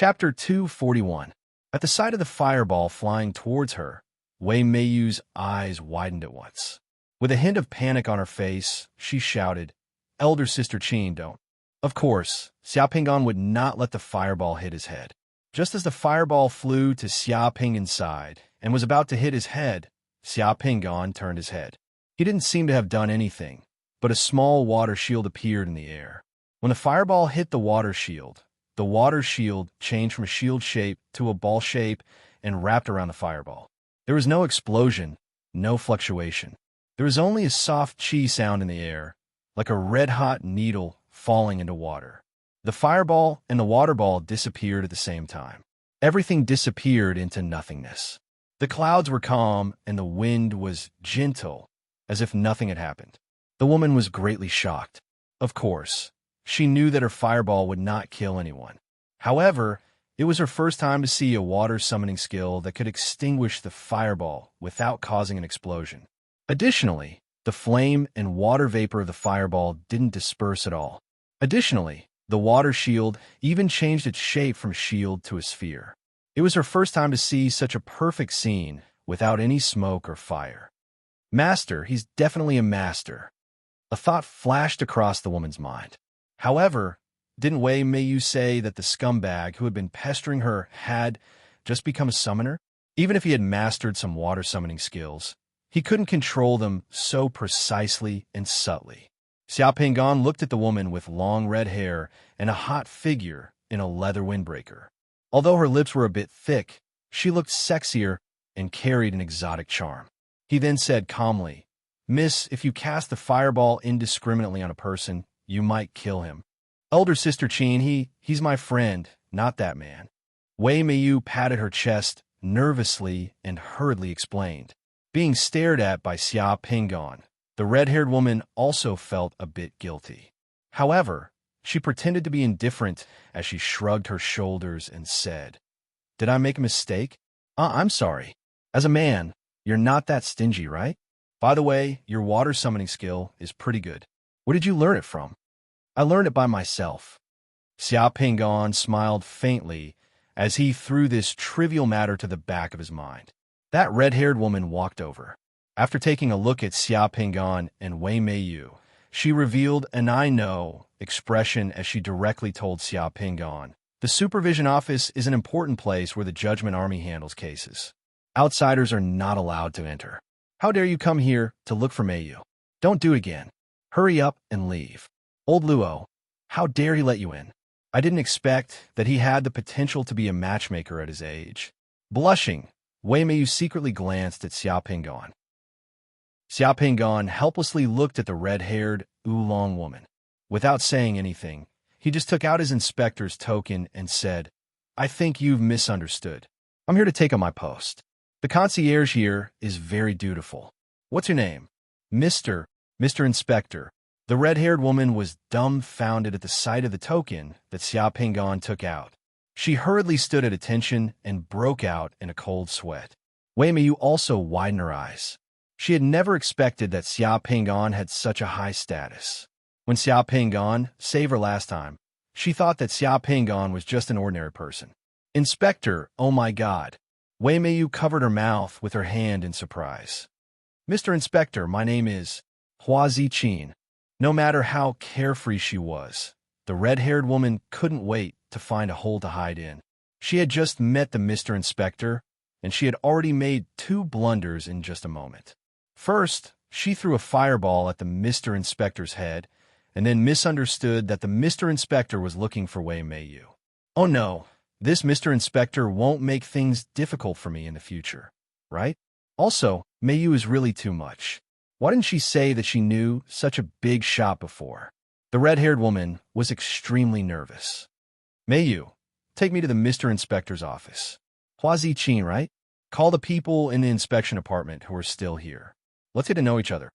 Chapter 241. At the sight of the fireball flying towards her, Wei Meiyu's eyes widened at once. With a hint of panic on her face, she shouted, "Elder Sister Qin, don't." Of course, Xia Pinggan would not let the fireball hit his head. Just as the fireball flew to Xia Pinggan's side and was about to hit his head, Xia Pinggan turned his head. He didn't seem to have done anything, but a small water shield appeared in the air. When the fireball hit the water shield changed from a shield shape to a ball shape and wrapped around the fireball. There was no explosion, no fluctuation. There was only a soft chi sound in the air, like a red-hot needle falling into water. The fireball and the water ball disappeared at the same time. Everything disappeared into nothingness. The clouds were calm and the wind was gentle, as if nothing had happened. The woman was greatly shocked. Of course, she knew that her fireball would not kill anyone. However, it was her first time to see a water summoning skill that could extinguish the fireball without causing an explosion. Additionally, the flame and water vapor of the fireball didn't disperse at all. Additionally, the water shield even changed its shape from shield to a sphere. It was her first time to see such a perfect scene without any smoke or fire. Master, he's definitely a master. A thought flashed across the woman's mind. However, didn't Wei Meiyu say that the scumbag who had been pestering her had just become a summoner? Even if he had mastered some water summoning skills, he couldn't control them so precisely and subtly. Xia Pinggan looked at the woman with long red hair and a hot figure in a leather windbreaker. Although her lips were a bit thick, she looked sexier and carried an exotic charm. He then said calmly, "Miss, if you cast the fireball indiscriminately on a person, you might kill him. Elder Sister Qin, he's my friend, not that man." Wei Meiyu patted her chest nervously and hurriedly explained. Being stared at by Xia Pinggan, the red-haired woman also felt a bit guilty. However, she pretended to be indifferent as she shrugged her shoulders and said, "Did I make a mistake? I'm sorry. As a man, you're not that stingy, right? By the way, your water summoning skill is pretty good. Where did you learn it from?" "I learned it by myself." Xia Pinggan smiled faintly as he threw this trivial matter to the back of his mind. That red-haired woman walked over. After taking a look at Xia Pinggan and Wei Meiyu, she revealed an "I know" expression as she directly told Xia Pinggan, "The supervision office is an important place where the judgment army handles cases. Outsiders are not allowed to enter. How dare you come here to look for Meiyu? Don't do it again. Hurry up and leave. Old Luo, how dare he let you in? I didn't expect that he had the potential to be a matchmaker at his age." Blushing, Wei Meiyu secretly glanced at Xia Pinggan. Xia Pinggan helplessly looked at the red-haired, oolong woman. Without saying anything, he just took out his inspector's token and said, "I think you've misunderstood. I'm here to take on my post. The concierge here is very dutiful. What's your name?" Mr. Inspector." The red-haired woman was dumbfounded at the sight of the token that Xia Pinggan took out. She hurriedly stood at attention and broke out in a cold sweat. Wei Meiyu also widened her eyes. She had never expected that Xia Pinggan had such a high status. When Xia Pinggan saved her last time, she thought that Xia Pinggan was just an ordinary person. "Inspector, oh my God." Wei Meiyu covered her mouth with her hand in surprise. "Mr. Inspector, my name is Huazi Qin." No matter how carefree she was, the red-haired woman couldn't wait to find a hole to hide in. She had just met the Mr. Inspector, and she had already made 2 blunders in just a moment. First, she threw a fireball at the Mr. Inspector's head, and then misunderstood that the Mr. Inspector was looking for Wei Meiyu. "Oh no, this Mr. Inspector won't make things difficult for me in the future, right? Also, Meiyu is really too much. Why didn't she say that she knew such a big shot before?" The red-haired woman was extremely nervous. "Meiyu, take me to the Mr. Inspector's office." "Huazi Qin, right? Call the people in the inspection department who are still here. Let's get to know each other."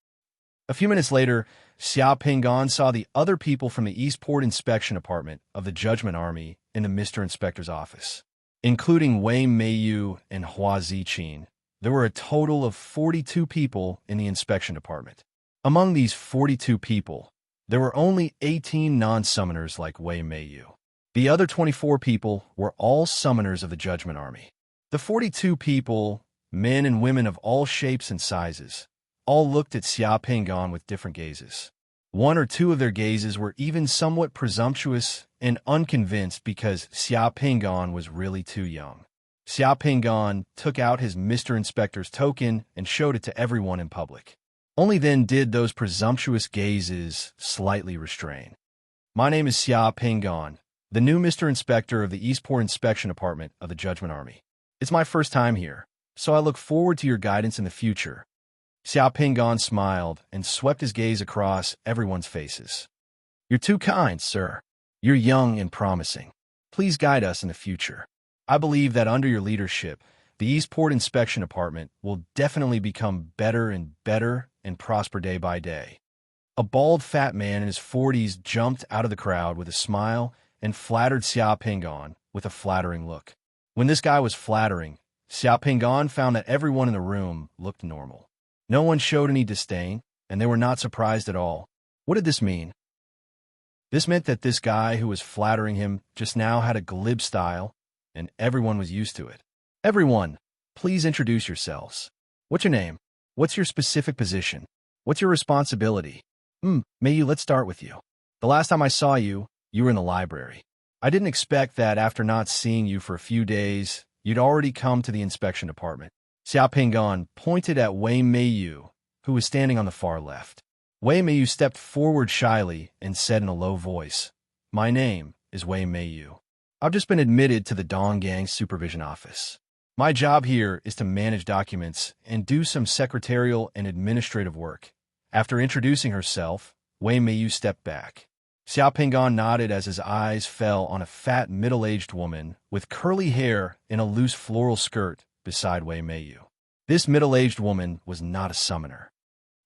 A few minutes later, Xia Pinggan saw the other people from the Eastport Inspection Department of the Judgment Army in the Mr. Inspector's office. Including Wei Meiyu and Huazi Qin, there were a total of 42 people in the inspection department. Among these 42 people, there were only 18 non-summoners like Wei Meiyu. The other 24 people were all summoners of the Judgment Army. The 42 people, men and women of all shapes and sizes, all looked at Xia Pingan with different gazes. One or two of their gazes were even somewhat presumptuous and unconvinced because Xia Pingan was really too young. Xia Pingan took out his Mr. Inspector's token and showed it to everyone in public. Only then did those presumptuous gazes slightly restrain. My name is Xia Pingan, the new Mr. Inspector of the Eastport Inspection Department of the Judgment Army. It's my first time here, so I look forward to your guidance in the future. Xia Pingan smiled and swept his gaze across everyone's faces. You're too kind, sir. You're young and promising. Please guide us in the future. I believe that under your leadership, the Eastport Inspection Department will definitely become better and prosper day by day. A bald fat man in his 40s jumped out of the crowd with a smile and flattered Xia Pingan with a flattering look. When this guy was flattering, Xia Pingan found that everyone in the room looked normal. No one showed any disdain, and they were not surprised at all. What did this mean? This meant that this guy who was flattering him just now had a glib style, and everyone was used to it. Everyone, please introduce yourselves. What's your name? What's your specific position? What's your responsibility? Let's start with you. The last time I saw you, you were in the library. I didn't expect that after not seeing you for a few days, you'd already come to the inspection department. Xia Pingan pointed at Wei Meiyu, who was standing on the far left. Wei Meiyu stepped forward shyly and said in a low voice, "My name is Wei Meiyu. I've just been admitted to the Donggang Supervision Office. My job here is to manage documents and do some secretarial and administrative work." After introducing herself, Wei Meiyu stepped back. Xia Pingan nodded as his eyes fell on a fat, middle-aged woman with curly hair in a loose floral skirt beside Wei Meiyu. This middle-aged woman was not a summoner.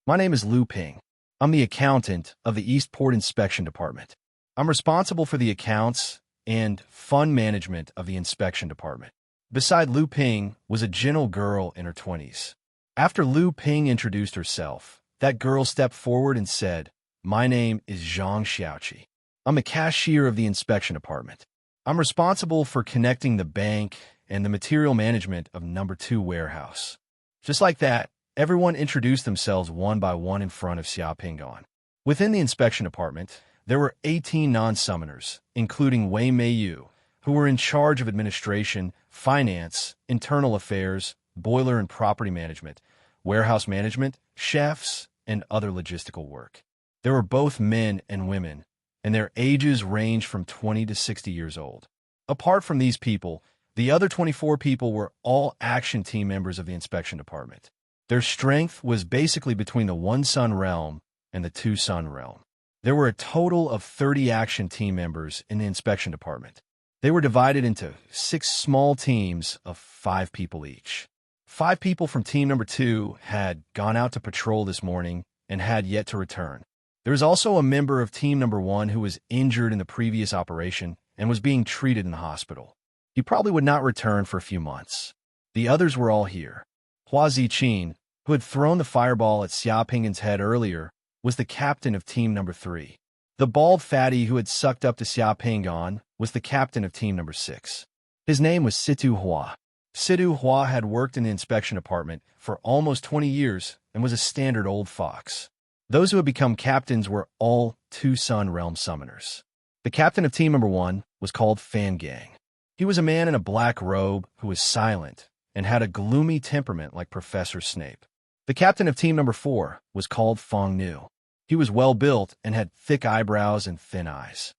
My name is Lu Ping. I'm the accountant of the Eastport Inspection Department. I'm responsible for the accounts and fund management of the inspection department. Beside Lu Ping was a gentle girl in her 20s. After Lu Ping introduced herself, that girl stepped forward and said, "My name is Zhang Xiaoqi. I'm the cashier of the inspection department. I'm responsible for connecting the bank and the material management of number 2 warehouse." Just like that, everyone introduced themselves one by one in front of Xia Pingan. Within the inspection department, there were 18 non-summoners, including Wei Meiyu, who were in charge of administration, finance, internal affairs, boiler and property management, warehouse management, chefs, and other logistical work. There were both men and women, and their ages ranged from 20 to 60 years old. Apart from these people, the other 24 people were all action team members of the inspection department. Their strength was basically between the 1-sun realm and the 2-sun realm. There were a total of 30 action team members in the inspection department. They were divided into 6 small teams of 5 people each. 5 people from team number 2 had gone out to patrol this morning and had yet to return. There was also a member of team number 1 who was injured in the previous operation and was being treated in the hospital. He probably would not return for a few months. The others were all here. Hua Ziqin, who had thrown the fireball at Xia Pingan's head earlier, was the captain of team number 3. The bald fatty who had sucked up to Xia Pingan was the captain of team number 6. His name was Situ Hua. Situ Hua had worked in the inspection department for almost 20 years and was a standard old fox. Those who had become captains were all 2-sun realm summoners. The captain of team number 1 was called Fan Gang. He was a man in a black robe who was silent and had a gloomy temperament like Professor Snape. The captain of team number 4 was called Fong Nu. He was well-built and had thick eyebrows and thin eyes.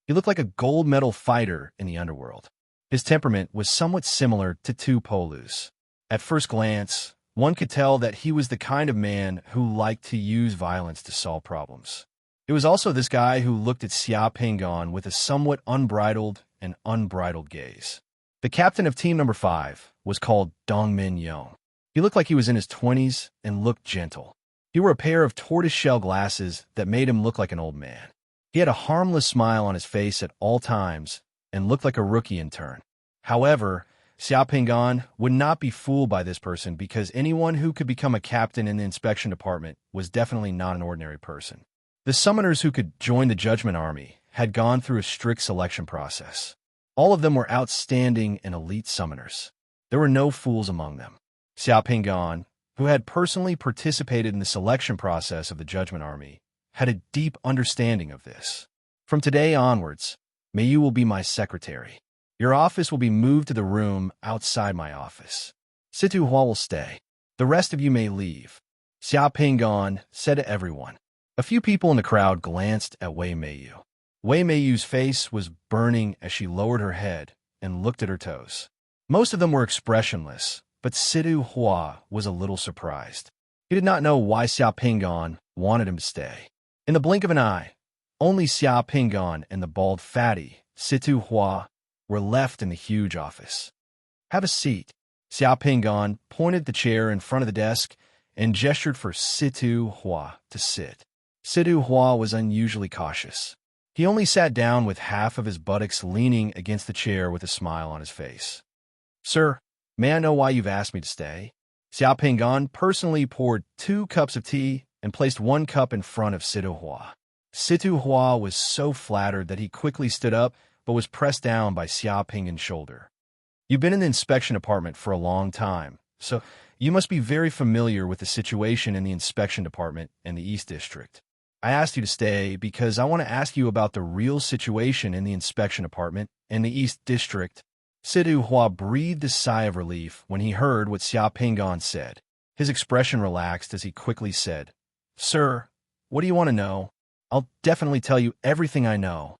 He looked like a gold medal fighter in the underworld. His temperament was somewhat similar to Tu Polu's. At first glance, one could tell that he was the kind of man who liked to use violence to solve problems. It was also this guy who looked at Xia Pingan with a somewhat unbridled gaze. The captain of team number 5 was called Dongmin Yong. He looked like he was in his 20s and looked gentle. He wore a pair of tortoiseshell glasses that made him look like an old man. He had a harmless smile on his face at all times and looked like a rookie intern. However, Xia Pingan would not be fooled by this person because anyone who could become a captain in the inspection department was definitely not an ordinary person. The summoners who could join the Judgment Army had gone through a strict selection process. All of them were outstanding and elite summoners. There were no fools among them. Xiao Pingan, who had personally participated in the selection process of the Judgment Army, had a deep understanding of this. From today onwards, you will be my secretary. Your office will be moved to the room outside my office. Situ Hua will stay. The rest of you may leave. Xiao Pingan said to everyone. A few people in the crowd glanced at Wei Meiyu. Wei Meiyu's face was burning as she lowered her head and looked at her toes. Most of them were expressionless, but Situ Hua was a little surprised. He did not know why Xiao Pingan wanted him to stay. In the blink of an eye, only Xiao Pingan and the bald fatty, Situ Hua, were left in the huge office. Have a seat. Xiao Pingan pointed the chair in front of the desk and gestured for Situ Hua to sit. Situ Hua was unusually cautious. He only sat down with half of his buttocks leaning against the chair with a smile on his face. Sir, may I know why you've asked me to stay? Xiao Pingan personally poured 2 cups of tea and placed 1 cup in front of Situ Hua. Situ Hua was so flattered that he quickly stood up but was pressed down by Xiao Pingan's shoulder. You've been in the inspection department for a long time, so you must be very familiar with the situation in the inspection department in the East District. I asked you to stay because I want to ask you about the real situation in the inspection department in the East District. Situ Hua breathed a sigh of relief when he heard what Xiao Pingan said. His expression relaxed as he quickly said, Sir, what do you want to know? I'll definitely tell you everything I know.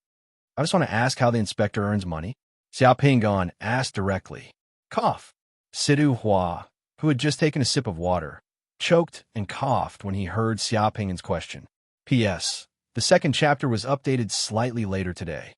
I just want to ask how the inspector earns money. Xiao Pingan asked directly. Cough. Situ Hua, who had just taken a sip of water, choked and coughed when he heard Xiao Pingan's question. P.S. The second chapter was updated slightly later today.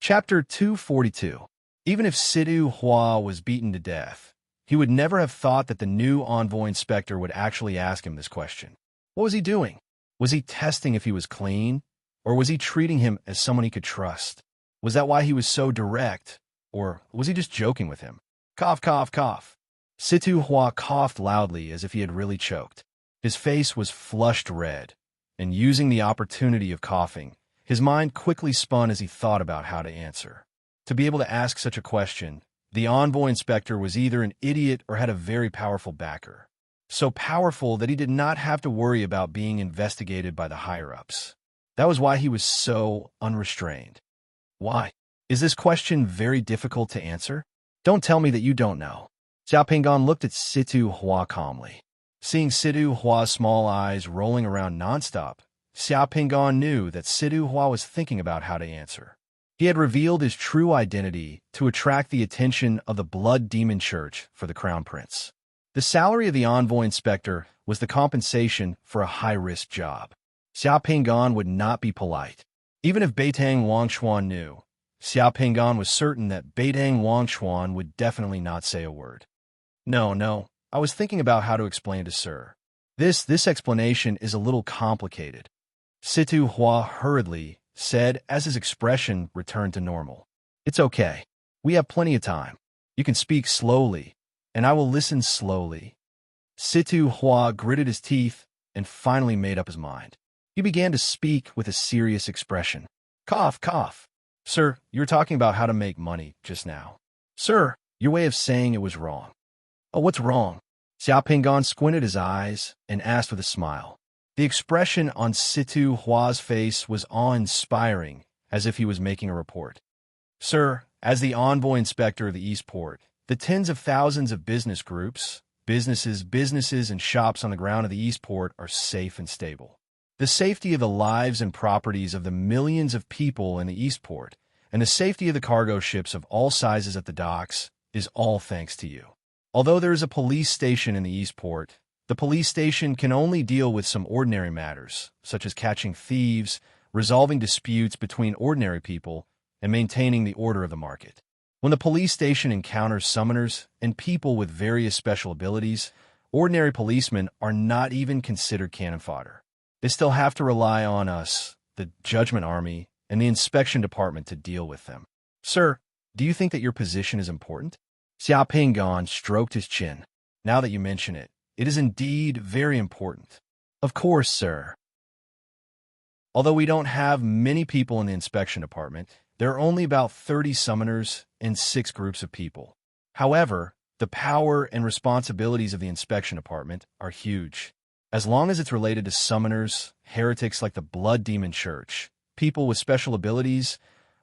Chapter 242. Even if Situ Hua was beaten to death, he would never have thought that the new envoy inspector would actually ask him this question. What was he doing? Was he testing if he was clean? Or was he treating him as someone he could trust? Was that why he was so direct? Or was he just joking with him? Cough, cough, cough. Situ Hua coughed loudly as if he had really choked. His face was flushed red, and using the opportunity of coughing, his mind quickly spun as he thought about how to answer. To be able to ask such a question, the envoy inspector was either an idiot or had a very powerful backer. So powerful that he did not have to worry about being investigated by the higher-ups. That was why he was so unrestrained. Why? Is this question very difficult to answer? Don't tell me that you don't know. Xiao Pingan looked at Situ Hua calmly. Seeing Situ Hua's small eyes rolling around nonstop, Xiao Pingan knew that Situ Hua was thinking about how to answer. He had revealed his true identity to attract the attention of the Blood Demon Church for the Crown Prince. The salary of the envoy inspector was the compensation for a high-risk job. Xiao Pingan would not be polite. Even if Beitang Wangchuan knew, Xiao Pingan was certain that Beitang Wangchuan would definitely not say a word. No, I was thinking about how to explain to Sir. This explanation is a little complicated. Situ Hua hurriedly said as his expression returned to normal. It's okay. We have plenty of time. You can speak slowly, and I will listen slowly. Situ Hua gritted his teeth and finally made up his mind. He began to speak with a serious expression. Cough, cough. Sir, you were talking about how to make money just now. Sir, your way of saying it was wrong. Oh, what's wrong? Xiao Pingan squinted his eyes and asked with a smile. The expression on Situ Hua's face was awe-inspiring, as if he was making a report. Sir, as the envoy inspector of the Eastport, the tens of thousands of business groups, businesses and shops on the ground of the Eastport are safe and stable. The safety of the lives and properties of the millions of people in the Eastport and the safety of the cargo ships of all sizes at the docks is all thanks to you. Although there is a police station in the Eastport, the police station can only deal with some ordinary matters, such as catching thieves, resolving disputes between ordinary people, and maintaining the order of the market. When the police station encounters summoners and people with various special abilities, ordinary policemen are not even considered cannon fodder. They still have to rely on us, the Judgment Army, and the Inspection Department to deal with them. Sir, do you think that your position is important? Xiao Pingan stroked his chin. Now that you mention it, it is indeed very important. Of course, sir. Although we don't have many people in the inspection department, there are only about 30 summoners and 6 groups of people. However, the power and responsibilities of the inspection department are huge. As long as it's related to summoners, heretics like the Blood Demon Church, people with special abilities,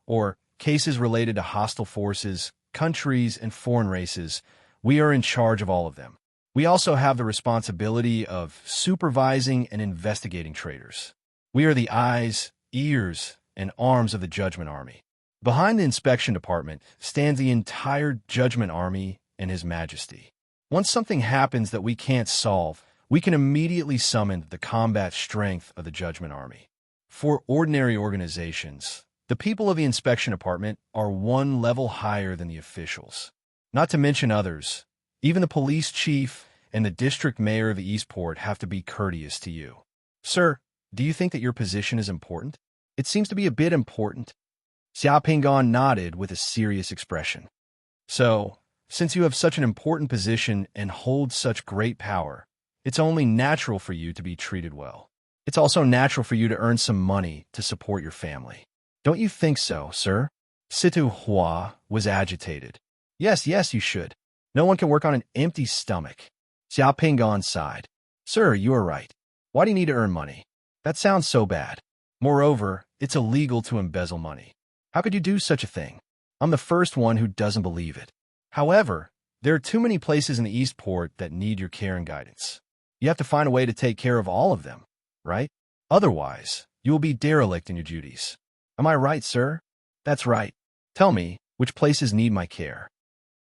or cases related to hostile forces, countries, and foreign races, we are in charge of all of them. We also have the responsibility of supervising and investigating traitors. We are the eyes, ears, and arms of the Judgment Army. Behind the inspection department stands the entire Judgment Army and His Majesty. Once something happens that we can't solve, we can immediately summon the combat strength of the Judgment Army. For ordinary organizations, the people of the inspection department are one level higher than the officials. Not to mention others, even the police chief and the district mayor of the Eastport have to be courteous to you. Sir, do you think that your position is important? It seems to be a bit important. Xia Pingon nodded with a serious expression. So, since you have such an important position and hold such great power, it's only natural for you to be treated well. It's also natural for you to earn some money to support your family. Don't you think so, sir? Situ Hua was agitated. Yes, you should. No one can work on an empty stomach. Xia Pingon sighed. Sir, you are right. Why do you need to earn money? That sounds so bad. Moreover, it's illegal to embezzle money. How could you do such a thing? I'm the first one who doesn't believe it. However, there are too many places in the Eastport that need your care and guidance. You have to find a way to take care of all of them, right? Otherwise, you will be derelict in your duties. Am I right, sir? That's right. Tell me, which places need my care?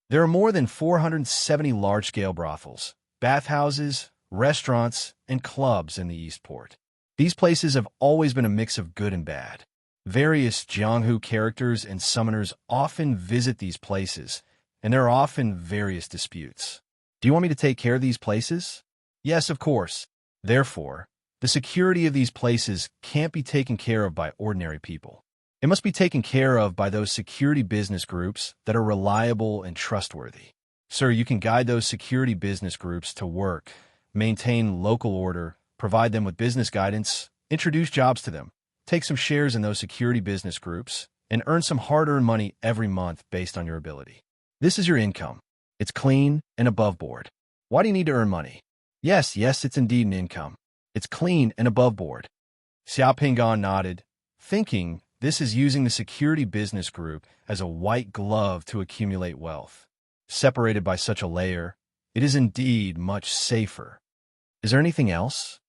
There are more than 470 large-scale brothels, bathhouses, restaurants, and clubs in the Eastport. These places have always been a mix of good and bad. Various Jianghu characters and summoners often visit these places, and there are often various disputes. Do you want me to take care of these places? Yes, of course. Therefore, the security of these places can't be taken care of by ordinary people. It must be taken care of by those security business groups that are reliable and trustworthy. Sir, you can guide those security business groups to work, maintain local order, provide them with business guidance, introduce jobs to them, take some shares in those security business groups, and earn some hard-earned money every month based on your ability. This is your income. It's clean and above board. Why do you need to earn money? Yes, it's indeed an income. It's clean and above board. Xia Pingon nodded, thinking this is using the security business group as a white glove to accumulate wealth. Separated by such a layer, it is indeed much safer. Is there anything else?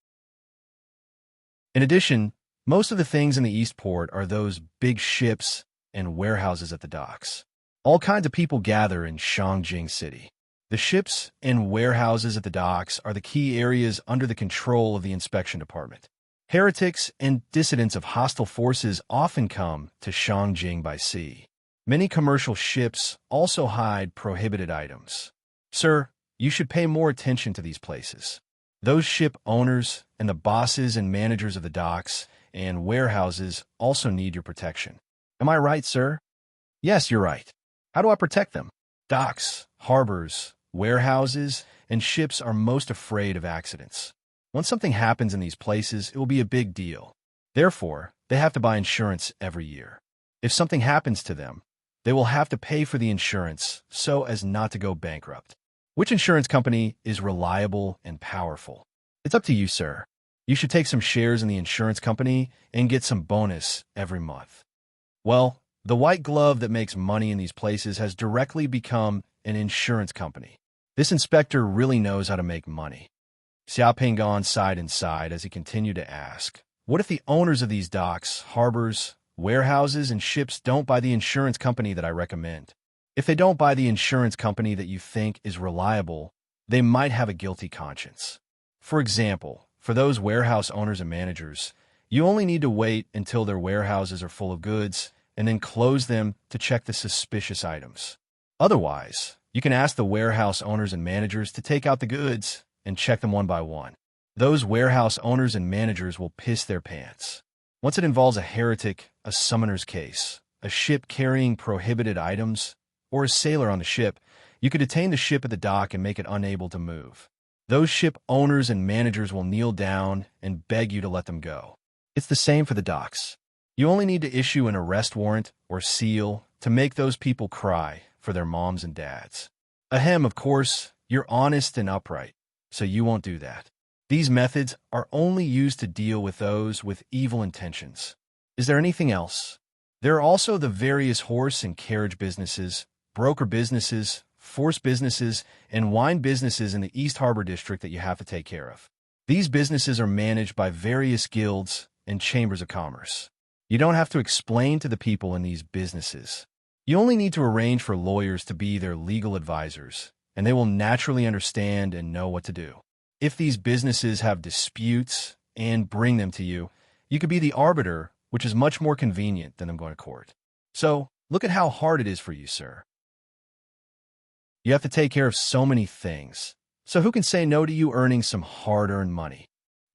In addition, most of the things in the Eastport are those big ships and warehouses at the docks. All kinds of people gather in Shangjing City. The ships and warehouses at the docks are the key areas under the control of the inspection department. Heretics and dissidents of hostile forces often come to Shangjing by sea. Many commercial ships also hide prohibited items. Sir, you should pay more attention to these places. Those ship owners and the bosses and managers of the docks and warehouses also need your protection. Am I right, sir? Yes, you're right. How do I protect them? Docks, harbors, warehouses, and ships are most afraid of accidents. When something happens in these places, it will be a big deal. Therefore, they have to buy insurance every year. If something happens to them, they will have to pay for the insurance so as not to go bankrupt. Which insurance company is reliable and powerful? It's up to you, sir. You should take some shares in the insurance company and get some bonus every month. Well, the white glove that makes money in these places has directly become an insurance company. This inspector really knows how to make money. Xia Pingon sighed inside as he continued to ask, what if the owners of these docks, harbors, warehouses, and ships don't buy the insurance company that I recommend? If they don't buy the insurance company that you think is reliable, they might have a guilty conscience. For example, for those warehouse owners and managers, you only need to wait until their warehouses are full of goods and then close them to check the suspicious items. Otherwise, you can ask the warehouse owners and managers to take out the goods and check them one by one. Those warehouse owners and managers will piss their pants. Once it involves a heretic, a summoner's case, a ship carrying prohibited items, or a sailor on the ship, you could detain the ship at the dock and make it unable to move. Those ship owners and managers will kneel down and beg you to let them go. It's the same for the docks. You only need to issue an arrest warrant or seal to make those people cry for their moms and dads. Ahem, of course, you're honest and upright, so you won't do that. These methods are only used to deal with those with evil intentions. Is there anything else? There are also the various horse and carriage businesses, broker businesses, force businesses, and wine businesses in the East Harbor District that you have to take care of. These businesses are managed by various guilds and chambers of commerce. You don't have to explain to the people in these businesses. You only need to arrange for lawyers to be their legal advisors, and they will naturally understand and know what to do. If these businesses have disputes and bring them to you, you could be the arbiter, which is much more convenient than them going to court. So, look at how hard it is for you, sir. You have to take care of so many things. So who can say no to you earning some hard-earned money?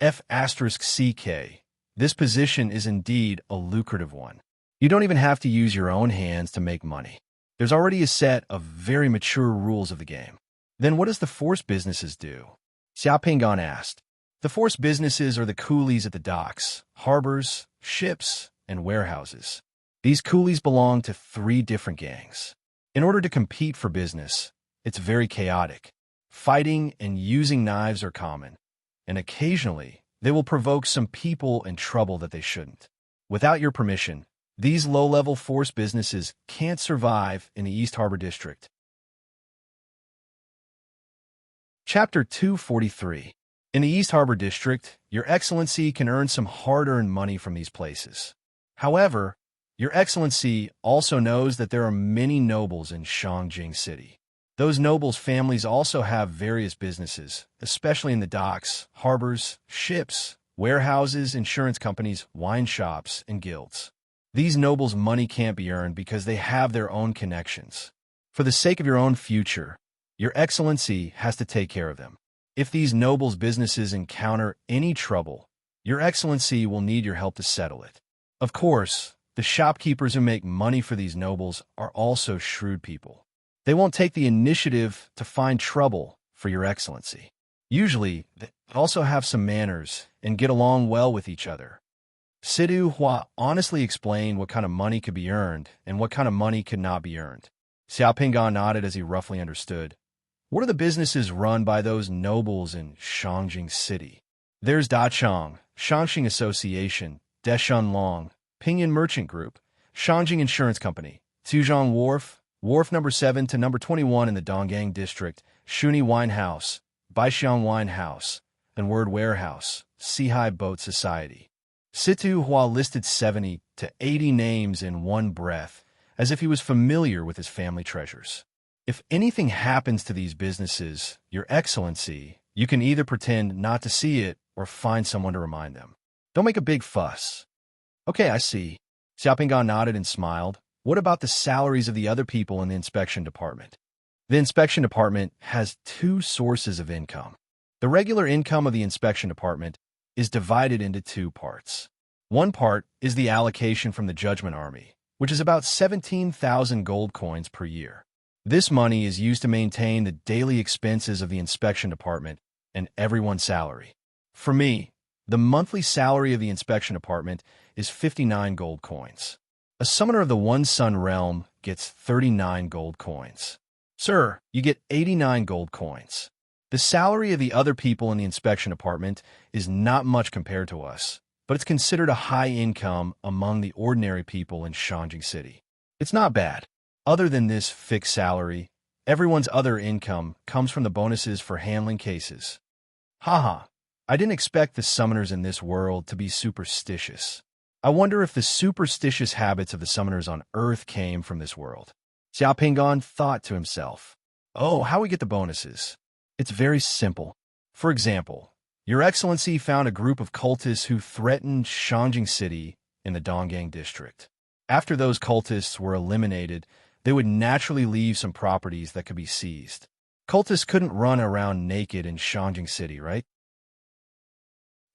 F***CK. This position is indeed a lucrative one. You don't even have to use your own hands to make money. There's already a set of very mature rules of the game. Then what does the force businesses do? Xiaopingan asked. The force businesses are the coolies at the docks, harbors, ships, and warehouses. These coolies belong to 3 different gangs. In order to compete for business, it's very chaotic. Fighting and using knives are common, and occasionally they will provoke some people in trouble that they shouldn't. Without your permission, these low-level force businesses can't survive in the East Harbor District. Chapter 243. In the East Harbor District, Your Excellency can earn some hard-earned money from these places. However, Your Excellency also knows that there are many nobles in Shangjing City. Those nobles' families also have various businesses, especially in the docks, harbors, ships, warehouses, insurance companies, wine shops, and guilds. These nobles' money can't be earned because they have their own connections. For the sake of your own future, Your Excellency has to take care of them. If these nobles' businesses encounter any trouble, Your Excellency will need your help to settle it. Of course, the shopkeepers who make money for these nobles are also shrewd people. They won't take the initiative to find trouble for Your Excellency. Usually, they also have some manners and get along well with each other. Sidu Hua honestly explained what kind of money could be earned and what kind of money could not be earned. Xiaopingan nodded as he roughly understood. What are the businesses run by those nobles in Shangjing City? There's Dachang, Shanxing Association, Deshun Long, Pinyin Merchant Group, Shangjing Insurance Company, Tuzhong Wharf, Wharf number 7 to number 21 in the Donggang District, Shuni Wine House, Baixiang Wine House, and Word Warehouse, Sihai Boat Society. Situ Hua listed 70 to 80 names in one breath, as if he was familiar with his family treasures. If anything happens to these businesses, Your Excellency, you can either pretend not to see it or find someone to remind them. Don't make a big fuss. Okay, I see. Xiaopingan nodded and smiled. What about the salaries of the other people in the inspection department? The inspection department has 2 sources of income. The regular income of the inspection department is divided into 2 parts. One part is the allocation from the Judgment Army, which is about 17,000 gold coins per year. This money is used to maintain the daily expenses of the inspection department and everyone's salary. For me, the monthly salary of the inspection department is 59 gold coins. A summoner of the One Sun realm gets 39 gold coins. Sir, you get 89 gold coins. The salary of the other people in the inspection department is not much compared to us, but it's considered a high income among the ordinary people in Shangjing City. It's not bad. Other than this fixed salary, everyone's other income comes from the bonuses for handling cases. Haha, I didn't expect the summoners in this world to be superstitious. I wonder if the superstitious habits of the summoners on Earth came from this world. Xiaopingan thought to himself, oh, how we get the bonuses? It's very simple. For example, Your Excellency found a group of cultists who threatened Shangjing City in the Donggang District. After those cultists were eliminated, they would naturally leave some properties that could be seized. Cultists couldn't run around naked in Shangjing City, right?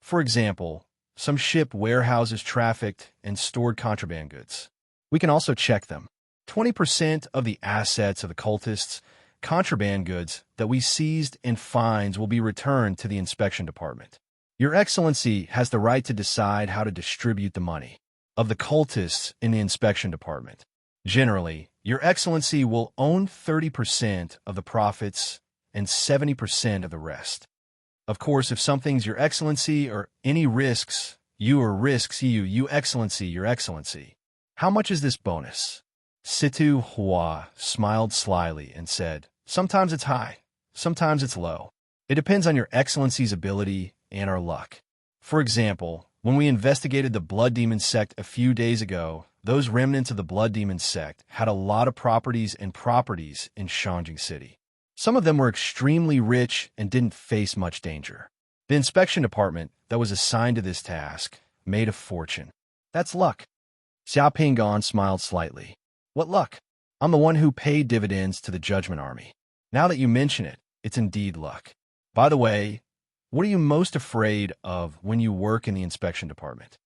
For example, some ship warehouses trafficked and stored contraband goods. We can also check them. 20% of the assets of the cultists, contraband goods that we seized and fines will be returned to the inspection department. Your Excellency has the right to decide how to distribute the money of the cultists in the inspection department. Generally, Your Excellency will own 30% of the profits and 70% of the rest. Of course, if something's Your Excellency or any risks, Your Excellency, Your Excellency. How much is this bonus? Situ Hua smiled slyly and said, sometimes it's high, sometimes it's low. It depends on Your Excellency's ability and our luck. For example, when we investigated the Blood Demon sect a few days ago, those remnants of the Blood Demon sect had a lot of properties in Shangjing City. Some of them were extremely rich and didn't face much danger. The inspection department that was assigned to this task made a fortune. That's luck. Xia Pingan smiled slightly. What luck? I'm the one who paid dividends to the Judgment Army. Now that you mention it, it's indeed luck. By the way, what are you most afraid of when you work in the inspection department?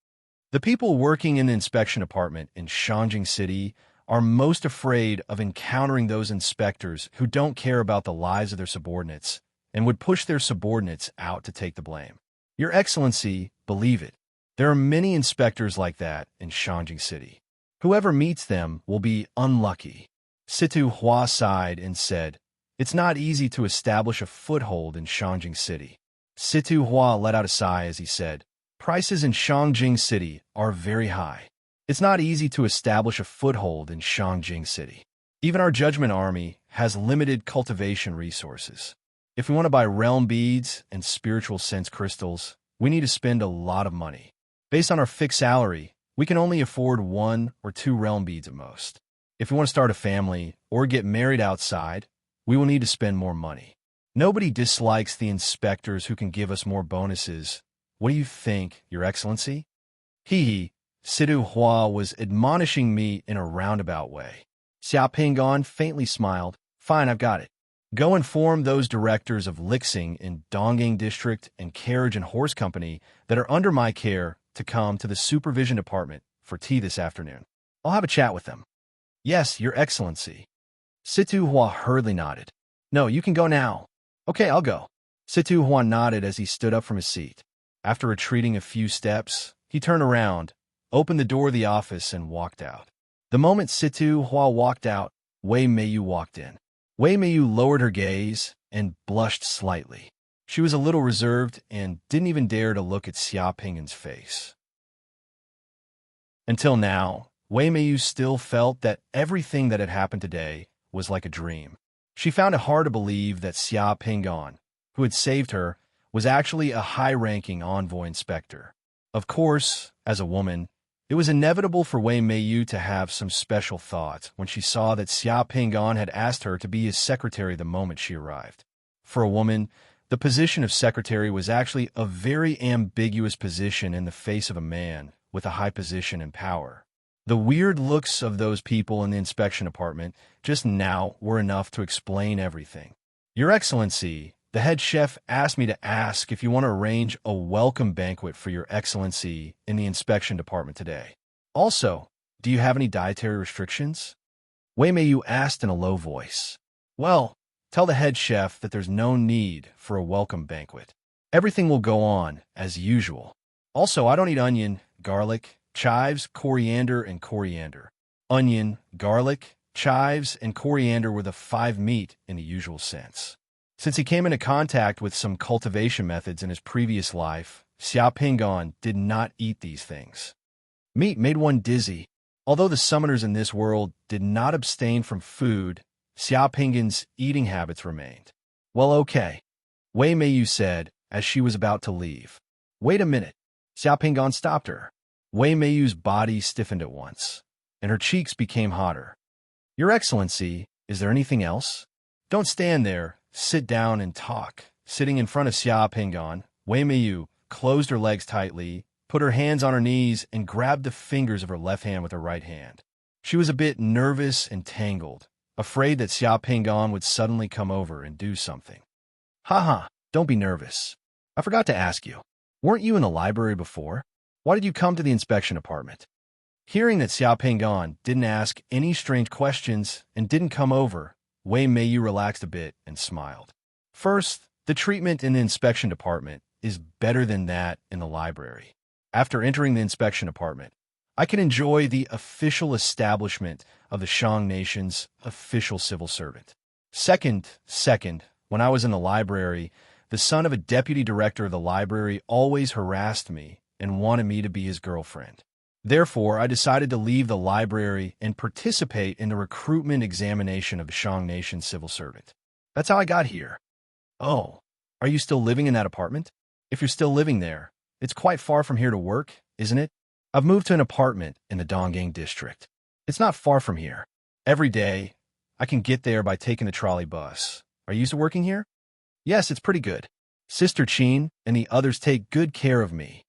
The people working in the inspection department in Shangjing City are most afraid of encountering those inspectors who don't care about the lives of their subordinates and would push their subordinates out to take the blame. Your Excellency, believe it, there are many inspectors like that in Shangjing City. Whoever meets them will be unlucky. Situ Hua sighed and said, it's not easy to establish a foothold in Shangjing City. Situ Hua let out a sigh as he said, prices in Shangjing City are very high. It's not easy to establish a foothold in Shangjing City. Even our Judgment Army has limited cultivation resources. If we want to buy realm beads and spiritual sense crystals, we need to spend a lot of money. Based on our fixed salary, we can only afford 1 or 2 realm beads at most. If we want to start a family or get married outside, we will need to spend more money. Nobody dislikes the inspectors who can give us more bonuses. What do you think, Your Excellency? Hee. Situ Hua was admonishing me in a roundabout way. Xia Pingan faintly smiled. Fine, I've got it. Go inform those directors of Lixing in Dongying District and Carriage and Horse Company that are under my care to come to the Supervision Department for tea this afternoon. I'll have a chat with them. Yes, Your Excellency. Situ Hua hurriedly nodded. No, you can go now. Okay, I'll go. Situ Hua nodded as he stood up from his seat. After retreating a few steps, he turned around, opened the door of the office, and walked out. The moment Situ Hua walked out, Wei Meiyu walked in. Wei Meiyu lowered her gaze and blushed slightly. She was a little reserved and didn't even dare to look at Xia Pingan's face. Until now, Wei Meiyu still felt that everything that had happened today was like a dream. She found it hard to believe that Xia Pingan, who had saved her, was actually a high-ranking envoy inspector. Of course, as a woman, it was inevitable for Wei Meiyu to have some special thoughts when she saw that Xia Pingan had asked her to be his secretary the moment she arrived. For a woman, the position of secretary was actually a very ambiguous position in the face of a man with a high position and power. The weird looks of those people in the inspection department just now were enough to explain everything. Your Excellency, the head chef asked me to ask if you want to arrange a welcome banquet for Your Excellency in the inspection department today. Also, do you have any dietary restrictions? Wei Meiyu asked in a low voice. Well, tell the head chef that there's no need for a welcome banquet. Everything will go on as usual. Also, I don't eat onion, garlic, chives, coriander, and coriander. Onion, garlic, chives, and coriander were the 5 meat in the usual sense. Since he came into contact with some cultivation methods in his previous life, Xia Pingan did not eat these things. Meat made one dizzy. Although the summoners in this world did not abstain from food, Xia Pingan's eating habits remained. Well, okay, Wei Meiyu said as she was about to leave. Wait a minute. Xia Pingan stopped her. Wei Meiyu's body stiffened at once, and her cheeks became hotter. Your Excellency, is there anything else? Don't stand there. Sit down and talk. Sitting in front of Xia Pingan, Wei Meiyu closed her legs tightly, put her hands on her knees, and grabbed the fingers of her left hand with her right hand. She was a bit nervous and tangled, afraid that Xia Pingan would suddenly come over and do something. Haha, don't be nervous. I forgot to ask you. Weren't you in the library before? Why did you come to the inspection department? Hearing that Xia Pingan didn't ask any strange questions and didn't come over, Wei Meiyu relaxed a bit and smiled. First, the treatment in the inspection department is better than that in the library. After entering the inspection apartment, I can enjoy the official establishment of the Shang Nation's official civil servant. Second, when I was in the library, the son of a deputy director of the library always harassed me and wanted me to be his girlfriend. Therefore, I decided to leave the library and participate in the recruitment examination of the Shang Nation civil servant. That's how I got here. Oh, are you still living in that apartment? If you're still living there, it's quite far from here to work, isn't it? I've moved to an apartment in the Donggang district. It's not far from here. Every day, I can get there by taking the trolley bus. Are you used to working here? Yes, it's pretty good. Sister Qin and the others take good care of me.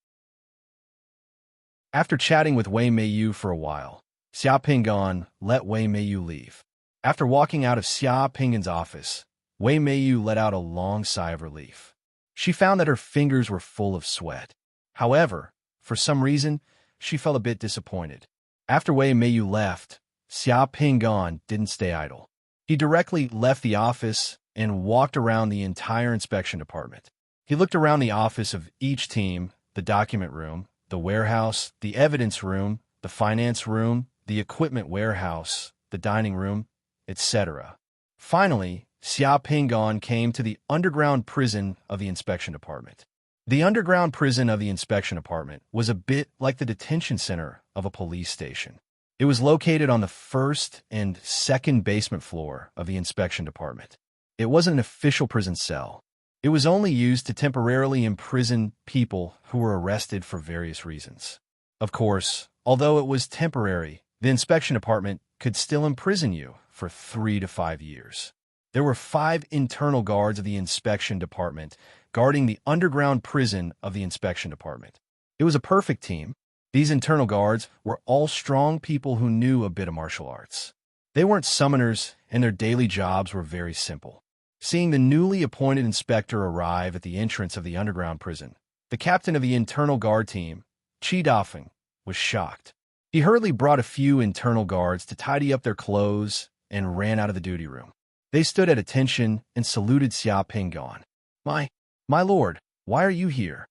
After chatting with Wei Meiyu for a while, Xia Pinggan let Wei Meiyu leave. After walking out of Xia Pinggan's office, Wei Meiyu let out a long sigh of relief. She found that her fingers were full of sweat. However, for some reason, she felt a bit disappointed. After Wei Meiyu left, Xia Pinggan didn't stay idle. He directly left the office and walked around the entire inspection department. He looked around the office of each team, the document room, the warehouse, the evidence room, the finance room, the equipment warehouse, the dining room, etc. Finally, Xia Pinggan came to the underground prison of the inspection department. The underground prison of the inspection department was a bit like the detention center of a police station. It was located on the first and second basement floor of the inspection department. It wasn't an official prison cell. It was only used to temporarily imprison people who were arrested for various reasons. Of course, although it was temporary, the inspection department could still imprison you for 3 to 5 years. There were 5 internal guards of the inspection department guarding the underground prison of the inspection department. It was a perfect team. These internal guards were all strong people who knew a bit of martial arts. They weren't summoners, and their daily jobs were very simple. Seeing the newly appointed inspector arrive at the entrance of the underground prison, the captain of the internal guard team, Qi Dafeng, was shocked. He hurriedly brought a few internal guards to tidy up their clothes and ran out of the duty room. They stood at attention and saluted Xia Pinggan. My lord, why are you here?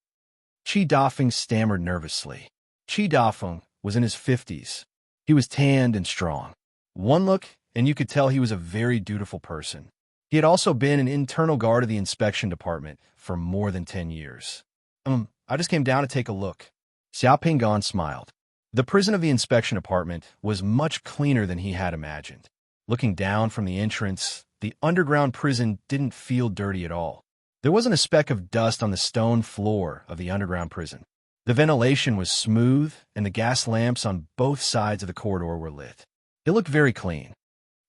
Qi Dafeng stammered nervously. Qi Dafeng was in his 50s. He was tanned and strong. One look, and you could tell he was a very dutiful person. He had also been an internal guard of the inspection department for more than 10 years. I just came down to take a look. Xia Pinggan smiled. The prison of the inspection department was much cleaner than he had imagined. Looking down from the entrance, the underground prison didn't feel dirty at all. There wasn't a speck of dust on the stone floor of the underground prison. The ventilation was smooth, and the gas lamps on both sides of the corridor were lit. It looked very clean.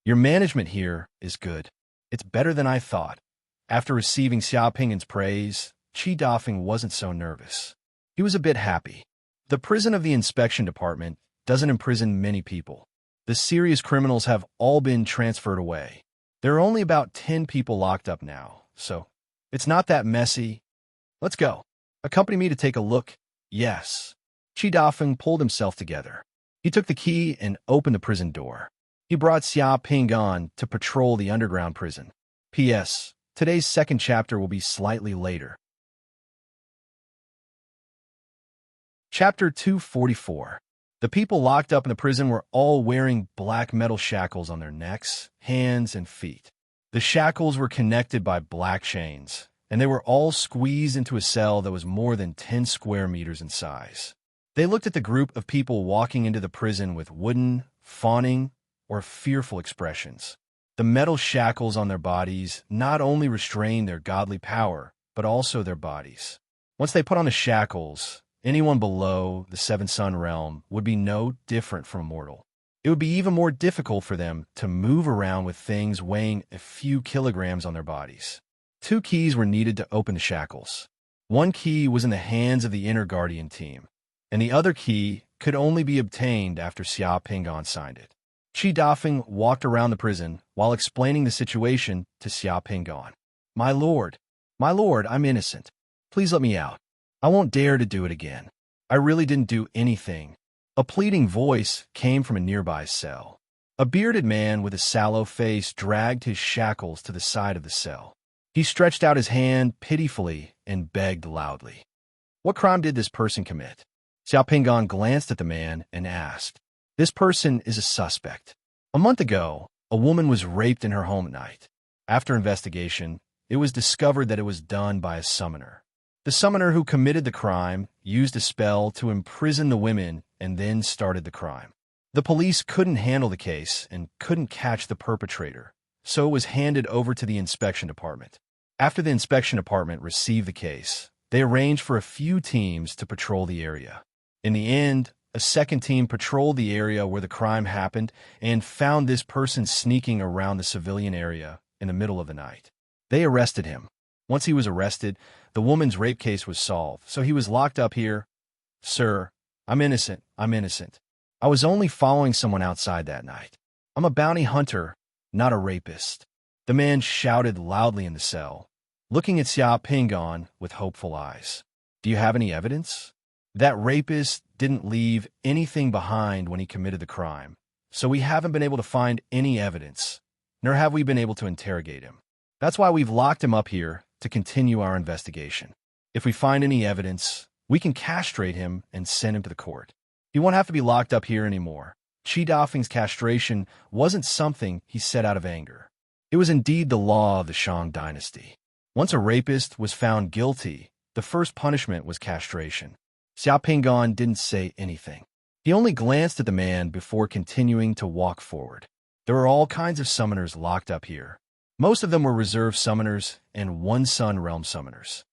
Your management here is good. It's better than I thought. After receiving Xia Pinggan's praise, Qi Dafeng wasn't so nervous. He was a bit happy. The prison of the inspection department doesn't imprison many people. The serious criminals have all been transferred away. There are only about 10 people locked up now, so it's not that messy. Let's go. Accompany me to take a look. Yes. Qi Dafeng pulled himself together. He took the key and opened the prison door. He brought Xia Pinggan to patrol the underground prison. P.S. Today's second chapter will be slightly later. Chapter 244. The people locked up in the prison were all wearing black metal shackles on their necks, hands, and feet. The shackles were connected by black chains, and they were all squeezed into a cell that was more than 10 square meters in size. They looked at the group of people walking into the prison with wooden, fawning, or fearful expressions. The metal shackles on their bodies not only restrained their godly power, but also their bodies. Once they put on the shackles, anyone below the Seven Sun realm would be no different from a mortal. It would be even more difficult for them to move around with things weighing a few kilograms on their bodies. 2 keys were needed to open the shackles. One key was in the hands of the inner guardian team, and the other key could only be obtained after Xia Pinggan signed it. Qi Dafeng walked around the prison while explaining the situation to Xia Pinggan. My lord, I'm innocent. Please let me out. I won't dare to do it again. I really didn't do anything. A pleading voice came from a nearby cell. A bearded man with a sallow face dragged his shackles to the side of the cell. He stretched out his hand pitifully and begged loudly. What crime did this person commit? Xiao Pingan glanced at the man and asked. This person is a suspect. A month ago, a woman was raped in her home at night. After investigation, it was discovered that it was done by a summoner. The summoner who committed the crime used a spell to imprison the women and then started the crime. The police couldn't handle the case and couldn't catch the perpetrator, so it was handed over to the inspection department. After the inspection department received the case, they arranged for a few teams to patrol the area. In the end, a second team patrolled the area where the crime happened and found this person sneaking around the civilian area in the middle of the night. They arrested him. Once he was arrested, the woman's rape case was solved, so he was locked up here. Sir, I'm innocent. I'm innocent. I was only following someone outside that night. I'm a bounty hunter, not a rapist. The man shouted loudly in the cell, looking at Xiao Pingan with hopeful eyes. Do you have any evidence? That rapist didn't leave anything behind when he committed the crime, so we haven't been able to find any evidence, nor have we been able to interrogate him. That's why we've locked him up here to continue our investigation. If we find any evidence, we can castrate him and send him to the court. He won't have to be locked up here anymore. Qi Dafeng's castration wasn't something he said out of anger. It was indeed the law of the Shang dynasty. Once a rapist was found guilty, the first punishment was castration. Xiao Pingan didn't say anything. He only glanced at the man before continuing to walk forward. There were all kinds of summoners locked up here. Most of them were reserve summoners and One Sun Realm summoners.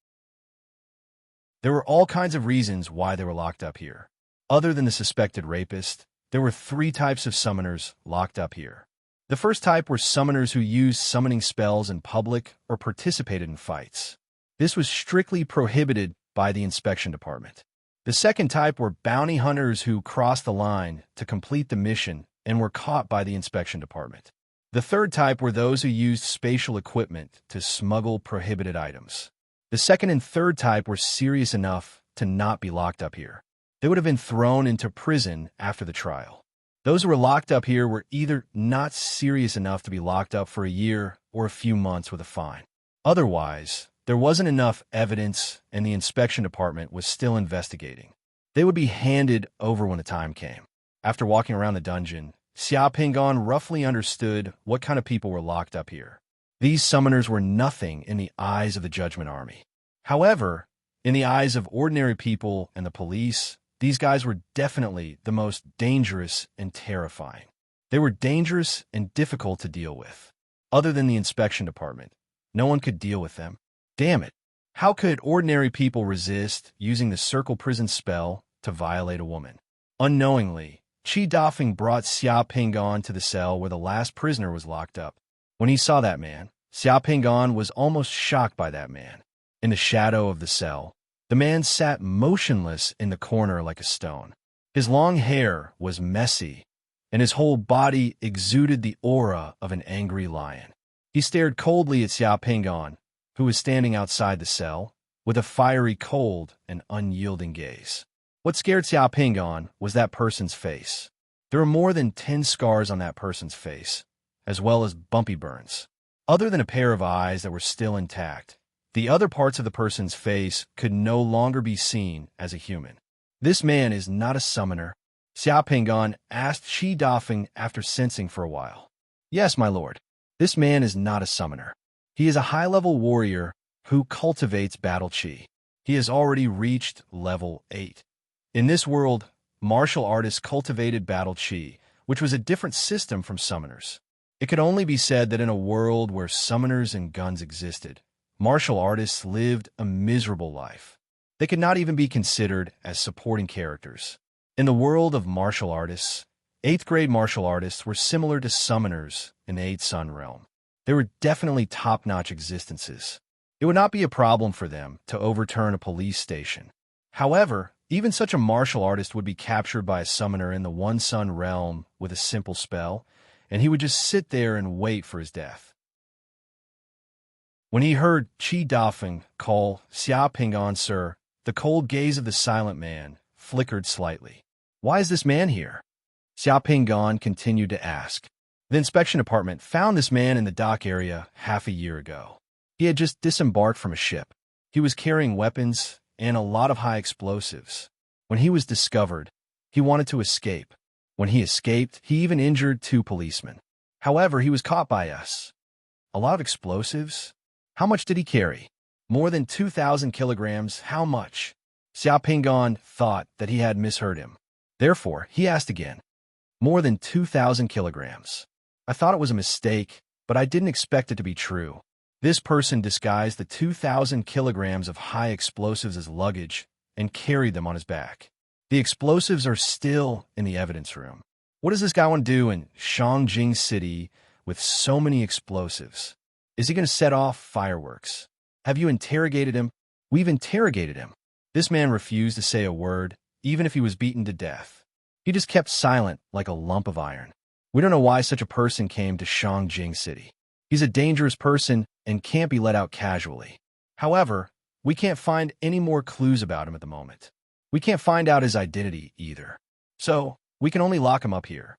There were all kinds of reasons why they were locked up here. Other than the suspected rapist, there were 3 types of summoners locked up here. The first type were summoners who used summoning spells in public or participated in fights. This was strictly prohibited by the inspection department. The second type were bounty hunters who crossed the line to complete the mission and were caught by the inspection department. The third type were those who used spatial equipment to smuggle prohibited items. The second and third type were serious enough to not be locked up here. They would have been thrown into prison after the trial. Those who were locked up here were either not serious enough to be locked up for a year or a few months with a fine. Otherwise, there wasn't enough evidence and the inspection department was still investigating. They would be handed over when the time came. After walking around the dungeon, Xiao Pingan roughly understood what kind of people were locked up here. These summoners were nothing in the eyes of the Judgment Army. However, in the eyes of ordinary people and the police, these guys were definitely the most dangerous and terrifying. They were dangerous and difficult to deal with. Other than the inspection department, no one could deal with them. Damn it! How could ordinary people resist using the circle prison spell to violate a woman? Unknowingly, Qi Dafeng brought Xiao Pingan to the cell where the last prisoner was locked up. When he saw that man, Xiao Pingan was almost shocked by that man. In the shadow of the cell, the man sat motionless in the corner like a stone. His long hair was messy, and his whole body exuded the aura of an angry lion. He stared coldly at Xiao Pingan, who was standing outside the cell, with a fiery, cold, and unyielding gaze. What scared Xiao Pingan was that person's face. There were more than 10 scars on that person's face, as well as bumpy burns. Other than a pair of eyes that were still intact, the other parts of the person's face could no longer be seen as a human. This man is not a summoner, Xiao Pingan asked Qi Dafeng after sensing for a while. Yes, my lord. This man is not a summoner. He is a high-level warrior who cultivates battle chi. He has already reached level 8. In this world, martial artists cultivated battle chi, which was a different system from summoners. It could only be said that in a world where summoners and guns existed, martial artists lived a miserable life. They could not even be considered as supporting characters. In the world of martial artists, 8th grade martial artists were similar to summoners in the 8th Sun realm. They were definitely top-notch existences. It would not be a problem for them to overturn a police station. However, even such a martial artist would be captured by a summoner in the One Sun realm with a simple spell, and he would just sit there and wait for his death. When he heard Qi Dafeng call Xiao Pingan sir, the cold gaze of the silent man flickered slightly. Why is this man here? Xiao Pingan continued to ask. The inspection department found this man in the dock area half a year ago. He had just disembarked from a ship. He was carrying weapons and a lot of high explosives. When he was discovered, he wanted to escape. When he escaped, he even injured 2 policemen. However, he was caught by us. A lot of explosives? How much did he carry? More than 2,000 kilograms. How much? Xiao Pingon thought that he had misheard him. Therefore, he asked again. More than 2,000 kilograms. I thought it was a mistake, but I didn't expect it to be true. This person disguised the 2,000 kilograms of high explosives as luggage and carried them on his back. The explosives are still in the evidence room. What does this guy want to do in Shangjing City with so many explosives? Is he going to set off fireworks? Have you interrogated him? We've interrogated him. This man refused to say a word, even if he was beaten to death. He just kept silent like a lump of iron. We don't know why such a person came to Shangjing City. He's a dangerous person and can't be let out casually. However, we can't find any more clues about him at the moment. We can't find out his identity either. So, we can only lock him up here.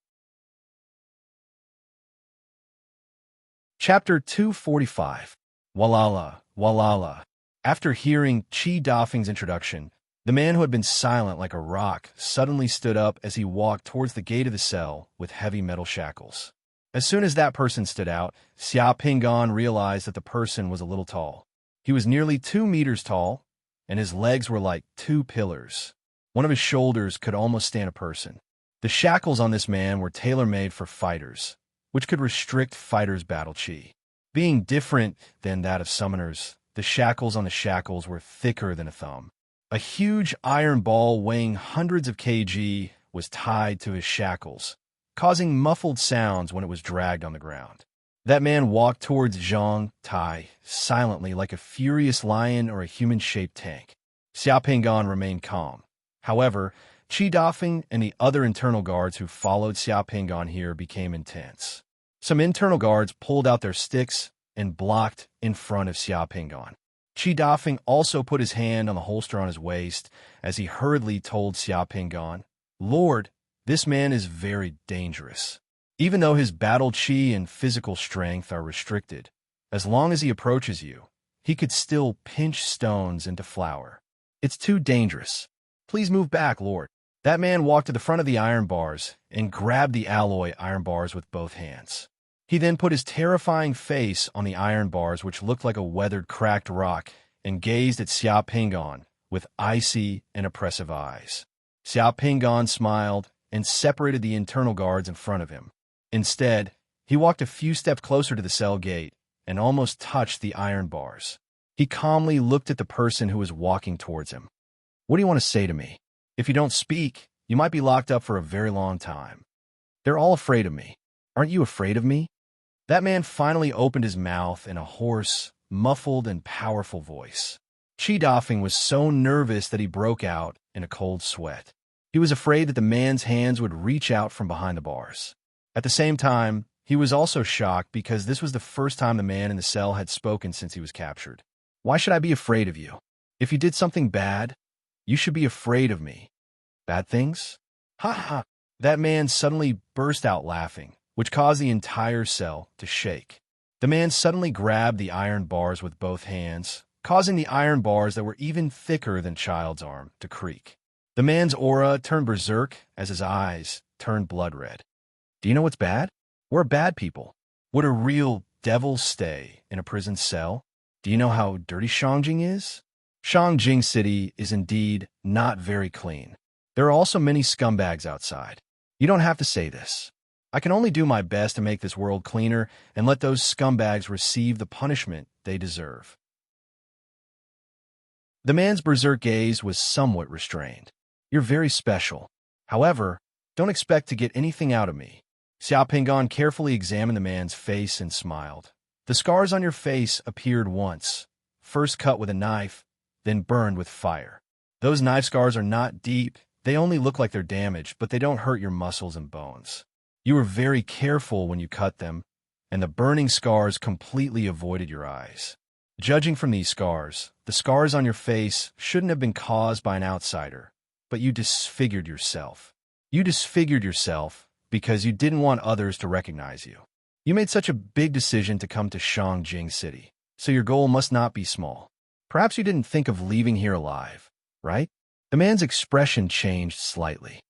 Chapter 245. Walala, Walala. After hearing Qi Dafeng's introduction, the man who had been silent like a rock suddenly stood up as he walked towards the gate of the cell with heavy metal shackles. As soon as that person stood out, Xiao Pingon realized that the person was a little tall. He was nearly 2 meters tall, and his legs were like 2 pillars. One of his shoulders could almost stand a person. The shackles on this man were tailor-made for fighters, which could restrict fighters' battle chi. Being different than that of summoners, the shackles on the shackles were thicker than a thumb. A huge iron ball weighing hundreds of kg was tied to his shackles, causing muffled sounds when it was dragged on the ground. That man walked towards Zhang Tai silently like a furious lion or a human-shaped tank. Xiao Pingon remained calm. However, Qi Dafeng and the other internal guards who followed Xiao Pingon here became intense. Some internal guards pulled out their sticks and blocked in front of Xiao Pingon. Qi Dafeng also put his hand on the holster on his waist as he hurriedly told Xiao Pingon, "Lord, this man is very dangerous. Even though his battle chi and physical strength are restricted, as long as he approaches you, he could still pinch stones into flour. It's too dangerous. Please move back, Lord." That man walked to the front of the iron bars and grabbed the alloy iron bars with both hands. He then put his terrifying face on the iron bars, which looked like a weathered, cracked rock, and gazed at Xiao Pingon with icy and oppressive eyes. Xiao Pingon smiled and separated the internal guards in front of him. Instead, he walked a few steps closer to the cell gate and almost touched the iron bars. He calmly looked at the person who was walking towards him. "What do you want to say to me? If you don't speak, you might be locked up for a very long time. They're all afraid of me. Aren't you afraid of me?" That man finally opened his mouth in a hoarse, muffled, and powerful voice. Qi Dafeng was so nervous that he broke out in a cold sweat. He was afraid that the man's hands would reach out from behind the bars. At the same time, he was also shocked because this was the first time the man in the cell had spoken since he was captured. "Why should I be afraid of you? If you did something bad, you should be afraid of me." "Bad things? Ha ha!" That man suddenly burst out laughing, which caused the entire cell to shake. The man suddenly grabbed the iron bars with both hands, causing the iron bars that were even thicker than Child's arm to creak. The man's aura turned berserk as his eyes turned blood red. "Do you know what's bad? We're bad people. Would a real devil stay in a prison cell? Do you know how dirty Shangjing is? Shangjing City is indeed not very clean. There are also many scumbags outside. You don't have to say this. I can only do my best to make this world cleaner and let those scumbags receive the punishment they deserve." The man's berserk gaze was somewhat restrained. "You're very special. However, don't expect to get anything out of me." Xiao Pingon carefully examined the man's face and smiled. "The scars on your face appeared once, first cut with a knife, then burned with fire. Those knife scars are not deep. They only look like they're damaged, but they don't hurt your muscles and bones. You were very careful when you cut them, and the burning scars completely avoided your eyes. Judging from these scars, the scars on your face shouldn't have been caused by an outsider, but you disfigured yourself. You disfigured yourself because you didn't want others to recognize you. You made such a big decision to come to Shangjing City. so your goal must not be small. Perhaps you didn't think of leaving here alive, right? The man's expression changed slightly.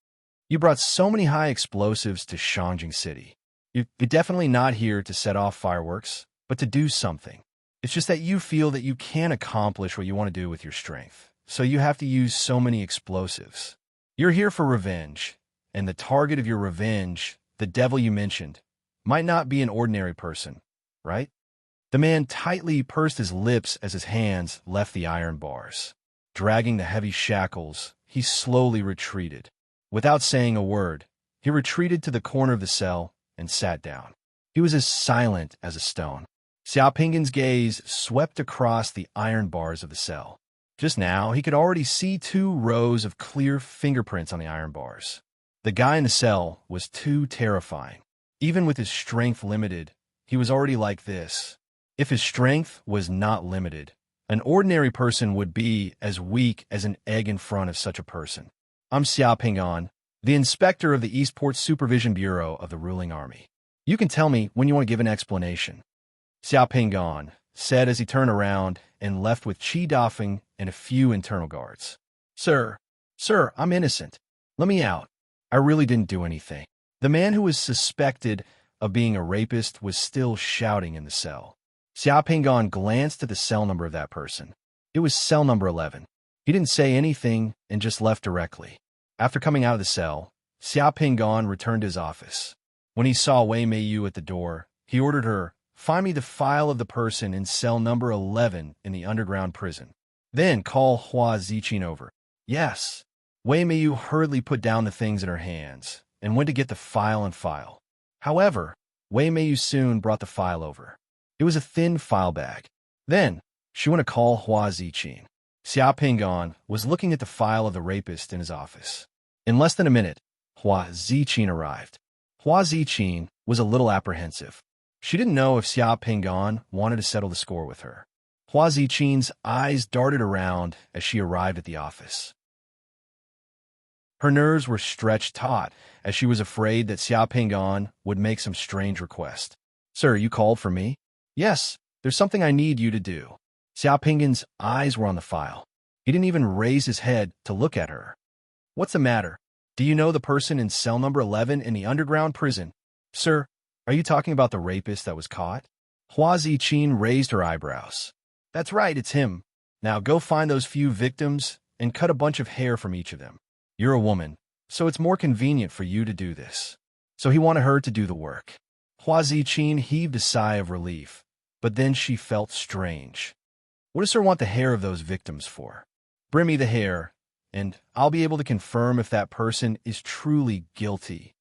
You brought so many high explosives to Shangjing City. You're definitely not here to set off fireworks, but to do something. It's just that you feel that you can't accomplish what you want to do with your strength, so you have to use so many explosives. You're here for revenge, and the target of your revenge, the devil you mentioned, might not be an ordinary person, right? The man tightly pursed his lips as his hands left the iron bars. Dragging the heavy shackles, he slowly retreated. Without saying a word, he retreated to the corner of the cell and sat down. He was as silent as a stone. Xiaoping's gaze swept across the iron bars of the cell. Just now, he could already see 2 rows of clear fingerprints on the iron bars. The guy in the cell was too terrifying. Even with his strength limited, he was already like this. If his strength was not limited, an ordinary person would be as weak as an egg in front of such a person. I'm Xiaoping, the inspector of the Eastport Supervision Bureau of the ruling army. You can tell me when you want to give an explanation. Xiaoping said as he turned around and left with Qi Dafeng and a few internal guards. Sir, I'm innocent. Let me out. I really didn't do anything. The man who was suspected of being a rapist was still shouting in the cell. Xiaoping glanced at the cell number of that person. It was cell number 11. He didn't say anything and just left directly. After coming out of the cell, Xiaoping returned to his office. When he saw Wei Meiyu at the door, he ordered her, "Find me the file of the person in cell number 11 in the underground prison. Then call Hua Ziqin over." Yes. Wei Meiyu hurriedly put down the things in her hands and went to get the file. However, Wei Meiyu soon brought the file over. It was a thin file bag. Then, she went to call Hua Ziqin. Xiaoping was looking at the file of the rapist in his office. In less than a minute, Hua Ziqin arrived. Hua Ziqin was a little apprehensive. She didn't know if Xiaoping wanted to settle the score with her. Hua Ziqin's eyes darted around as she arrived at the office. Her nerves were stretched taut as she was afraid that Xiaoping would make some strange request. "Sir, you called for me?" "Yes, there's something I need you to do." Xiaoping's eyes were on the file. He didn't even raise his head to look at her. "What's the matter? Do you know the person in cell number 11 in the underground prison?" "Sir, are you talking about the rapist that was caught?" Hua Ziqin raised her eyebrows. "That's right, it's him. Now go find those few victims and cut a bunch of hair from each of them. You're a woman, so it's more convenient for you to do this." So he wanted her to do the work. Hua Ziqin heaved a sigh of relief, but then she felt strange. "What does Sir want the hair of those victims for?" "Bring me the hair, and I'll be able to confirm if that person is truly guilty."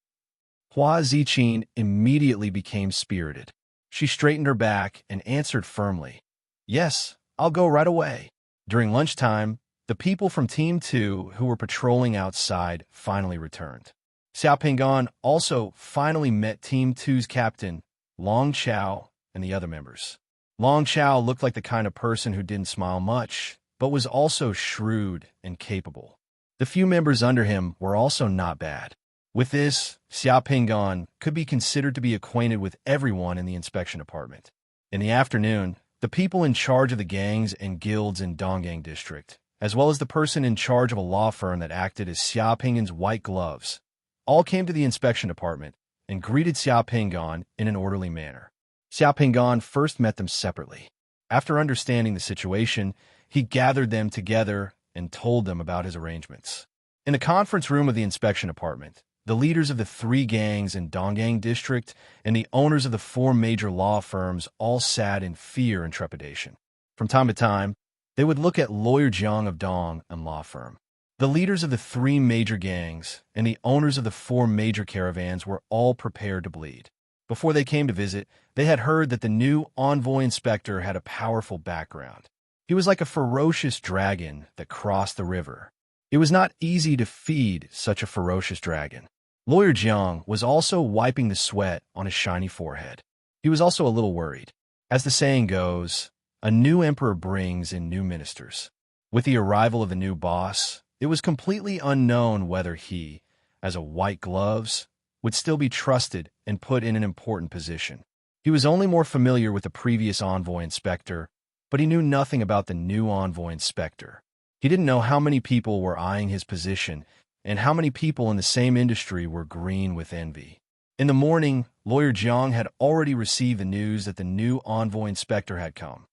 Hua Ziqin immediately became spirited. She straightened her back and answered firmly, "Yes, I'll go right away." During lunchtime, the people from Team 2 who were patrolling outside finally returned. Xiaoping also finally met Team 2's captain, Long Chao, and the other members. Long Chao looked like the kind of person who didn't smile much, but was also shrewd and capable. The few members under him were also not bad. With this, Xiaoping could be considered to be acquainted with everyone in the inspection department. In the afternoon, the people in charge of the gangs and guilds in Donggang District, as well as the person in charge of a law firm that acted as Xiaoping's white gloves, all came to the inspection department and greeted Xiaoping in an orderly manner. Xiaoping first met them separately. After understanding the situation, he gathered them together and told them about his arrangements. In the conference room of the inspection department, the leaders of the 3 gangs in Donggang District and the owners of the 4 major law firms all sat in fear and trepidation. From time to time, they would look at Lawyer Jiang of Dong and law firm. The leaders of the 3 major gangs and the owners of the 4 major caravans were all prepared to bleed. Before they came to visit, they had heard that the new envoy inspector had a powerful background. He was like a ferocious dragon that crossed the river. It was not easy to feed such a ferocious dragon. Lawyer Jiang was also wiping the sweat on his shiny forehead. He was also a little worried. As the saying goes, a new emperor brings in new ministers. With the arrival of the new boss, it was completely unknown whether he, as a white gloves, would still be trusted and put in an important position. He was only more familiar with the previous envoy inspector but he knew nothing about the new envoy inspector. He didn't know how many people were eyeing his position and how many people in the same industry were green with envy. In the morning, Lawyer Jiang had already received the news that the new envoy inspector had come.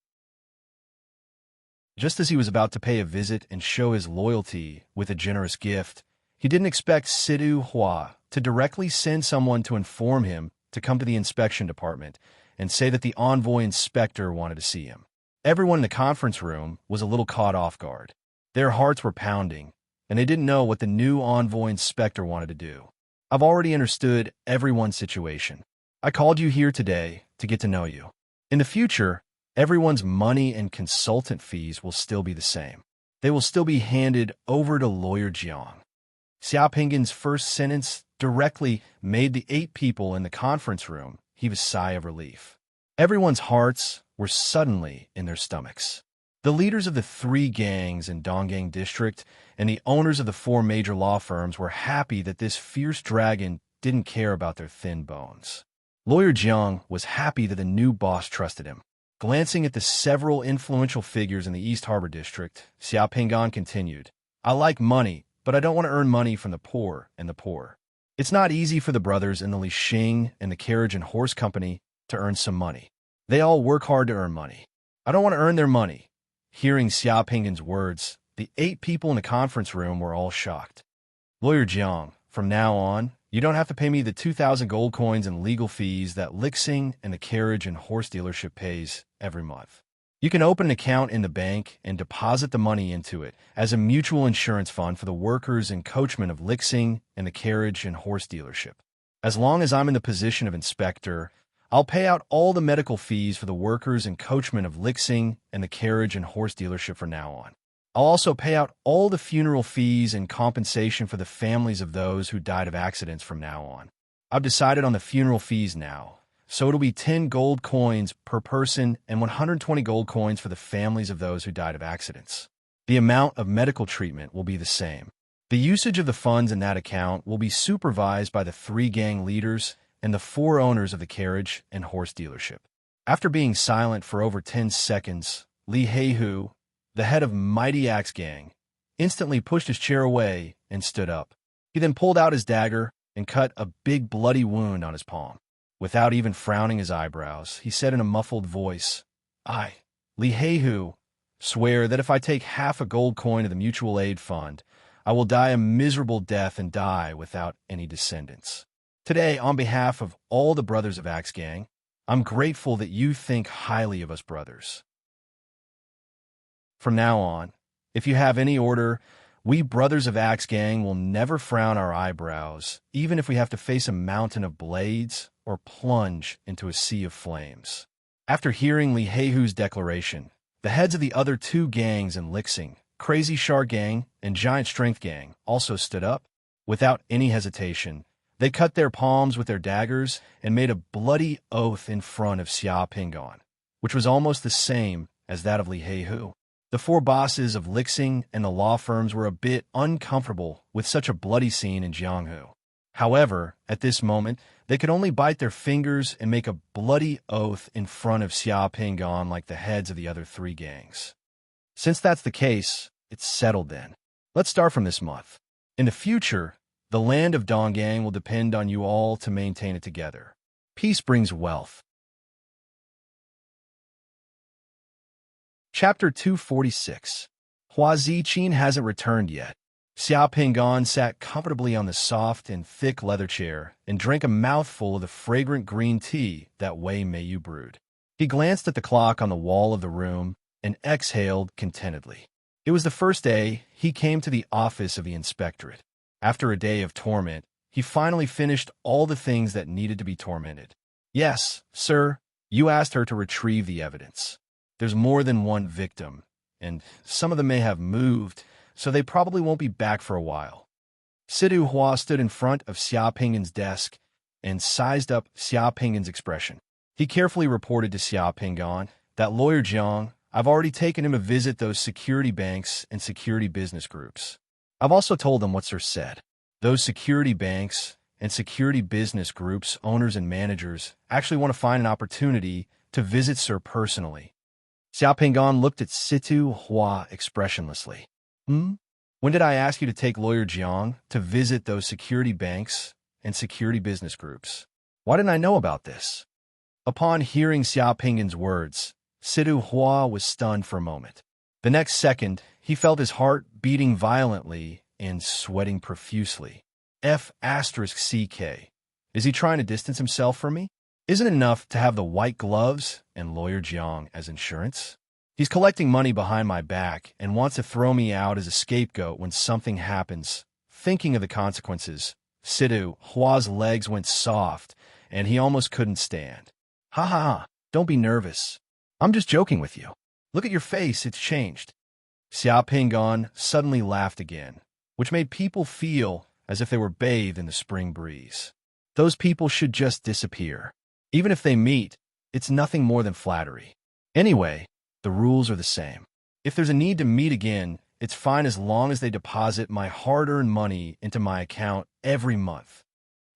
Just as he was about to pay a visit and show his loyalty with a generous gift, he didn't expect Sidu Hua to directly send someone to inform him to come to the inspection department and say that the envoy inspector wanted to see him. Everyone in the conference room was a little caught off guard. Their hearts were pounding, and they didn't know what the new envoy inspector wanted to do. I've already understood everyone's situation. I called you here today to get to know you. In the future, everyone's money and consultant fees will still be the same. They will still be handed over to Lawyer Jiang. Xiaoping's first sentence directly made the 8 people in the conference room heave a sigh of relief. Everyone's hearts were suddenly in their stomachs. The leaders of the 3 gangs in Donggang District and the owners of the 4 major law firms were happy that this fierce dragon didn't care about their thin bones. Lawyer Jiang was happy that the new boss trusted him. Glancing at the several influential figures in the East Harbor District, Xiaoping continued, I like money, but I don't want to earn money from the poor and the poor. It's not easy for the brothers in the Li Xing and the Carriage and Horse Company to earn some money. They all work hard to earn money. I don't want to earn their money. Hearing Xiaoping's words, the 8 people in the conference room were all shocked. Lawyer Jiang, from now on, you don't have to pay me the 2,000 gold coins and legal fees that Lixing and the Carriage and Horse dealership pays every month. You can open an account in the bank and deposit the money into it as a mutual insurance fund for the workers and coachmen of Lixing and the Carriage and Horse dealership. As long as I'm in the position of inspector, I'll pay out all the medical fees for the workers and coachmen of Lixing and the Carriage and Horse dealership from now on. I'll also pay out all the funeral fees and compensation for the families of those who died of accidents from now on. I've decided on the funeral fees now, so it'll be 10 gold coins per person and 120 gold coins for the families of those who died of accidents. The amount of medical treatment will be the same. The usage of the funds in that account will be supervised by the 3 gang leaders and the 4 owners of the Carriage and Horse dealership. After being silent for over 10 seconds, Li Heihu, the head of Mighty Axe Gang, instantly pushed his chair away and stood up. He then pulled out his dagger and cut a big bloody wound on his palm. Without even frowning his eyebrows, he said in a muffled voice, I, Li Heihu, swear that if I take half a gold coin of the mutual aid fund, I will die a miserable death and die without any descendants. Today, on behalf of all the brothers of Axe Gang, I'm grateful that you think highly of us brothers. From now on, if you have any order, we brothers of Axe Gang will never frown our eyebrows, even if we have to face a mountain of blades or plunge into a sea of flames. After hearing Li Heihu's declaration, the heads of the other 2 gangs in Lixing, Crazy Shark Gang and Giant Strength Gang, also stood up. Without any hesitation, they cut their palms with their daggers and made a bloody oath in front of Xia Pingon, which was almost the same as that of Li Heihu. The 4 bosses of Lixing and the law firms were a bit uncomfortable with such a bloody scene in Jianghu. However, at this moment, they could only bite their fingers and make a bloody oath in front of Xia Pingon like the heads of the other 3 gangs. Since that's the case, it's settled then. Let's start from this month. In the future, the land of Donggang will depend on you all to maintain it together. Peace brings wealth. Chapter 246. Hua Ziqin hasn't returned yet. Xia Pingon sat comfortably on the soft and thick leather chair and drank a mouthful of the fragrant green tea that Wei Meiyu brewed. He glanced at the clock on the wall of the room and exhaled contentedly. It was the first day he came to the office of the inspectorate. After a day of torment, he finally finished all the things that needed to be tormented. Yes, sir, you asked her to retrieve the evidence. There's more than one victim, and some of them may have moved, so they probably won't be back for a while. Sidu Hua stood in front of Xia Pingon's desk and sized up Xia Pingon's expression. He carefully reported to Xia Pingon that Lawyer Jiang, I've already taken him to visit those security banks and security business groups. I've also told them what Sir said. Those security banks and security business groups, owners and managers, actually want to find an opportunity to visit Sir personally. Xiao Pingan looked at Situ Hua expressionlessly. Hmm? When did I ask you to take Lawyer Jiang to visit those security banks and security business groups? Why didn't I know about this? Upon hearing Xiao Pingan's words, Situ Hua was stunned for a moment. The next second, he felt his heart beating violently and sweating profusely. F*CK. Is he trying to distance himself from me? Isn't it enough to have the white gloves and Lawyer Jiang as insurance? He's collecting money behind my back and wants to throw me out as a scapegoat when something happens. Thinking of the consequences, Situ Hua's legs went soft, and he almost couldn't stand. Ha ha ha, don't be nervous. I'm just joking with you. Look at your face, it's changed. Xiao Pingan suddenly laughed again, which made people feel as if they were bathed in the spring breeze. Those people should just disappear. Even if they meet, it's nothing more than flattery. Anyway, the rules are the same. If there's a need to meet again, it's fine as long as they deposit my hard-earned money into my account every month.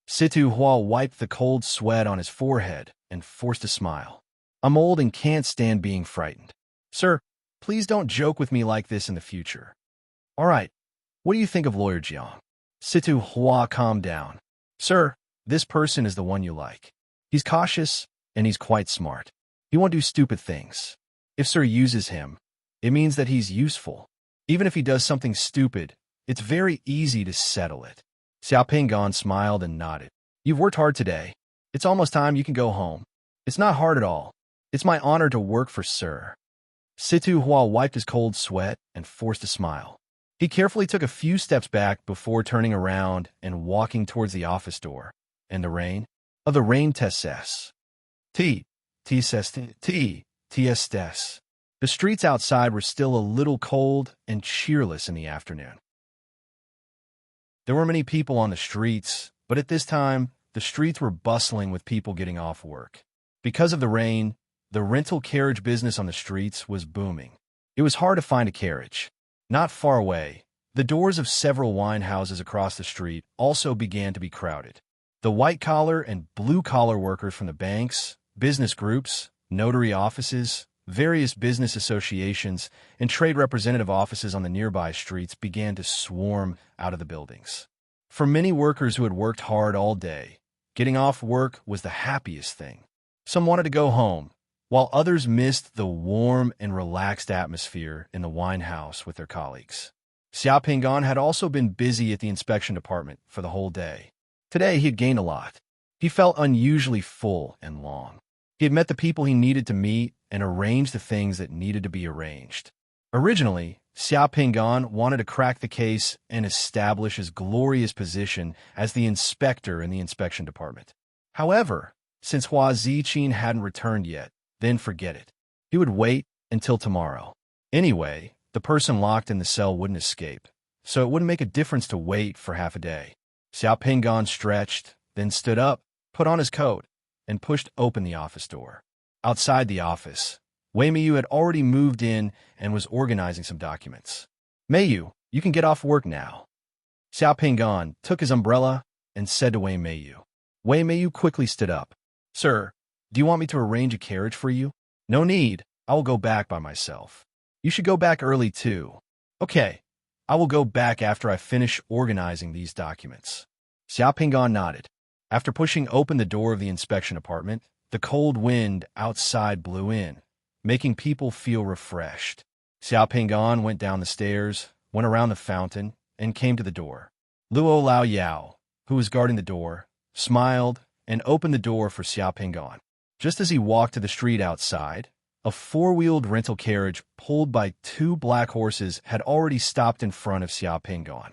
Situ Hua wiped the cold sweat on his forehead and forced a smile. I'm old and can't stand being frightened. Sir, please don't joke with me like this in the future. All right, what do you think of Lawyer Jiang? Situ Hua calmed down. Sir, this person is the one you like. He's cautious, and he's quite smart. He won't do stupid things. If Sir uses him, it means that he's useful. Even if he does something stupid, it's very easy to settle it. Xiao Pingan smiled and nodded. You've worked hard today. It's almost time you can go home. It's not hard at all. It's my honor to work for Sir. Situ Hua wiped his cold sweat and forced a smile. He carefully took a few steps back before turning around and walking towards the office door. And the rain? Of the rain tesses. The streets outside were still a little cold and cheerless in the afternoon. There were many people on the streets, but at this time, the streets were bustling with people getting off work. Because of the rain, the rental carriage business on the streets was booming. It was hard to find a carriage. Not far away, the doors of several wine houses across the street also began to be crowded. The white-collar and blue-collar workers from the banks, business groups, notary offices, various business associations, and trade representative offices on the nearby streets began to swarm out of the buildings. For many workers who had worked hard all day, getting off work was the happiest thing. Some wanted to go home, while others missed the warm and relaxed atmosphere in the wine house with their colleagues. Xiao Pingan had also been busy at the inspection department for the whole day. Today, he had gained a lot. He felt unusually full and long. He had met the people he needed to meet and arranged the things that needed to be arranged. Originally, Xiao Pingan wanted to crack the case and establish his glorious position as the inspector in the inspection department. However, since Hua Ziqin hadn't returned yet, then forget it. He would wait until tomorrow. Anyway, the person locked in the cell wouldn't escape, so it wouldn't make a difference to wait for half a day. Xiao Pingan stretched, then stood up, put on his coat, and pushed open the office door. Outside the office, Wei Meiyu had already moved in and was organizing some documents. Meiyu, you can get off work now. Xiao Pingan took his umbrella and said to Wei Meiyu. Wei Meiyu quickly stood up. Sir, do you want me to arrange a carriage for you? No need. I will go back by myself. You should go back early too. Okay, I will go back after I finish organizing these documents. Xiao Pingan nodded. After pushing open the door of the inspection apartment, the cold wind outside blew in, making people feel refreshed. Xiao Pingan went down the stairs, went around the fountain, and came to the door. Luo Lao Yao, who was guarding the door, smiled and opened the door for Xiao Pingan. Just as he walked to the street outside, a four-wheeled rental carriage pulled by two black horses had already stopped in front of Xiao Pingan.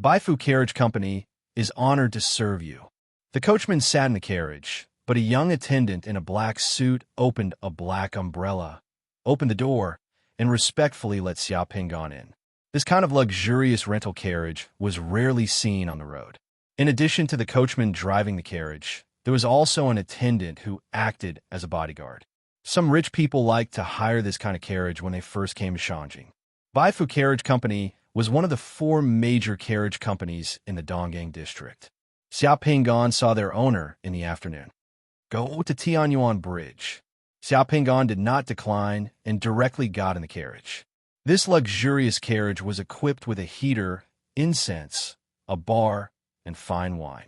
Baifu Carriage Company is honored to serve you. The coachman sat in the carriage, but a young attendant in a black suit opened a black umbrella, opened the door, and respectfully let Xiao Pingan in. This kind of luxurious rental carriage was rarely seen on the road. In addition to the coachman driving the carriage, there was also an attendant who acted as a bodyguard. Some rich people liked to hire this kind of carriage when they first came to Shangjing. Baifu Carriage Company was one of the four major carriage companies in the Donggang district. Xiao Pingan saw their owner in the afternoon. Go to Tianyuan Bridge. Xiao Pingan did not decline and directly got in the carriage. This luxurious carriage was equipped with a heater, incense, a bar, and fine wine.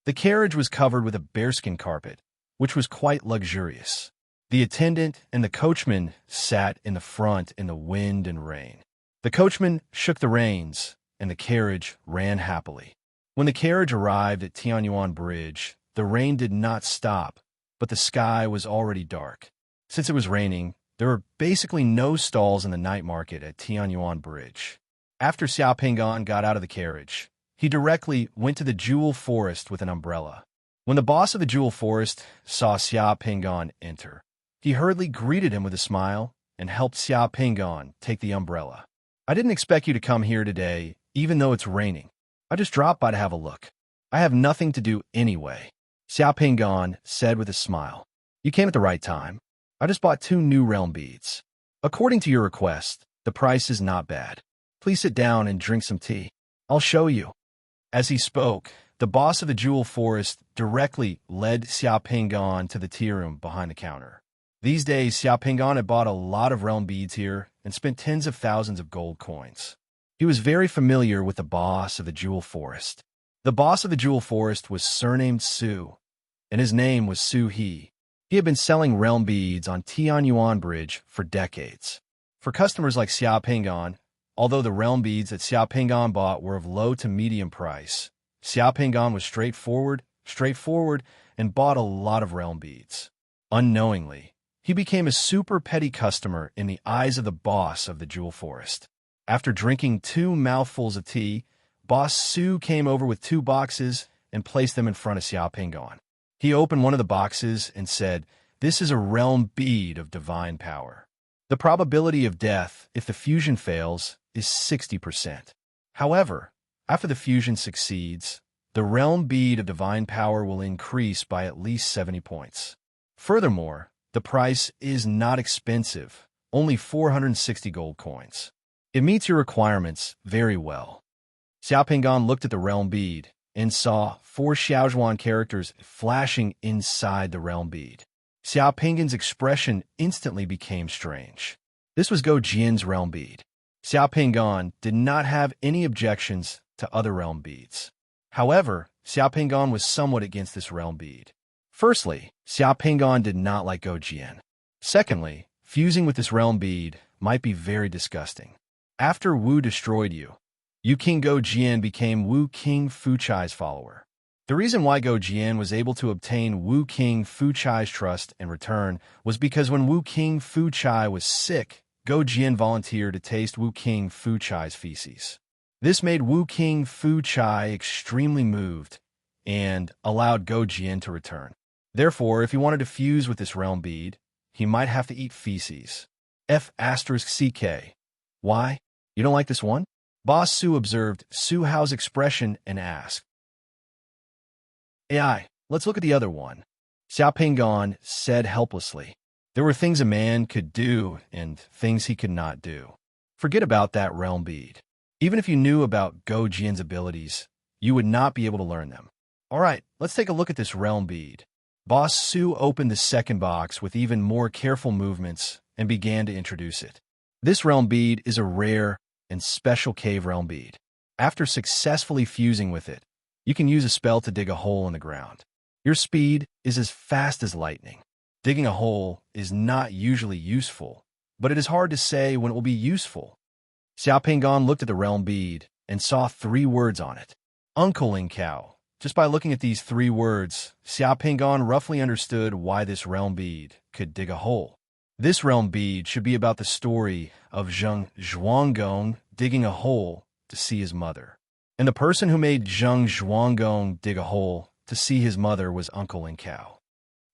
The carriage was covered with a bearskin carpet, which was quite luxurious. The attendant and the coachman sat in the front in the wind and rain. The coachman shook the reins, and the carriage ran happily. When the carriage arrived at Tianyuan Bridge, the rain did not stop, but the sky was already dark. Since it was raining, there were basically no stalls in the night market at Tianyuan Bridge. After Xiao Pingan got out of the carriage, he directly went to the jewel forest with an umbrella. When the boss of the jewel forest saw Xiao Pingan enter, he hurriedly greeted him with a smile and helped Xiao Pingan take the umbrella. "I didn't expect you to come here today, even though it's raining. I just dropped by to have a look. I have nothing to do anyway," Xiao Pingan said with a smile. "You came at the right time. I just bought 2 new realm beads. According to your request, the price is not bad. Please sit down and drink some tea. I'll show you." As he spoke, the boss of the jewel forest directly led Xiao Pingan to the tea room behind the counter. These days, Xiao Pingan had bought a lot of realm beads here and spent tens of thousands of gold coins. He was very familiar with the boss of the jewel forest. The boss of the jewel forest was surnamed Su, and his name was Su He. He had been selling realm beads on Tianyuan Bridge for decades. For customers like Xiao Pingan, although the realm beads that Xiao Pingan bought were of low to medium price, Xiao Pingan was straightforward, and bought a lot of realm beads. Unknowingly, he became a super petty customer in the eyes of the boss of the jewel forest. After drinking 2 mouthfuls of tea, Boss Su came over with 2 boxes and placed them in front of Xiao Pingan. He opened one of the boxes and said, "This is a realm bead of divine power. The probability of death, if the fusion fails, is 60%. However, after the fusion succeeds, the realm bead of divine power will increase by at least 70 points. Furthermore, the price is not expensive, only 460 gold coins. It meets your requirements very well." Xiao Pingan looked at the realm bead and saw 4 Xiaozhuan characters flashing inside the realm bead. Xiao Pingan's expression instantly became strange. This was Go Jian's realm bead. Xiao Pingan did not have any objections to other realm beads. However, Xiao Pingan was somewhat against this realm bead. Firstly, Xiao Pingan did not like Go Jian. Secondly, fusing with this realm bead might be very disgusting. After Wu destroyed you, King Go Jian became Wu King Fuchai's follower. The reason why Go Jian was able to obtain Wu King Fuchai's trust in return was because when Wu King Fuchai was sick, Go Jian volunteered to taste Wu King Fuchai's feces. This made Wu King Fuchai extremely moved and allowed Go Jian to return. Therefore, if he wanted to fuse with this realm bead, he might have to eat feces. F***CK. Why? You don't like this one? Boss Su observed Su Hao's expression and asked, "AI, let's look at the other one," Xiao Pingan said helplessly. There were things a man could do and things he could not do. Forget about that realm bead. Even if you knew about Go Jian's abilities, you would not be able to learn them. All right, let's take a look at this realm bead. Boss Su opened the second box with even more careful movements and began to introduce it. This realm bead is a rare and special cave realm bead. After successfully fusing with it, you can use a spell to dig a hole in the ground. Your speed is as fast as lightning. Digging a hole is not usually useful, but it is hard to say when it will be useful. Xiao Pingan looked at the realm bead and saw 3 words on it. Uncle Cow. Just by looking at these 3 words, Xiao Pingan roughly understood why this realm bead could dig a hole. This realm bead should be about the story of Zheng Zhuanggong digging a hole to see his mother. And the person who made Zheng Zhuanggong dig a hole to see his mother was Uncle Cow.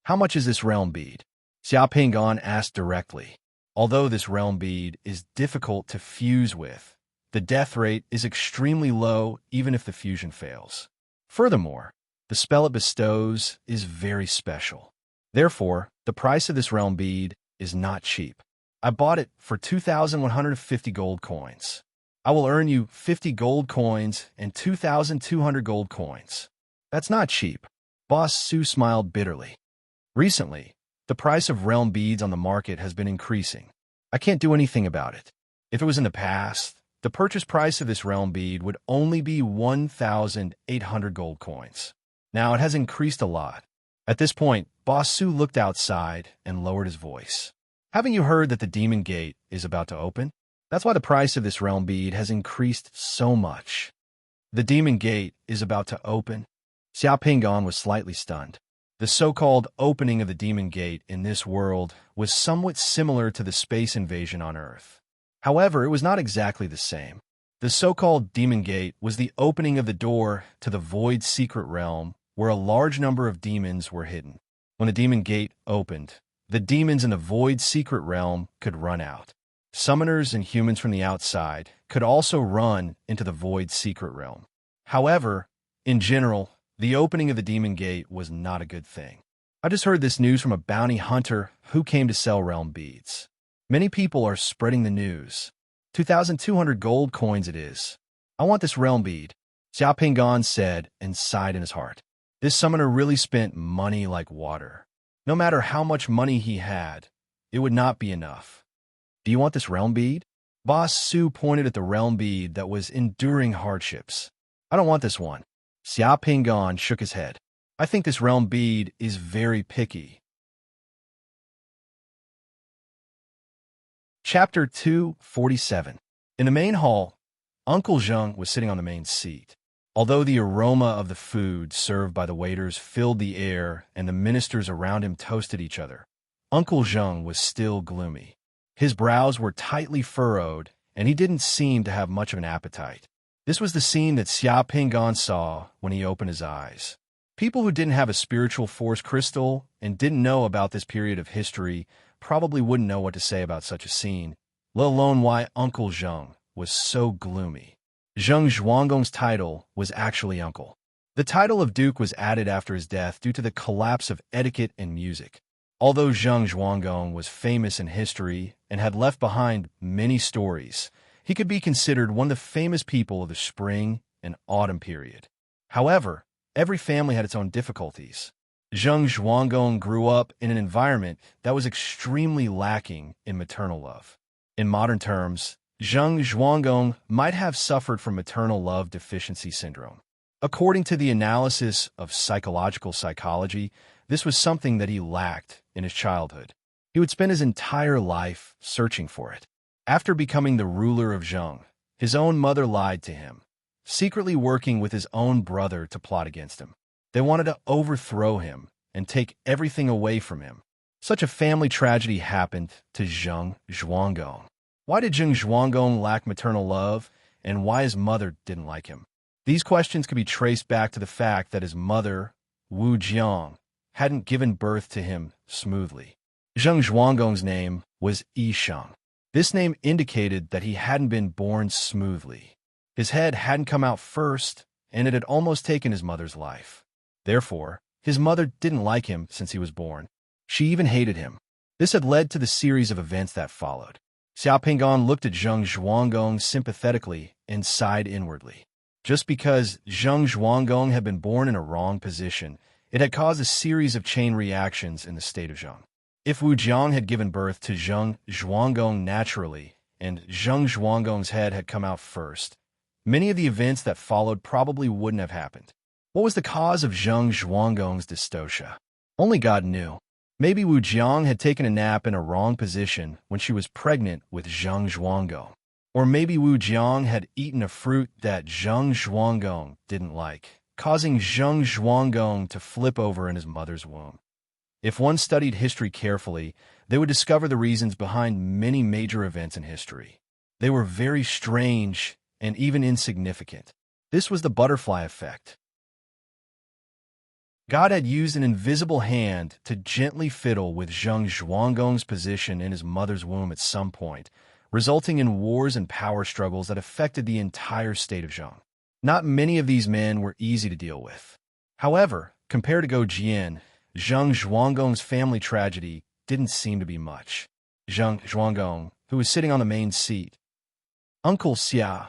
How much is this realm bead? Xiao Pingan asked directly. Although this realm bead is difficult to fuse with, the death rate is extremely low even if the fusion fails. Furthermore, the spell it bestows is very special. Therefore, the price of this realm bead is not cheap. I bought it for 2,150 gold coins. I will earn you 50 gold coins and 2,200 gold coins. That's not cheap. Boss Su smiled bitterly. Recently, The price of realm beads on the market has been increasing. I can't do anything about it. If it was in the past, the purchase price of this realm bead would only be 1,800 gold coins. Now it has increased a lot. At this point, Boss Su looked outside and lowered his voice. Haven't you heard that the demon gate is about to open? That's why the price of this realm bead has increased so much. The demon gate is about to open? Xiao Pingon was slightly stunned. The so-called opening of the demon gate in this world was somewhat similar to the space invasion on Earth. However, it was not exactly the same. The so-called demon gate was the opening of the door to the void secret realm where a large number of demons were hidden. When the demon gate opened, the demons in the void secret realm could run out. Summoners and humans from the outside could also run into the void secret realm. However, in general, the opening of the demon gate was not a good thing. I just heard this news from a bounty hunter who came to sell realm beads. Many people are spreading the news. 2,200 gold coins it is. I want this realm bead, Xiao Pingon said and sighed in his heart. This summoner really spent money like water. No matter how much money he had, it would not be enough. Do you want this realm bead? Boss Su pointed at the realm bead that was enduring hardships. I don't want this one. Xiao Pingon shook his head. I think this realm bead is very picky. Chapter 247. In the main hall, Uncle Zheng was sitting on the main seat. Although the aroma of the food served by the waiters filled the air and the ministers around him toasted each other, Uncle Zheng was still gloomy. His brows were tightly furrowed, and he didn't seem to have much of an appetite. This was the scene that Xiao Pingon saw when he opened his eyes. People who didn't have a spiritual force crystal and didn't know about this period of history probably wouldn't know what to say about such a scene, let alone why Uncle Zheng was so gloomy. Zheng Zhuanggong's title was actually Uncle. The title of Duke was added after his death due to the collapse of etiquette and music. Although Zheng Zhuanggong was famous in history and had left behind many stories, he could be considered one of the famous people of the spring and autumn period. However, every family had its own difficulties. Zheng Zhuanggong grew up in an environment that was extremely lacking in maternal love. In modern terms, Zheng Zhuanggong might have suffered from maternal love deficiency syndrome. According to the analysis of psychological psychology, this was something that he lacked in his childhood. He would spend his entire life searching for it. After becoming the ruler of Zheng, his own mother lied to him, secretly working with his own brother to plot against him. They wanted to overthrow him and take everything away from him. Such a family tragedy happened to Zheng Zhuanggong. Why did Zheng Zhuanggong lack maternal love, and why his mother didn't like him? These questions could be traced back to the fact that his mother, Wu Jiang, hadn't given birth to him smoothly. Zheng Zhuanggong's name was Yisheng. This name indicated that he hadn't been born smoothly. His head hadn't come out first, and it had almost taken his mother's life. Therefore, his mother didn't like him since he was born. She even hated him. This had led to the series of events that followed. Xiao Pingon looked at Zheng Zhuanggong sympathetically and sighed inwardly. Just because Zheng Zhuanggong had been born in a wrong position, it had caused a series of chain reactions in the state of Zheng. If Wu Jiang had given birth to Zheng Zhuanggong naturally, and Zheng Zhuanggong's head had come out first, many of the events that followed probably wouldn't have happened. What was the cause of Zheng Zhuanggong's dystocia? Only God knew. Maybe Wu Jiang had taken a nap in a wrong position when she was pregnant with Zheng Zhuanggong. Or maybe Wu Jiang had eaten a fruit that Zheng Zhuanggong didn't like, causing Zheng Zhuanggong to flip over in his mother's womb. If one studied history carefully, they would discover the reasons behind many major events in history. They were very strange and even insignificant. This was the butterfly effect. God had used an invisible hand to gently fiddle with Zheng Zhuanggong's position in his mother's womb at some point, resulting in wars and power struggles that affected the entire state of Zheng. Not many of these men were easy to deal with. However, compared to Go Jian, Zheng Zhuanggong's family tragedy didn't seem to be much. Zheng Zhuanggong, who was sitting on the main seat. Uncle Xia.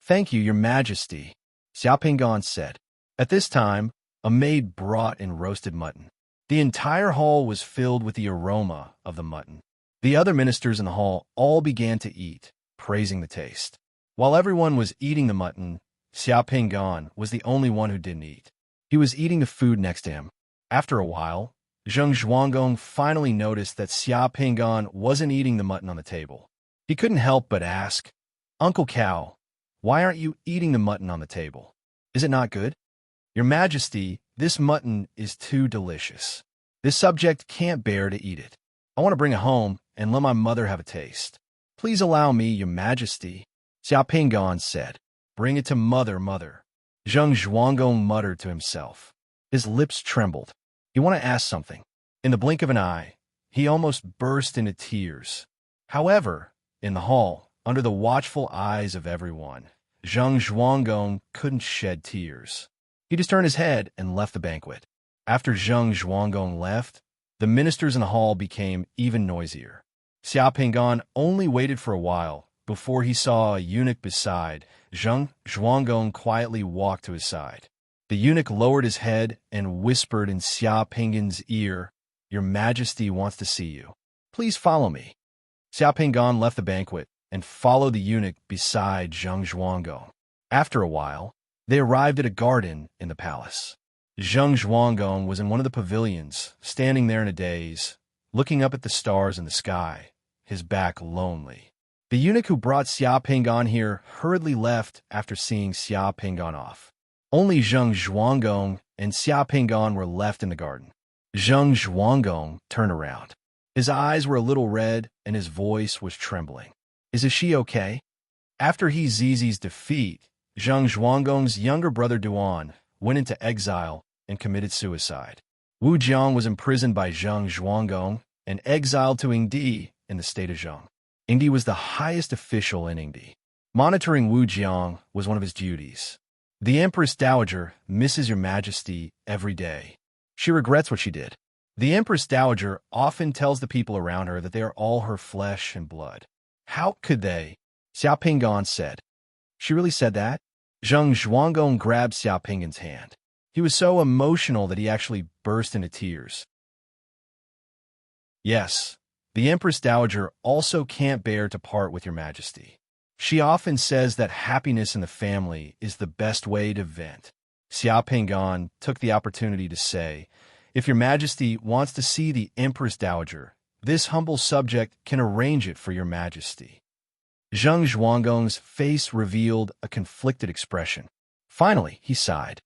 Thank you, Your Majesty, Xiao Pingon said. At this time, a maid brought in roasted mutton. The entire hall was filled with the aroma of the mutton. The other ministers in the hall all began to eat, praising the taste. While everyone was eating the mutton, Xiao Pinggan was the only one who didn't eat. He was eating the food next to him. After a while, Zheng Zhuanggong finally noticed that Xiao Pinggan wasn't eating the mutton on the table. He couldn't help but ask, "Uncle Cow, why aren't you eating the mutton on the table? Is it not good?" "Your Majesty, this mutton is too delicious. This subject can't bear to eat it. I want to bring it home and let my mother have a taste. Please allow me, Your Majesty," Xiao Pinggan said. "Bring it to mother, mother." Zheng Zhuanggong muttered to himself. His lips trembled. He wanted to ask something. In the blink of an eye, he almost burst into tears. However, in the hall, under the watchful eyes of everyone, Zheng Zhuanggong couldn't shed tears. He just turned his head and left the banquet. After Zheng Zhuanggong left, the ministers in the hall became even noisier. Xiao Pinggan only waited for a while before he saw a eunuch beside. Zheng Zhuanggong quietly walked to his side. The eunuch lowered his head and whispered in Xiao Pinggan's ear, "Your Majesty wants to see you. Please follow me." Xiao Pinggan left the banquet and followed the eunuch beside Zheng Zhuanggong. After a while, they arrived at a garden in the palace. Zheng Zhuanggong was in one of the pavilions, standing there in a daze, looking up at the stars in the sky, his back lonely. The eunuch who brought Xiao Pinggan here hurriedly left after seeing Xiao Pinggan off. Only Zheng Zhuanggong and Xiao Pinggan were left in the garden. Zheng Zhuanggong turned around. His eyes were a little red and his voice was trembling. "Is she okay?" After He Zizi's defeat, Zheng Zhuanggong's younger brother Duan went into exile and committed suicide. Wu Jiang was imprisoned by Zheng Zhuanggong and exiled to Yingdi in the state of Zheng. Yingdi was the highest official in Yingdi. Monitoring Wu Jiang was one of his duties. The Empress Dowager misses Your Majesty every day. She regrets what she did. The Empress Dowager often tells the people around her that they are all her flesh and blood. "How could they?" Xiao Pinggan said. "She really said that?" Zheng Zhuanggong grabbed Xiao Pinggan's hand. He was so emotional that he actually burst into tears. "Yes, the Empress Dowager also can't bear to part with Your Majesty. She often says that happiness in the family is the best way to vent." Xiao Pinggan took the opportunity to say, "If Your Majesty wants to see the Empress Dowager, this humble subject can arrange it for Your Majesty." Zheng Zhuanggong's face revealed a conflicted expression. Finally, he sighed.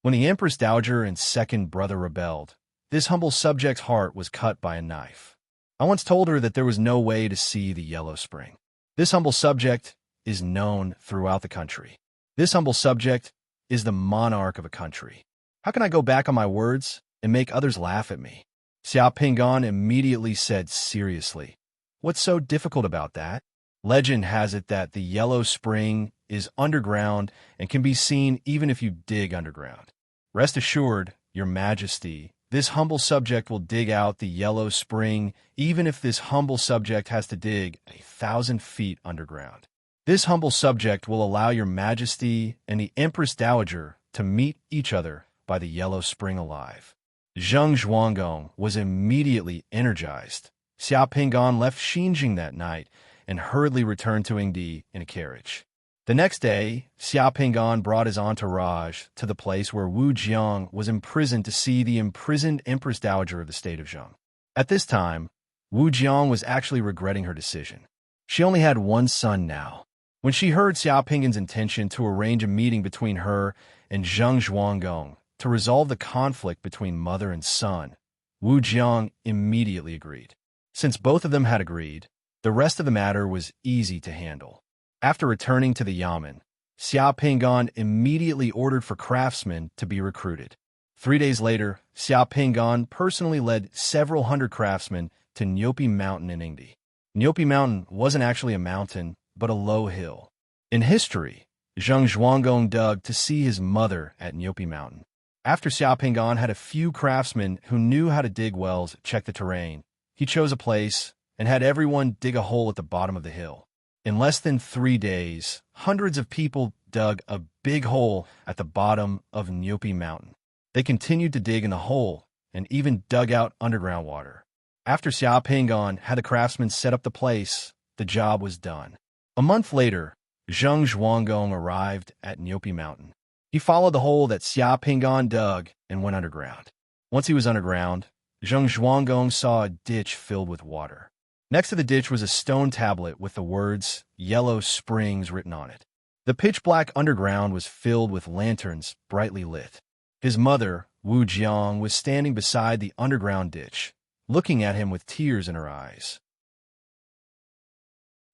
When the Empress Dowager and second brother rebelled, this humble subject's heart was cut by a knife. I once told her that there was no way to see the yellow spring. This humble subject is known throughout the country. This humble subject is the monarch of a country. How can I go back on my words and make others laugh at me? Xiao Pinggan immediately said seriously, "What's so difficult about that? Legend has it that the yellow spring is underground and can be seen even if you dig underground. Rest assured, Your Majesty, this humble subject will dig out the yellow spring even if this humble subject has to dig 1,000 feet underground. This humble subject will allow Your Majesty and the Empress Dowager to meet each other by the yellow spring alive." Zheng Zhuanggong was immediately energized. Xiao Pinggan left Xinjing that night and hurriedly returned to Yingdi in a carriage. The next day, Xiao Pinggan brought his entourage to the place where Wu Jiang was imprisoned to see the imprisoned Empress Dowager of the state of Zheng. At this time, Wu Jiang was actually regretting her decision. She only had one son now. When she heard Xiao Pinggan's intention to arrange a meeting between her and Zheng Zhuanggong to resolve the conflict between mother and son, Wu Jiang immediately agreed. Since both of them had agreed, the rest of the matter was easy to handle. After returning to the Yamen, Xiao Pinggan immediately ordered for craftsmen to be recruited. 3 days later, Xiao Pinggan personally led several hundred craftsmen to Nyopi Mountain in Yingdi. Nyopi Mountain wasn't actually a mountain, but a low hill. In history, Zheng Zhuanggong dug to see his mother at Nyopi Mountain. After Xiao Pinggan had a few craftsmen who knew how to dig wells check the terrain, he chose a place and had everyone dig a hole at the bottom of the hill. In less than 3 days, hundreds of people dug a big hole at the bottom of Nyopi Mountain. They continued to dig in the hole and even dug out underground water. After Xia Pingan had the craftsmen set up the place, the job was done. A month later, Zheng Zhuanggong arrived at Nyopi Mountain. He followed the hole that Xia Pingan dug and went underground. Once he was underground, Zheng Zhuanggong saw a ditch filled with water. Next to the ditch was a stone tablet with the words Yellow Springs written on it. The pitch-black underground was filled with lanterns brightly lit. His mother, Wu Jiang, was standing beside the underground ditch, looking at him with tears in her eyes.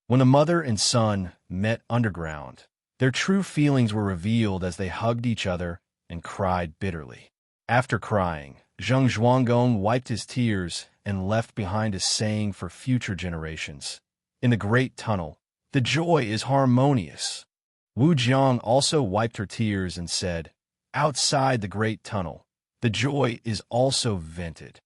When the mother and son met underground, their true feelings were revealed as they hugged each other and cried bitterly. After crying, Zheng Zhuanggong wiped his tears and left behind a saying for future generations. In the Great Tunnel, the joy is harmonious. Wu Jiang also wiped her tears and said, outside the Great Tunnel, the joy is also vented.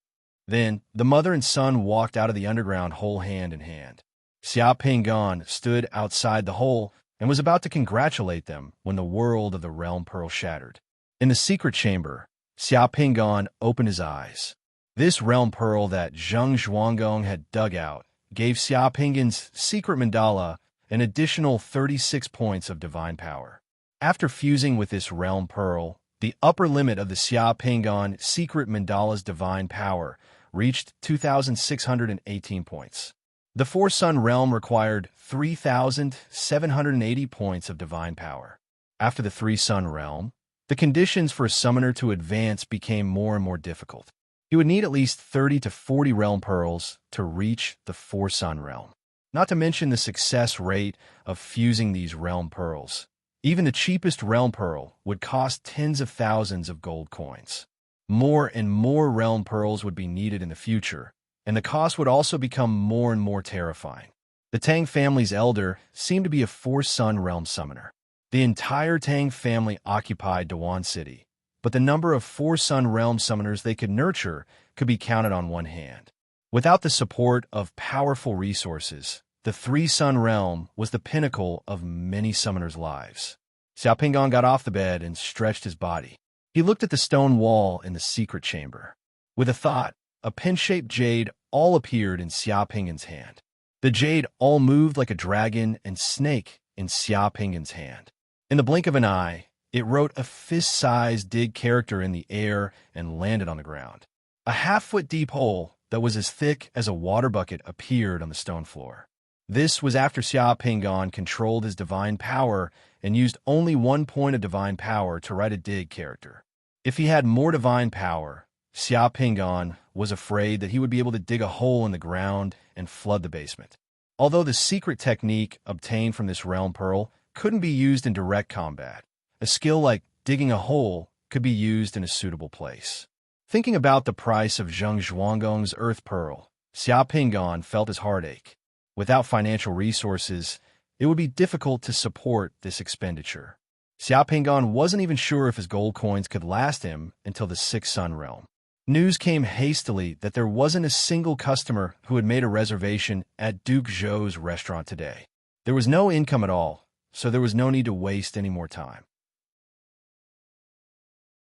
Then, the mother and son walked out of the underground hole hand in hand. Xia Pingan stood outside the hole and was about to congratulate them when the world of the Realm Pearl shattered. In the secret chamber, Xia Pingan opened his eyes. This Realm Pearl that Zheng Zhuanggong had dug out gave Xia Pingan's secret mandala an additional 36 points of divine power. After fusing with this Realm Pearl, the upper limit of the Xia Pingan secret mandala's divine power reached 2,618 points. The Four Sun Realm required 3,780 points of divine power. After the Three Sun Realm, the conditions for a summoner to advance became more and more difficult. He would need at least 30 to 40 Realm Pearls to reach the Four Sun Realm. Not to mention the success rate of fusing these Realm Pearls. Even the cheapest Realm Pearl would cost tens of thousands of gold coins. More and more Realm Pearls would be needed in the future, and the cost would also become more and more terrifying. The Tang family's elder seemed to be a Four Sun Realm summoner. The entire Tang family occupied Dawan City, but the number of Four Sun Realm summoners they could nurture could be counted on one hand. Without the support of powerful resources, the Three Sun Realm was the pinnacle of many summoners' lives. Xia Pingan got off the bed and stretched his body. He looked at the stone wall in the secret chamber. With a thought, a pin-shaped jade all appeared in Xia Pingan's hand. The jade all moved like a dragon and snake in Xia Pingan's hand. In the blink of an eye, it wrote a fist-sized dig character in the air and landed on the ground. A half-foot deep hole that was as thick as a water bucket appeared on the stone floor. This was after Xia Pingan controlled his divine power and used only 1 point of divine power to write a dig character. If he had more divine power, Xia Pingan was afraid that he would be able to dig a hole in the ground and flood the basement. Although the secret technique obtained from this Realm Pearl couldn't be used in direct combat, a skill like digging a hole could be used in a suitable place. Thinking about the price of Zheng Zhuanggong's Earth Pearl, Xia Pingan felt his heart ache. Without financial resources, it would be difficult to support this expenditure. Xia Pingan wasn't even sure if his gold coins could last him until the Sixth Sun Realm. News came hastily that there wasn't a single customer who had made a reservation at Duke Zhou's restaurant today. There was no income at all, so there was no need to waste any more time.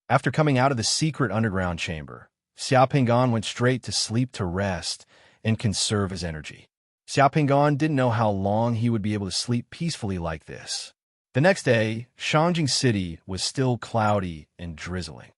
After coming out of the secret underground chamber, Xia Pingan went straight to sleep to rest and conserve his energy. Xia Pingan didn't know how long he would be able to sleep peacefully like this. The next day, Shangjing City was still cloudy and drizzling.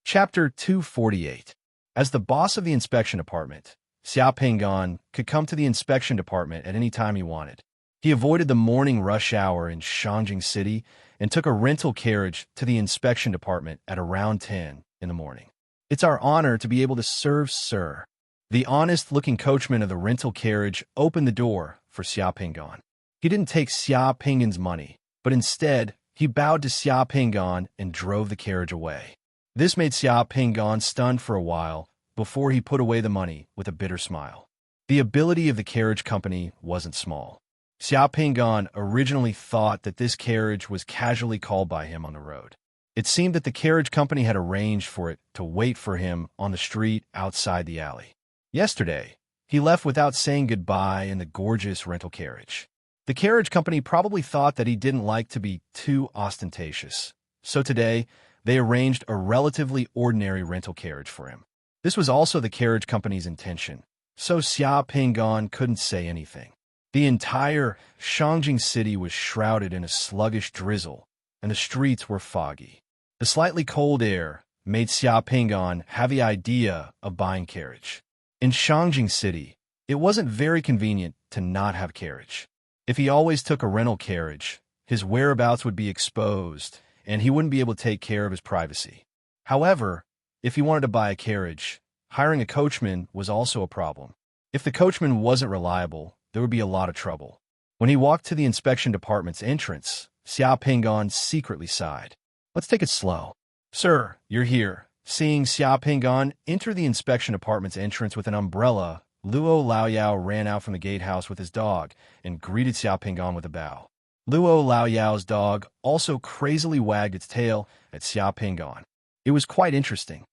Chapter 248. As the boss of the inspection department, Xia Pingan could come to the inspection department at any time he wanted. He avoided the morning rush hour in Shangjing City and took a rental carriage to the inspection department at around 10 in the morning. "It's our honor to be able to serve, sir." The honest-looking coachman of the rental carriage opened the door for Xia Pingan. He didn't take Xia Pingan's money, but instead, he bowed to Xia Pingan and drove the carriage away. This made Xia Pingan stunned for a while before he put away the money with a bitter smile. The ability of the carriage company wasn't small. Xia Pingan originally thought that this carriage was casually called by him on the road. It seemed that the carriage company had arranged for it to wait for him on the street outside the alley. Yesterday, he left without saying goodbye in the gorgeous rental carriage. The carriage company probably thought that he didn't like to be too ostentatious, so today they arranged a relatively ordinary rental carriage for him. This was also the carriage company's intention, so Xia Pingan couldn't say anything. The entire Shangjing city was shrouded in a sluggish drizzle, and the streets were foggy. The slightly cold air made Xia Pingan have the idea of buying carriage. In Shangjing city, it wasn't very convenient to not have carriage. If he always took a rental carriage, his whereabouts would be exposed, and he wouldn't be able to take care of his privacy. However, if he wanted to buy a carriage, hiring a coachman was also a problem. If the coachman wasn't reliable, there would be a lot of trouble. When he walked to the inspection department's entrance, Xia Pingan secretly sighed. Let's take it slow. Sir, you're here. Seeing Xia Pingan enter the inspection department's entrance with an umbrella, Luo Laoyao ran out from the gatehouse with his dog and greeted Xia Pingan with a bow. Luo Laoyao's dog also crazily wagged its tail at Xia Pingan. It was quite interesting.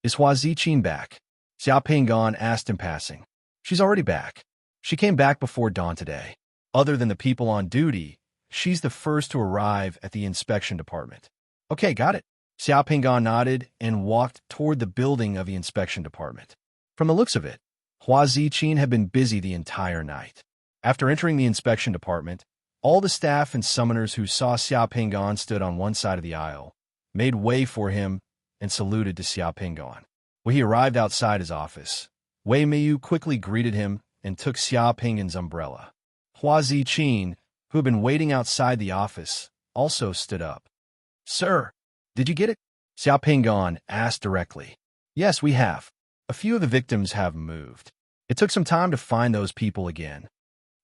Is Hua Ziqin back? Xia Pingan asked in passing. She's already back. She came back before dawn today. Other than the people on duty, she's the first to arrive at the inspection department. Okay, got it. Xia Pingan nodded and walked toward the building of the inspection department. From the looks of it, Hua Ziqin had been busy the entire night. After entering the inspection department, all the staff and summoners who saw Xia Pingan stood on one side of the aisle, made way for him, and saluted to Xia Pingan. When he arrived outside his office, Wei Meiyu quickly greeted him and took Xia Pingan's umbrella. Hua Ziqin, who had been waiting outside the office, also stood up. Sir, did you get it? Xia Pingan asked directly. Yes, we have. A few of the victims have moved. It took some time to find those people again.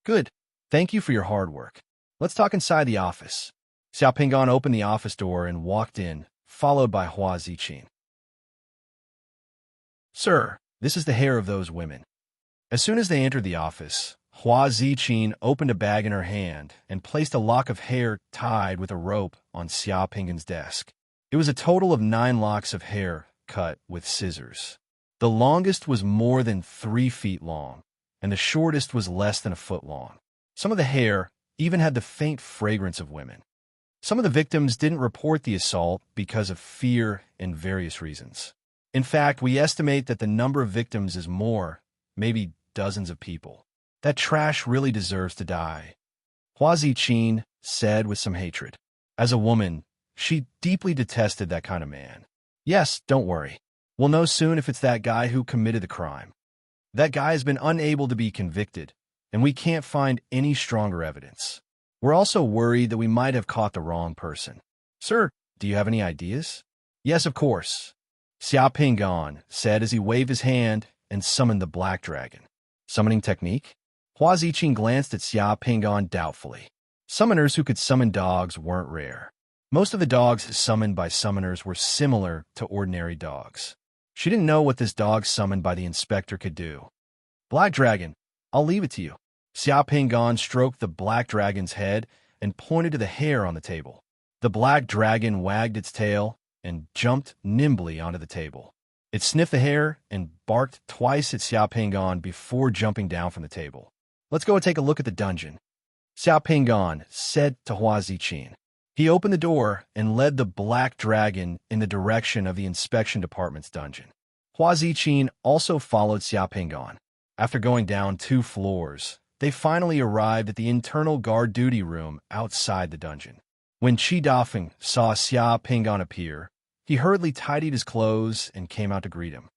Good. Thank you for your hard work. Let's talk inside the office. Xia Pingan opened the office door and walked in, followed by Hua Ziqin. Sir, this is the hair of those women. As soon as they entered the office, Hua Ziqin opened a bag in her hand and placed a lock of hair tied with a rope on Xia Pingan's desk. It was a total of 9 locks of hair cut with scissors. The longest was more than 3 feet long, and the shortest was less than a foot long. Some of the hair even had the faint fragrance of women. Some of the victims didn't report the assault because of fear and various reasons. In fact, we estimate that the number of victims is more, maybe dozens of people. That trash really deserves to die, Hua Ziqin said with some hatred. As a woman, she deeply detested that kind of man. Yes, don't worry. We'll know soon if it's that guy who committed the crime. That guy has been unable to be convicted, and we can't find any stronger evidence. We're also worried that we might have caught the wrong person. Sir, do you have any ideas? Yes, of course, Xia Pingan said as he waved his hand and summoned the black dragon. Summoning technique? Hua Ziqin glanced at Xia Pingan doubtfully. Summoners who could summon dogs weren't rare. Most of the dogs summoned by summoners were similar to ordinary dogs. She didn't know what this dog summoned by the inspector could do. Black dragon, I'll leave it to you. Xia Pingan stroked the black dragon's head and pointed to the hair on the table. The black dragon wagged its tail and jumped nimbly onto the table. It sniffed the hair and barked twice at Xia Pingan before jumping down from the table. Let's go and take a look at the dungeon, Xia Pingan said to Hua Ziqin. He opened the door and led the black dragon in the direction of the inspection department's dungeon. Hua Ziqin also followed Xia Pingan. After going down 2 floors, they finally arrived at the internal guard duty room outside the dungeon. When Qi Dafeng saw Xia Pingan appear, he hurriedly tidied his clothes and came out to greet him.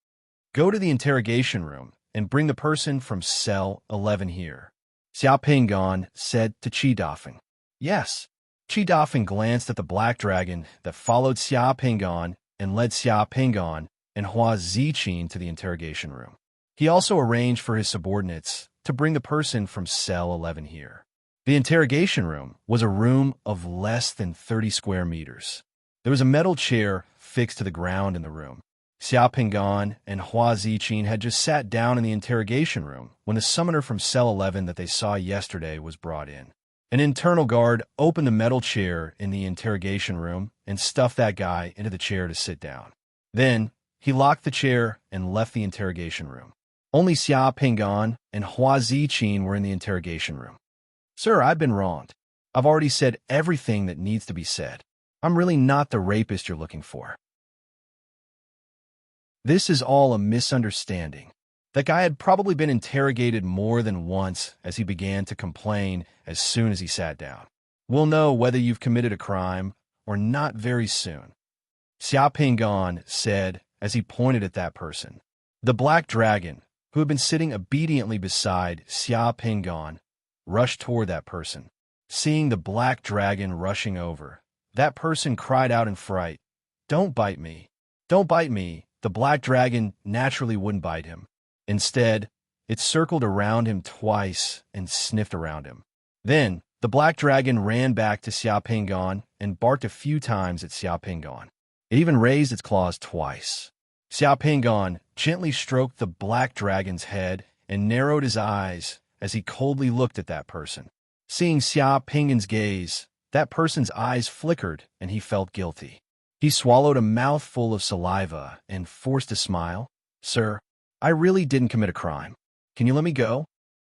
Go to the interrogation room and bring the person from cell 11 here, Xia Pingan said to Qi Dafeng. Yes. Qi Dafeng glanced at the black dragon that followed Xia Pingan and led Xia Pingan and Hua Ziqin to the interrogation room. He also arranged for his subordinates to bring the person from cell 11 here. The interrogation room was a room of less than 30 square meters. There was a metal chair fixed to the ground in the room. Xia Pingan and Hua Ziqin had just sat down in the interrogation room when the summoner from cell 11 that they saw yesterday was brought in. An internal guard opened the metal chair in the interrogation room and stuffed that guy into the chair to sit down. Then, he locked the chair and left the interrogation room. Only Xia Pingan and Hua Ziqin were in the interrogation room. Sir, I've been wronged. I've already said everything that needs to be said. I'm really not the rapist you're looking for. This is all a misunderstanding. The guy had probably been interrogated more than once as he began to complain as soon as he sat down. We'll know whether you've committed a crime or not very soon, Xia Pingon said as he pointed at that person. The black dragon, who had been sitting obediently beside Xia Pingon, rushed toward that person. Seeing the black dragon rushing over, that person cried out in fright, "Don't bite me! Don't bite me!" The black dragon naturally wouldn't bite him. Instead, it circled around him twice and sniffed around him. Then, the black dragon ran back to Xia Pingon and barked a few times at Xia Pingon. It even raised its claws twice. Xia Pingon gently stroked the black dragon's head and narrowed his eyes as he coldly looked at that person. Seeing Xia Pingon's gaze, that person's eyes flickered and he felt guilty. He swallowed a mouthful of saliva and forced a smile. "Sir, I really didn't commit a crime. Can you let me go?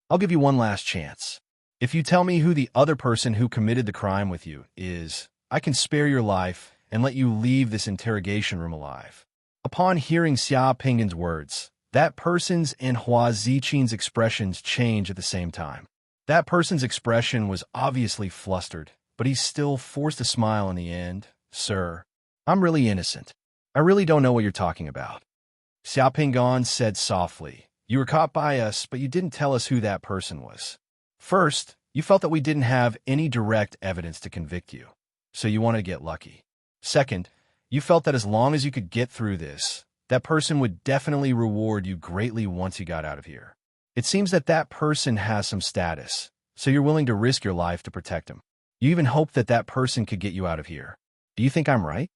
I'll give you one last chance. If you tell me who the other person who committed the crime with you is, I can spare your life and let you leave this interrogation room alive." Upon hearing Xia Pingon's words, that person's and Hua Zichin's expressions changed at the same time. That person's expression was obviously flustered, but he still forced a smile in the end. "Sir, I'm really innocent. I really don't know what you're talking about." Xia Pingon said softly, "You were caught by us, but you didn't tell us who that person was. First, you felt that we didn't have any direct evidence to convict you, so you wanted to get lucky. Second, you felt that as long as you could get through this, that person would definitely reward you greatly once you got out of here. It seems that that person has some status, so you're willing to risk your life to protect him. You even hoped that that person could get you out of here. Do you think I'm right?"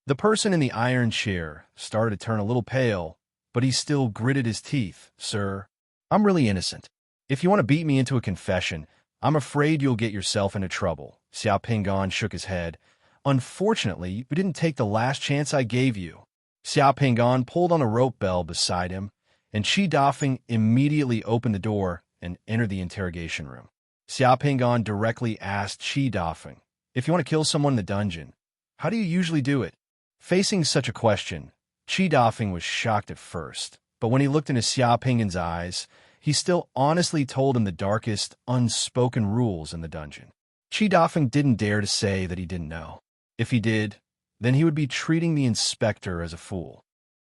The person in the iron chair started to turn a little pale, but he still gritted his teeth. "Sir, I'm really innocent. If you want to beat me into a confession, I'm afraid you'll get yourself into trouble." Xia Pingon shook his head. "Unfortunately, you didn't take the last chance I gave you." Xia Pingon pulled on a rope bell beside him, and Qi Dafeng immediately opened the door and entered the interrogation room. Xia Pingon directly asked Qi Dafeng, "If you want to kill someone in the dungeon, how do you usually do it?" Facing such a question, Qi Dafeng was shocked at first, but when he looked into Xia Pingon's eyes, he still honestly told him the darkest, unspoken rules in the dungeon. Qi Dafeng didn't dare to say that he didn't know. If he did, then he would be treating the inspector as a fool.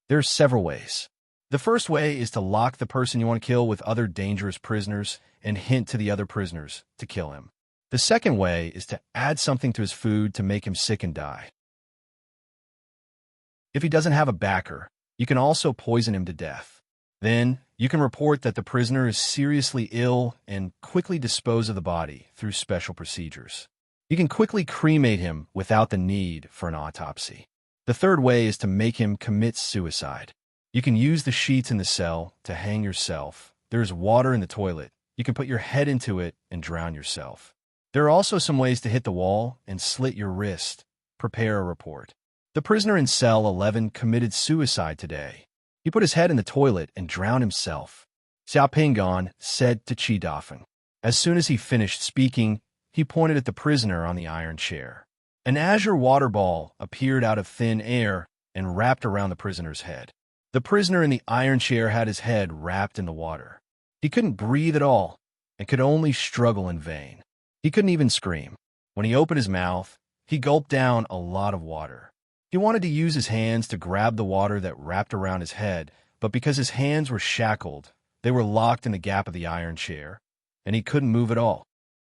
There are several ways. The first way is to lock the person you want to kill with other dangerous prisoners and hint to the other prisoners to kill him. The second way is to add something to his food to make him sick and die. If he doesn't have a backer, you can also poison him to death. Then, you can report that the prisoner is seriously ill and quickly dispose of the body through special procedures. You can quickly cremate him without the need for an autopsy. The third way is to make him commit suicide. You can use the sheets in the cell to hang yourself. There's water in the toilet. You can put your head into it and drown yourself. There are also some ways to hit the wall and slit your wrist. Prepare a report. The prisoner in cell 11 committed suicide today. He put his head in the toilet and drowned himself, Xia Pingon said to Qi Dafeng. As soon as he finished speaking, he pointed at the prisoner on the iron chair. An azure water ball appeared out of thin air and wrapped around the prisoner's head. The prisoner in the iron chair had his head wrapped in the water. He couldn't breathe at all and could only struggle in vain. He couldn't even scream. When he opened his mouth, he gulped down a lot of water. He wanted to use his hands to grab the water that wrapped around his head, but because his hands were shackled, they were locked in the gap of the iron chair, and he couldn't move at all.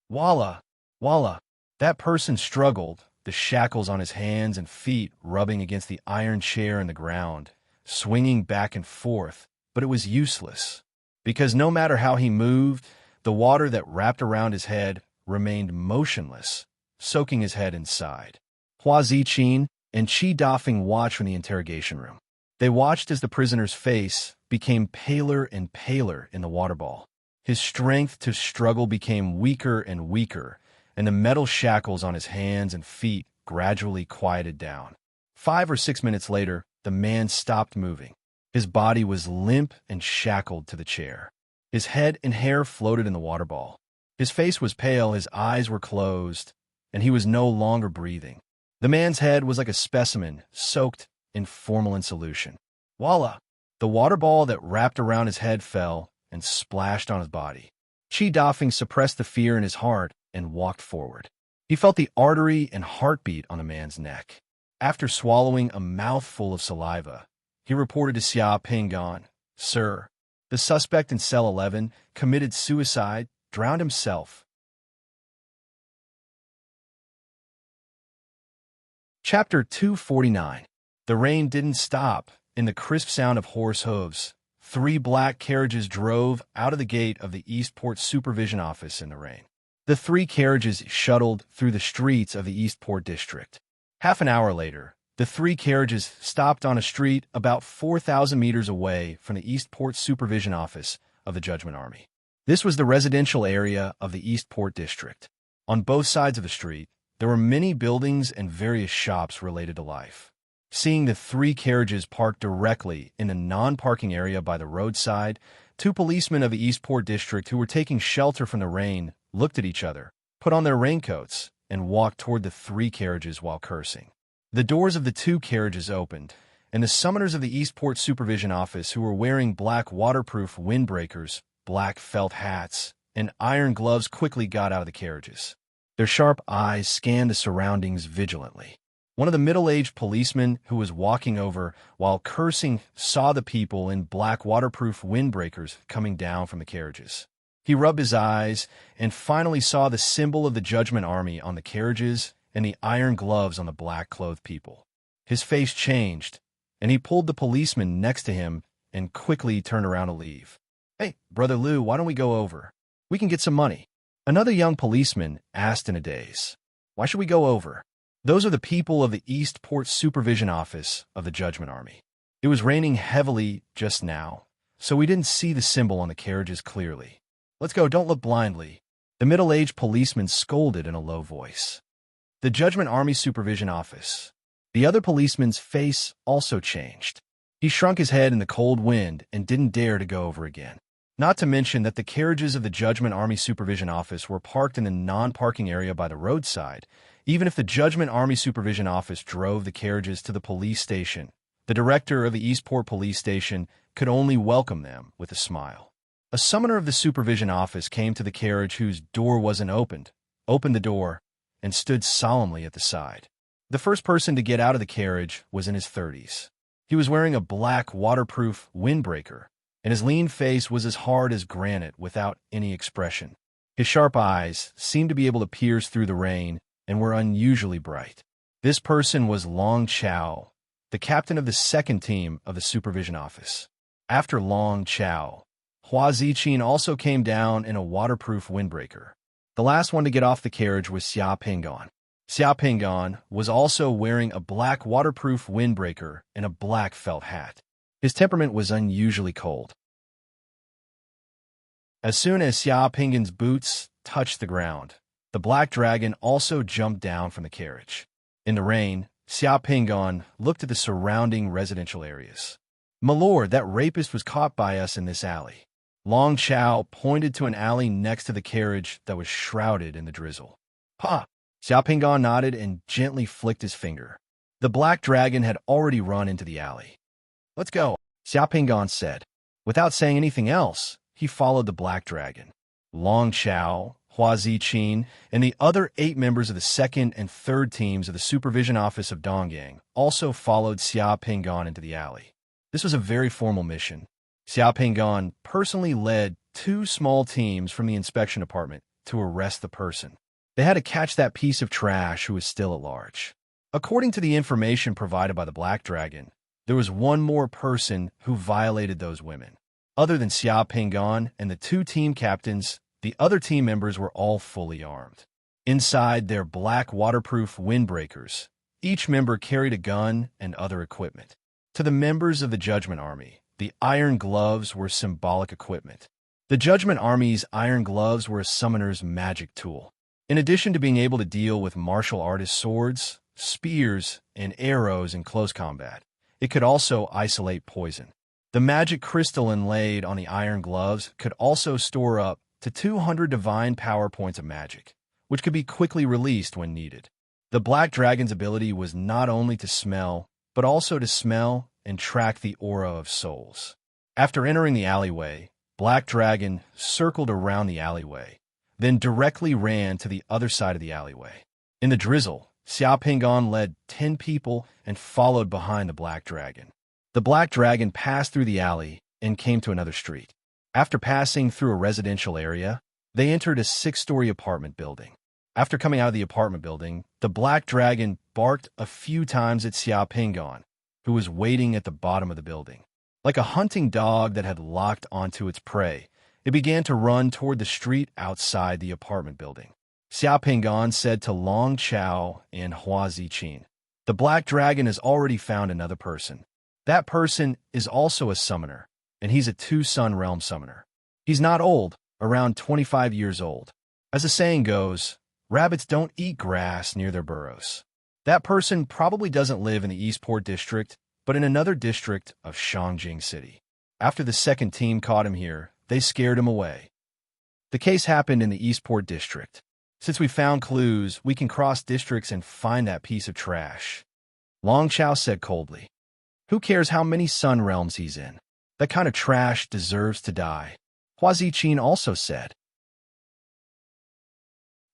Walla! Walla! That person struggled, the shackles on his hands and feet rubbing against the iron chair and the ground, swinging back and forth, but it was useless, because no matter how he moved, the water that wrapped around his head remained motionless, soaking his head inside. Hua Zichin and Qi Dafeng watched from the interrogation room. They watched as the prisoner's face became paler and paler in the water ball. His strength to struggle became weaker and weaker, and the metal shackles on his hands and feet gradually quieted down. 5 or 6 minutes later, the man stopped moving. His body was limp and shackled to the chair. His head and hair floated in the water ball. His face was pale, his eyes were closed, and he was no longer breathing. The man's head was like a specimen soaked in formalin solution. Voila! The water ball that wrapped around his head fell and splashed on his body. Chi Dafeng suppressed the fear in his heart and walked forward. He felt the artery and heartbeat on the man's neck. After swallowing a mouthful of saliva, he reported to Xia Pingan, "Sir, the suspect in cell 11 committed suicide, drowned himself." Chapter 249. The rain didn't stop. In the crisp sound of horse hooves, 3 black carriages drove out of the gate of the Eastport Supervision Office in the rain. The 3 carriages shuttled through the streets of the Eastport district. Half an hour later, the 3 carriages stopped on a street about 4,000 meters away from the Eastport Supervision Office of the Judgment Army. This was the residential area of the Eastport district. On both sides of the street, there were many buildings and various shops related to life. Seeing the 3 carriages parked directly in the non-parking area by the roadside, 2 policemen of the Eastport district who were taking shelter from the rain looked at each other, put on their raincoats, and walked toward the 3 carriages while cursing. The doors of the 2 carriages opened, and the summoners of the Eastport Supervision Office, who were wearing black waterproof windbreakers, black felt hats, and iron gloves, quickly got out of the carriages. Their sharp eyes scanned the surroundings vigilantly. One of the middle-aged policemen who was walking over while cursing saw the people in black waterproof windbreakers coming down from the carriages. He rubbed his eyes and finally saw the symbol of the Judgment Army on the carriages and the iron gloves on the black-clothed people. His face changed, and he pulled the policeman next to him and quickly turned around to leave. "Hey, Brother Lou, why don't we go over? We can get some money." Another young policeman asked in a daze. "Why should we go over?" Those are the people of the Eastport Supervision Office of the Judgment Army. It was raining heavily just now, so we didn't see the symbol on the carriages clearly. "Let's go, don't look blindly," the middle-aged policeman scolded in a low voice. The Judgment Army Supervision Office. The other policeman's face also changed. He shrunk his head in the cold wind and didn't dare to go over again. Not to mention that the carriages of the Judgment Army Supervision Office were parked in the non-parking area by the roadside. Even if the Judgment Army Supervision Office drove the carriages to the police station, the director of the Eastport Police Station could only welcome them with a smile. A summoner of the Supervision Office came to the carriage whose door wasn't opened the door, and stood solemnly at the side. The first person to get out of the carriage was in his 30s. He was wearing a black waterproof windbreaker, and his lean face was as hard as granite without any expression. His sharp eyes seemed to be able to pierce through the rain and were unusually bright. This person was Long Chao, the captain of the 2nd team of the Supervision Office. After Long Chao, Hua Ziqin also came down in a waterproof windbreaker. The last one to get off the carriage was Xia Pingan. Xia Pingan was also wearing a black waterproof windbreaker and a black felt hat. His temperament was unusually cold. As soon as Xia Pingan's boots touched the ground, the black dragon also jumped down from the carriage. In the rain, Xia Pingan looked at the surrounding residential areas. "My lord, that rapist was caught by us in this alley." Long Chao pointed to an alley next to the carriage that was shrouded in the drizzle. "Pa!" Xia Pingan nodded and gently flicked his finger. The black dragon had already run into the alley. "Let's go," Xia Pingan said. Without saying anything else, he followed the black dragon. Long Chao, Hua Ziqin, and the other 8 members of the 2nd and 3rd teams of the Supervision Office of Dongyang also followed Xia Pingan into the alley. This was a very formal mission. Xia Pingan personally led 2 small teams from the inspection department to arrest the person. They had to catch that piece of trash who was still at large. According to the information provided by the Black Dragon, there was one more person who violated those women. Other than Xia Pingan and the 2 team captains, the other team members were all fully armed. Inside their black waterproof windbreakers, each member carried a gun and other equipment. To the members of the Judgment Army, the iron gloves were symbolic equipment. The Judgment Army's iron gloves were a summoner's magic tool. In addition to being able to deal with martial artist swords, spears, and arrows in close combat, it could also isolate poison. The magic crystal inlaid on the iron gloves could also store up to 200 divine power points of magic, which could be quickly released when needed. The black dragon's ability was not only to smell, but also to smell and track the aura of souls. After entering the alleyway, Black Dragon circled around the alleyway, then directly ran to the other side of the alleyway. In the drizzle, Xiao Pingon led 10 people and followed behind the Black Dragon. The Black Dragon passed through the alley and came to another street. After passing through a residential area, they entered a 6-story apartment building. After coming out of the apartment building, the Black Dragon barked a few times at Xiao Pingon, who was waiting at the bottom of the building. Like a hunting dog that had locked onto its prey, it began to run toward the street outside the apartment building. Xiao Pingon said to Long Chao and Hua Ziqin, "The Black Dragon has already found another person. That person is also a summoner, and he's a 2-sun realm summoner. He's not old, around 25 years old. As the saying goes, rabbits don't eat grass near their burrows. That person probably doesn't live in the Eastport district, but in another district of Shangjing City. After the second team caught him here, they scared him away. The case happened in the Eastport district. Since we found clues, we can cross districts and find that piece of trash." Long Chao said coldly. "Who cares how many sun realms he's in? That kind of trash deserves to die," Hua Ziqin also said.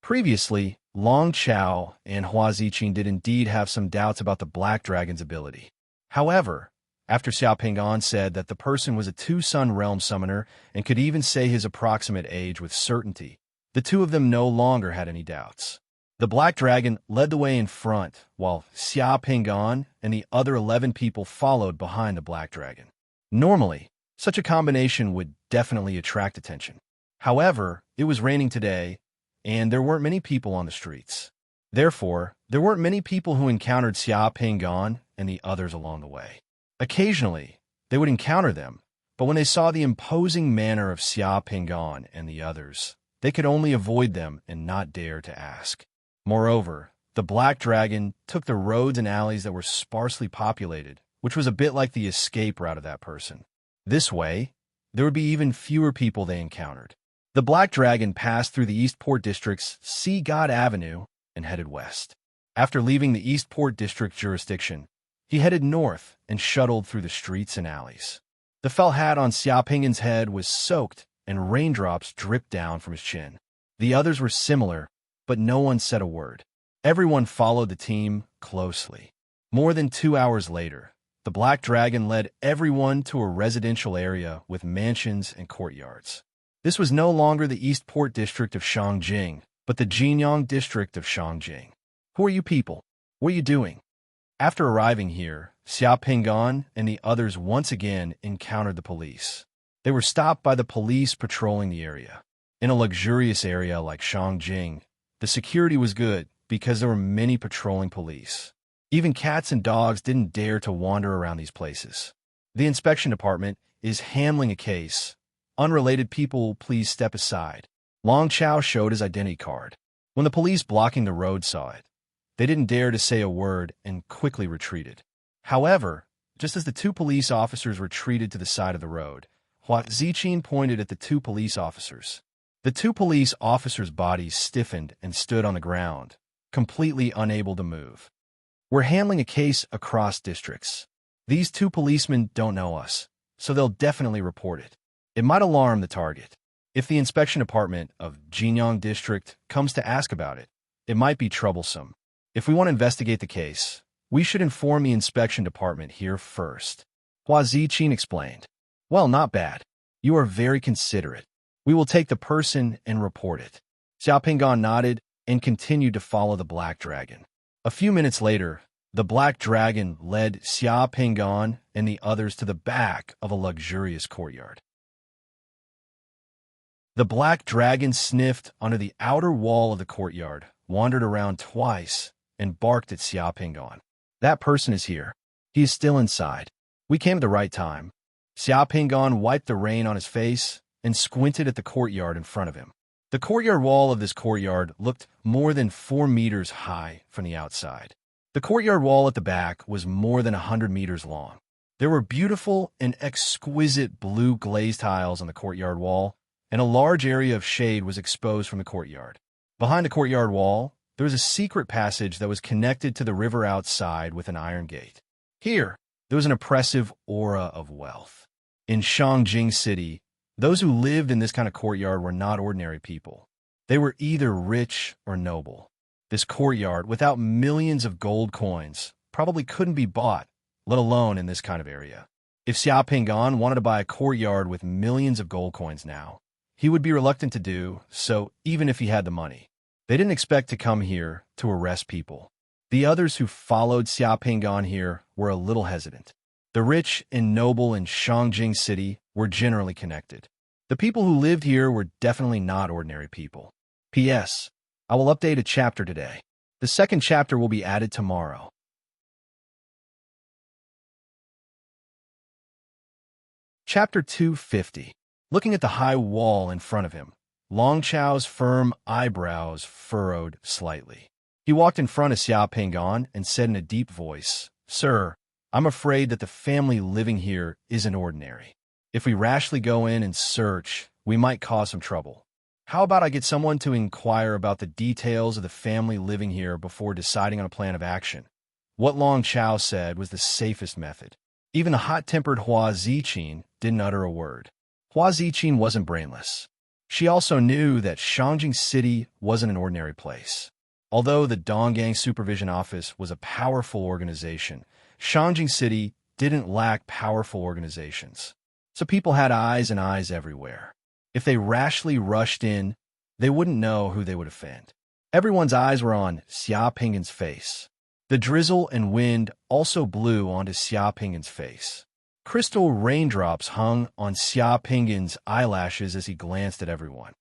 Previously, Long Chao and Hua Ziqin did indeed have some doubts about the Black Dragon's ability. However, after Xiao Pingon said that the person was a 2-sun realm summoner and could even say his approximate age with certainty, the two of them no longer had any doubts. The Black Dragon led the way in front, while Xiao Pingon and the other 11 people followed behind the Black Dragon. Normally, such a combination would definitely attract attention. However, it was raining today, and there weren't many people on the streets. Therefore, there weren't many people who encountered Xiao Pingon and the others along the way. Occasionally, they would encounter them, but when they saw the imposing manner of Xiao Pingon and the others, they could only avoid them and not dare to ask. Moreover, the Black Dragon took the roads and alleys that were sparsely populated, which was a bit like the escape route of that person. This way, there would be even fewer people they encountered. The Black Dragon passed through the Eastport District's Sea God Avenue and headed west. After leaving the Eastport District jurisdiction, he headed north and shuttled through the streets and alleys. The felt hat on Xiao Pingon's head was soaked and raindrops dripped down from his chin. The others were similar, but no one said a word. Everyone followed the team closely. More than 2 hours later, the Black Dragon led everyone to a residential area with mansions and courtyards. This was no longer the Eastport District of Shangjing, but the Jinyang District of Shangjing. "Who are you people? What are you doing?" After arriving here, Xiao Pingon and the others once again encountered the police. They were stopped by the police patrolling the area. In a luxurious area like Shangjing, the security was good because there were many patrolling police. Even cats and dogs didn't dare to wander around these places. The inspection department is handling a case. Unrelated people, please step aside. Long Chao showed his identity card. When the police blocking the road saw it, they didn't dare to say a word and quickly retreated. However, just as the 2 police officers retreated to the side of the road, Hua Ziqin pointed at the 2 police officers. The 2 police officers' bodies stiffened and stood on the ground, completely unable to move. "We're handling a case across districts. These 2 policemen don't know us, so they'll definitely report it. It might alarm the target. If the inspection department of Jinyang District comes to ask about it, it might be troublesome. If we want to investigate the case, we should inform the inspection department here first," Hua Ziqin explained. "Well, not bad. You are very considerate. We will take the person and report it." Xiao Pingon nodded and continued to follow the Black Dragon. A few minutes later, the Black Dragon led Xiao Pingon and the others to the back of a luxurious courtyard. The Black Dragon sniffed under the outer wall of the courtyard, wandered around twice, and barked at Xiao Pingon. "That person is here. He is still inside. We came at the right time." Xiao Pingon wiped the rain on his face and squinted at the courtyard in front of him. The courtyard wall of this courtyard looked more than 4 meters high from the outside. The courtyard wall at the back was more than 100 meters long. There were beautiful and exquisite blue glazed tiles on the courtyard wall, and a large area of shade was exposed from the courtyard. Behind the courtyard wall, there was a secret passage that was connected to the river outside with an iron gate. Here, there was an oppressive aura of wealth. In Shangjing City, those who lived in this kind of courtyard were not ordinary people. They were either rich or noble. This courtyard, without millions of gold coins, probably couldn't be bought, let alone in this kind of area. If Xia Pinggan wanted to buy a courtyard with millions of gold coins now, he would be reluctant to do so even if he had the money. They didn't expect to come here to arrest people. The others who followed Xia Pinggan here were a little hesitant. The rich and noble in Shangjing City were generally connected. The people who lived here were definitely not ordinary people. P.S. I will update a chapter today. The second chapter will be added tomorrow. Chapter 250. Looking at the high wall in front of him, Long Chao's firm eyebrows furrowed slightly. He walked in front of Xia Pinggan and said in a deep voice, "Sir, I'm afraid that the family living here isn't ordinary. If we rashly go in and search, we might cause some trouble. How about I get someone to inquire about the details of the family living here before deciding on a plan of action?" What Long Chao said was the safest method. Even the hot-tempered Hua Ziqin didn't utter a word. Hua Ziqin wasn't brainless. She also knew that Shangjing City wasn't an ordinary place. Although the Donggang Supervision Office was a powerful organization, Shangjing City didn't lack powerful organizations. So people had eyes and eyes everywhere. If they rashly rushed in, they wouldn't know who they would offend. Everyone's eyes were on Xia Pinggan's face. The drizzle and wind also blew onto Xia Pinggan's face. Crystal raindrops hung on Xia Pinggan's eyelashes as he glanced at everyone.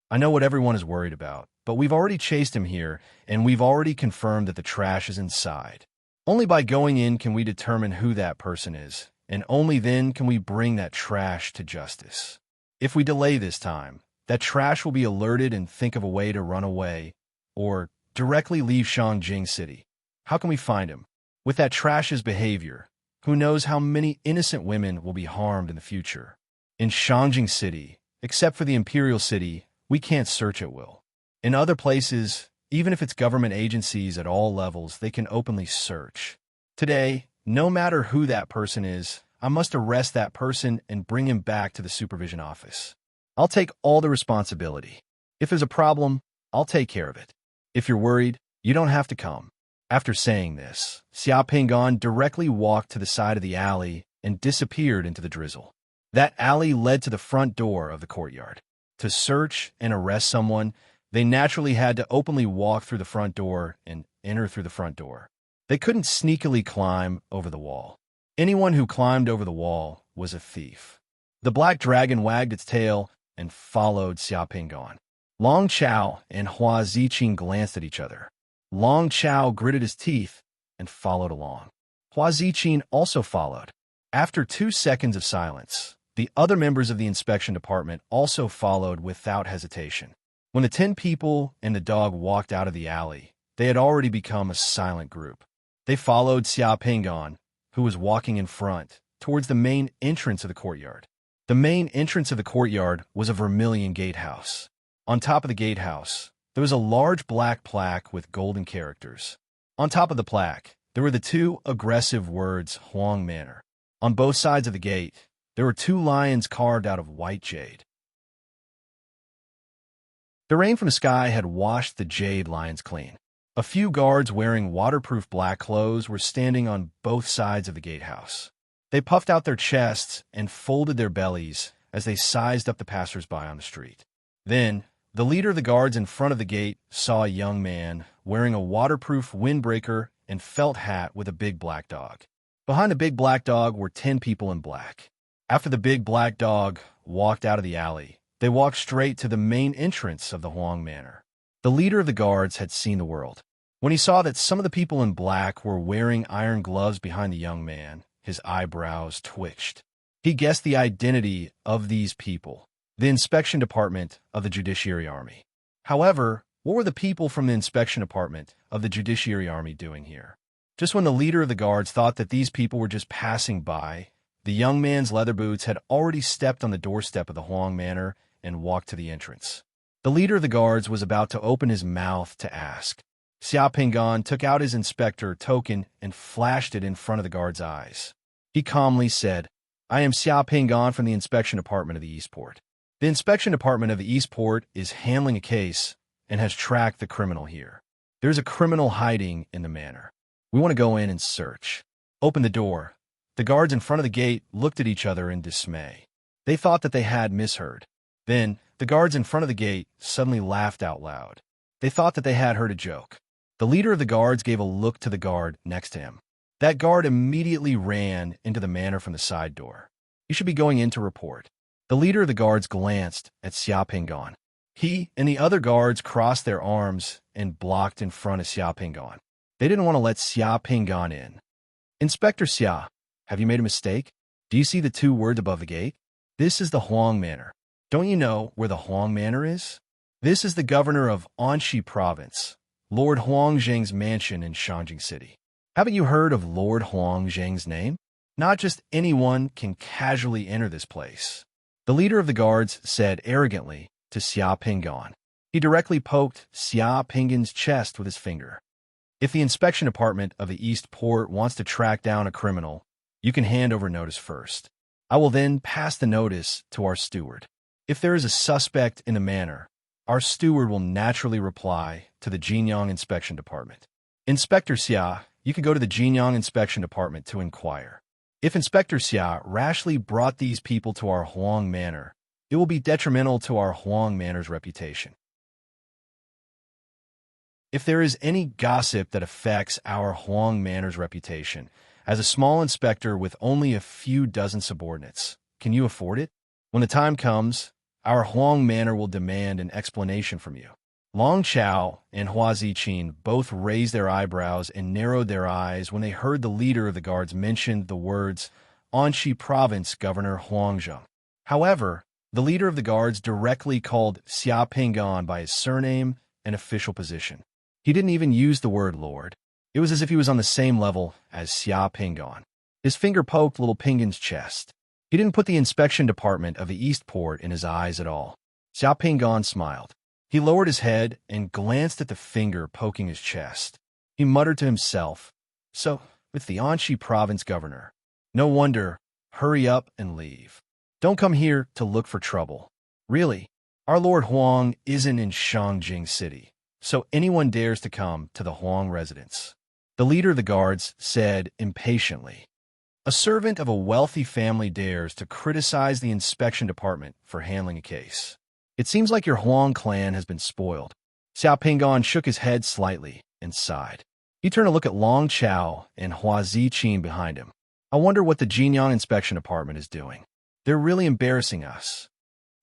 "I know what everyone is worried about, but we've already chased him here, and we've already confirmed that the trash is inside. Only by going in can we determine who that person is, and only then can we bring that trash to justice. If we delay this time, that trash will be alerted and think of a way to run away, or directly leave Shangjing City. How can we find him? With that trash's behavior, who knows how many innocent women will be harmed in the future? In Shangjing City, except for the Imperial City, we can't search at will. In other places, even if it's government agencies at all levels, they can openly search. Today, no matter who that person is, I must arrest that person and bring him back to the supervision office. I'll take all the responsibility. If there's a problem, I'll take care of it. If you're worried, you don't have to come." After saying this, Xia Pinggan directly walked to the side of the alley and disappeared into the drizzle. That alley led to the front door of the courtyard. To search and arrest someone, they naturally had to openly walk through the front door and enter through the front door. They couldn't sneakily climb over the wall. Anyone who climbed over the wall was a thief. The black dragon wagged its tail and followed Xia Pinggan. Long Chao and Hua Ziqin glanced at each other. Long Chao gritted his teeth and followed along. Hua Ziqin also followed. After 2 seconds of silence, the other members of the inspection department also followed without hesitation. When the 10 people and the dog walked out of the alley, they had already become a silent group. They followed Xia Pinggan, who was walking in front, towards the main entrance of the courtyard. The main entrance of the courtyard was a vermilion gatehouse. On top of the gatehouse, there was a large black plaque with golden characters. On top of the plaque, there were the 2 aggressive words Huang Manor. On both sides of the gate, there were 2 lions carved out of white jade. The rain from the sky had washed the jade lions clean. A few guards wearing waterproof black clothes were standing on both sides of the gatehouse. They puffed out their chests and folded their bellies as they sized up the passers-by on the street. Then, the leader of the guards in front of the gate saw a young man wearing a waterproof windbreaker and felt hat with a big black dog. Behind the big black dog were 10 people in black. After the big black dog walked out of the alley, they walked straight to the main entrance of the Huang Manor. The leader of the guards had seen the world. When he saw that some of the people in black were wearing iron gloves behind the young man, his eyebrows twitched. He guessed the identity of these people: the inspection department of the Judiciary Army. However, what were the people from the inspection department of the Judiciary Army doing here? Just when the leader of the guards thought that these people were just passing by, the young man's leather boots had already stepped on the doorstep of the Huang Manor and walked to the entrance. The leader of the guards was about to open his mouth to ask, Xia Pingan took out his inspector token and flashed it in front of the guard's eyes. He calmly said, "I am Xia Pingan from the Inspection Department of the Eastport. The Inspection Department of the Eastport is handling a case and has tracked the criminal here. There's a criminal hiding in the manor. We want to go in and search. Open the door." The guards in front of the gate looked at each other in dismay. They thought that they had misheard. Then, the guards in front of the gate suddenly laughed out loud. They thought that they had heard a joke. The leader of the guards gave a look to the guard next to him. That guard immediately ran into the manor from the side door. "You should be going in to report." The leader of the guards glanced at Xia Pingan. He and the other guards crossed their arms and blocked in front of Xia Pingan. They didn't want to let Xia Pingan in. "Inspector Xia, have you made a mistake? Do you see the 2 words above the gate? This is the Huang Manor. Don't you know where the Huang Manor is? This is the governor of Anxi Province, Lord Huang Zheng's mansion in Shangjing City. Haven't you heard of Lord Huang Zheng's name? Not just anyone can casually enter this place." The leader of the guards said arrogantly to Xia Pingan. He directly poked Xia Pingan's chest with his finger. "If the inspection department of the East Port wants to track down a criminal, you can hand over notice first. I will then pass the notice to our steward. If there is a suspect in the manor, our steward will naturally reply to the Jinyang Inspection Department. Inspector Xia, you can go to the Jinyang Inspection Department to inquire. If Inspector Xia rashly brought these people to our Huang Manor, it will be detrimental to our Huang Manor's reputation. If there is any gossip that affects our Huang Manor's reputation, as a small inspector with only a few dozen subordinates, can you afford it? When the time comes, our Huang Manor will demand an explanation from you." Long Chao and Hua Ziqin both raised their eyebrows and narrowed their eyes when they heard the leader of the guards mention the words Anxi Province Governor Huang Zheng. However, the leader of the guards directly called Xia Pingan by his surname and official position. He didn't even use the word Lord. It was as if he was on the same level as Xia Pingan. His finger poked little Pingan's chest. He didn't put the inspection department of the Eastport in his eyes at all. Xia Pingan smiled. He lowered his head and glanced at the finger poking his chest. He muttered to himself, "So, with the Anxi province governor. No wonder. Hurry up and leave. Don't come here to look for trouble. Really, our Lord Huang isn't in Shangjing City, so anyone dares to come to the Huang residence." The leader of the guards said impatiently, "A servant of a wealthy family dares to criticize the inspection department for handling a case. It seems like your Huang clan has been spoiled." Xia Pingan shook his head slightly and sighed. He turned to look at Long Chao and Hua Ziqin behind him. "I wonder what the Jinyang Inspection Department is doing. They're really embarrassing us."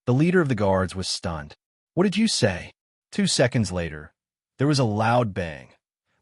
The leader of the guards was stunned. "What did you say?" 2 seconds later, there was a loud bang.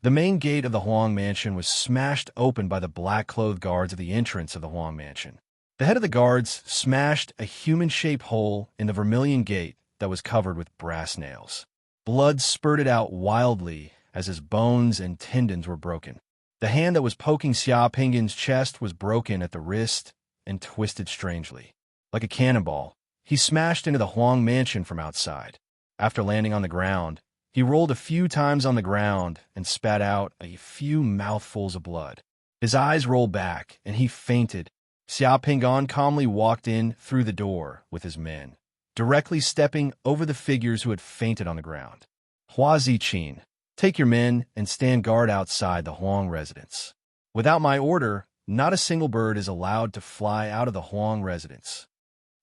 The main gate of the Huang Mansion was smashed open by the black-clothed guards at the entrance of the Huang Mansion. The head of the guards smashed a human-shaped hole in the vermilion gate that was covered with brass nails. Blood spurted out wildly as his bones and tendons were broken. The hand that was poking Xia Pingan's chest was broken at the wrist and twisted strangely. Like a cannonball, he smashed into the Huang Mansion from outside. After landing on the ground, he rolled a few times on the ground and spat out a few mouthfuls of blood. His eyes rolled back, and he fainted. Xia Pingan calmly walked in through the door with his men, directly stepping over the figures who had fainted on the ground. "Hua Ziqin, take your men and stand guard outside the Huang residence. Without my order, not a single bird is allowed to fly out of the Huang residence."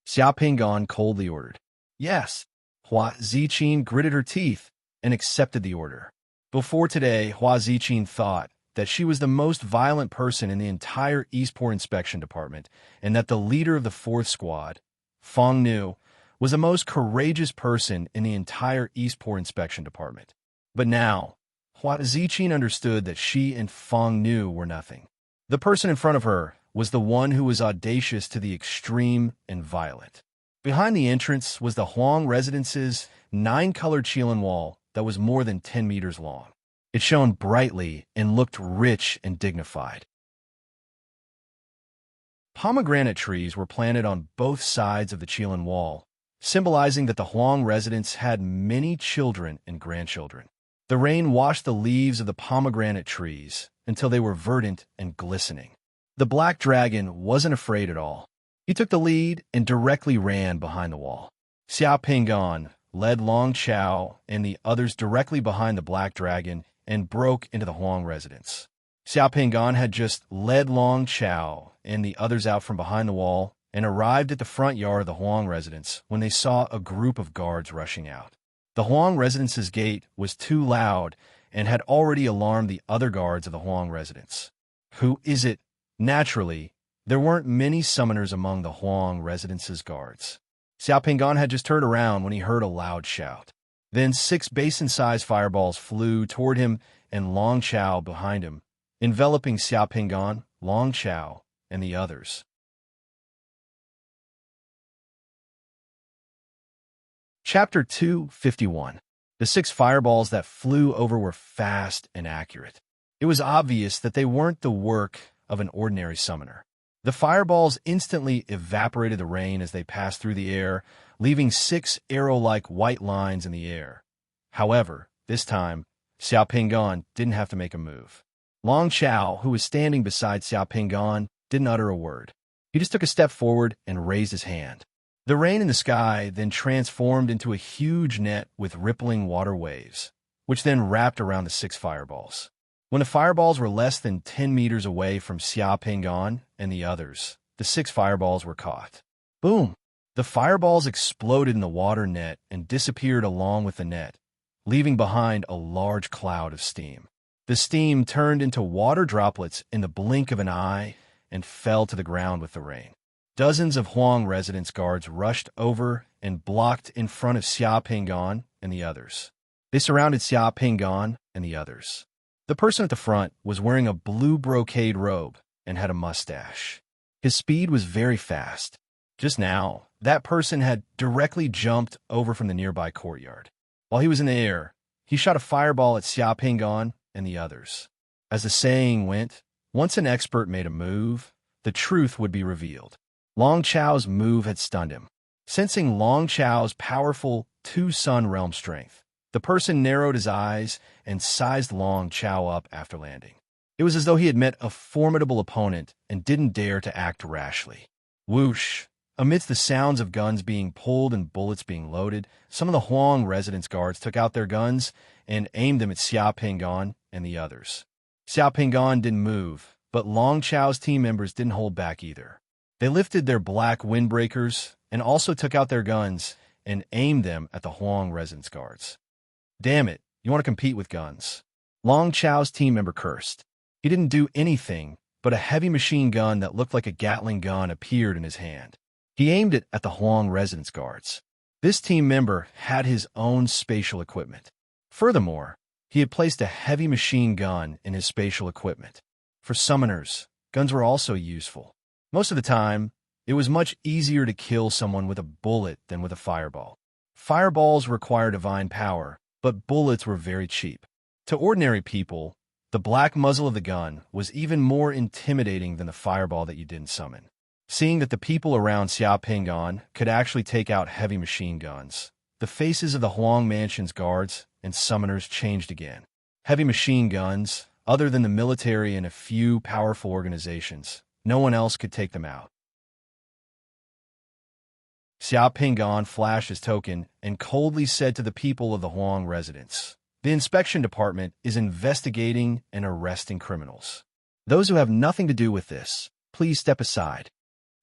Xia Pingan coldly ordered. "Yes." Hua Ziqin gritted her teeth and accepted the order. Before today, Hua Ziqin thought that she was the most violent person in the entire Eastport Inspection Department, and that the leader of the 4th Squad, Fong Nu, was the most courageous person in the entire Eastport Inspection Department. But now, Hua Ziqin understood that she and Fong Nu were nothing. The person in front of her was the one who was audacious to the extreme and violent. Behind the entrance was the Huang residence's 9-colored Qilin wall that was more than 10 meters long. It shone brightly and looked rich and dignified. Pomegranate trees were planted on both sides of the Qilin wall, symbolizing that the Huang residence had many children and grandchildren. The rain washed the leaves of the pomegranate trees until they were verdant and glistening. The black dragon wasn't afraid at all. He took the lead and directly ran behind the wall. Xiao Pingon led Long Chao and the others directly behind the black dragon and broke into the Huang residence. Xiao Pingon had just led Long Chao and the others out from behind the wall and arrived at the front yard of the Huang residence when they saw a group of guards rushing out. The Huang residence's gate was too loud and had already alarmed the other guards of the Huang residence. Who is it? Naturally, there weren't many summoners among the Huang residence's guards. Xiao Pingon had just turned around when he heard a loud shout. Then 6 basin-sized fireballs flew toward him and Long Chao behind him, enveloping Xiao Pingon, Long Chao, and the others. Chapter 251. The 6 fireballs that flew over were fast and accurate. It was obvious that they weren't the work of an ordinary summoner. The fireballs instantly evaporated the rain as they passed through the air, leaving 6 arrow-like white lines in the air. However, this time, Xiao Pingon didn't have to make a move. Long Chao, who was standing beside Xiao Pingon, didn't utter a word. He just took a step forward and raised his hand. The rain in the sky then transformed into a huge net with rippling water waves, which then wrapped around the 6 fireballs. When the fireballs were less than 10 meters away from Xiao Pingon and the others, the 6 fireballs were caught. Boom! The fireballs exploded in the water net and disappeared along with the net, leaving behind a large cloud of steam. The steam turned into water droplets in the blink of an eye and fell to the ground with the rain. Dozens of Huang residence guards rushed over and blocked in front of Xiao Pingon and the others. They surrounded Xiao Pingon and the others. The person at the front was wearing a blue brocade robe and had a mustache. His speed was very fast. Just now, that person had directly jumped over from the nearby courtyard. While he was in the air, he shot a fireball at Xiao Pingon and the others. As the saying went, once an expert made a move, the truth would be revealed. Long Chao's move had stunned him. Sensing Long Chao's powerful 2-sun realm strength, the person narrowed his eyes and sized Long Chao up after landing. It was as though he had met a formidable opponent and didn't dare to act rashly. Whoosh! Amidst the sounds of guns being pulled and bullets being loaded, some of the Huang residence guards took out their guns and aimed them at Xiao Pingon and the others. Xiao Pingon didn't move, but Long Chao's team members didn't hold back either. They lifted their black windbreakers and also took out their guns and aimed them at the Huang residence guards. Damn it, you want to compete with guns? Long Chao's team member cursed. He didn't do anything, but a heavy machine gun that looked like a Gatling gun appeared in his hand. He aimed it at the Huang residence guards. This team member had his own spatial equipment. Furthermore, he had placed a heavy machine gun in his spatial equipment. For summoners, guns were also useful. Most of the time, it was much easier to kill someone with a bullet than with a fireball. Fireballs require divine power, but bullets were very cheap. To ordinary people, the black muzzle of the gun was even more intimidating than the fireball that you didn't summon. Seeing that the people around Xiao Pingon could actually take out heavy machine guns, the faces of the Huang Mansion's guards and summoners changed again. Heavy machine guns, other than the military and a few powerful organizations, no one else could take them out. Xiao Pingon flashed his token and coldly said to the people of the Huang residence, "The inspection department is investigating and arresting criminals. Those who have nothing to do with this, please step aside."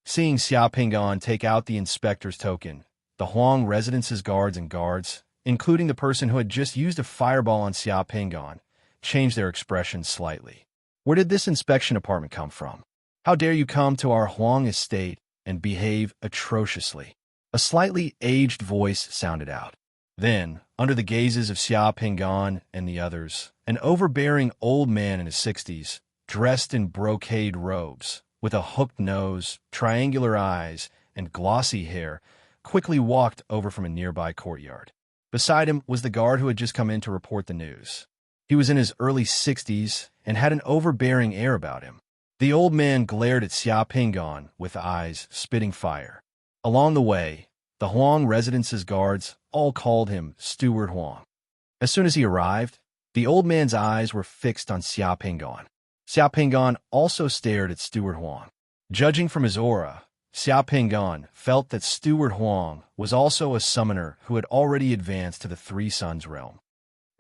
Seeing Xiao Pingon take out the inspector's token, the Huang residence's guards, including the person who had just used a fireball on Xiao Pingon, changed their expression slightly. Where did this inspection department come from? How dare you come to our Huang estate and behave atrociously? A slightly aged voice sounded out. Then, under the gazes of Xiao Pingon and the others, an overbearing old man in his 60s, dressed in brocade robes, with a hooked nose, triangular eyes, and glossy hair, quickly walked over from a nearby courtyard. Beside him was the guard who had just come in to report the news. He was in his early 60s and had an overbearing air about him. The old man glared at Xiao Pingon with eyes spitting fire. Along the way, the Huang residence's guards all called him Steward Huang. As soon as he arrived, The old man's eyes were fixed on Xiao Pingon. Xiao Pingon also stared at Steward Huang. Judging from his aura, Xiao Pingon felt that Steward Huang was also a summoner who had already advanced to the Three Suns realm.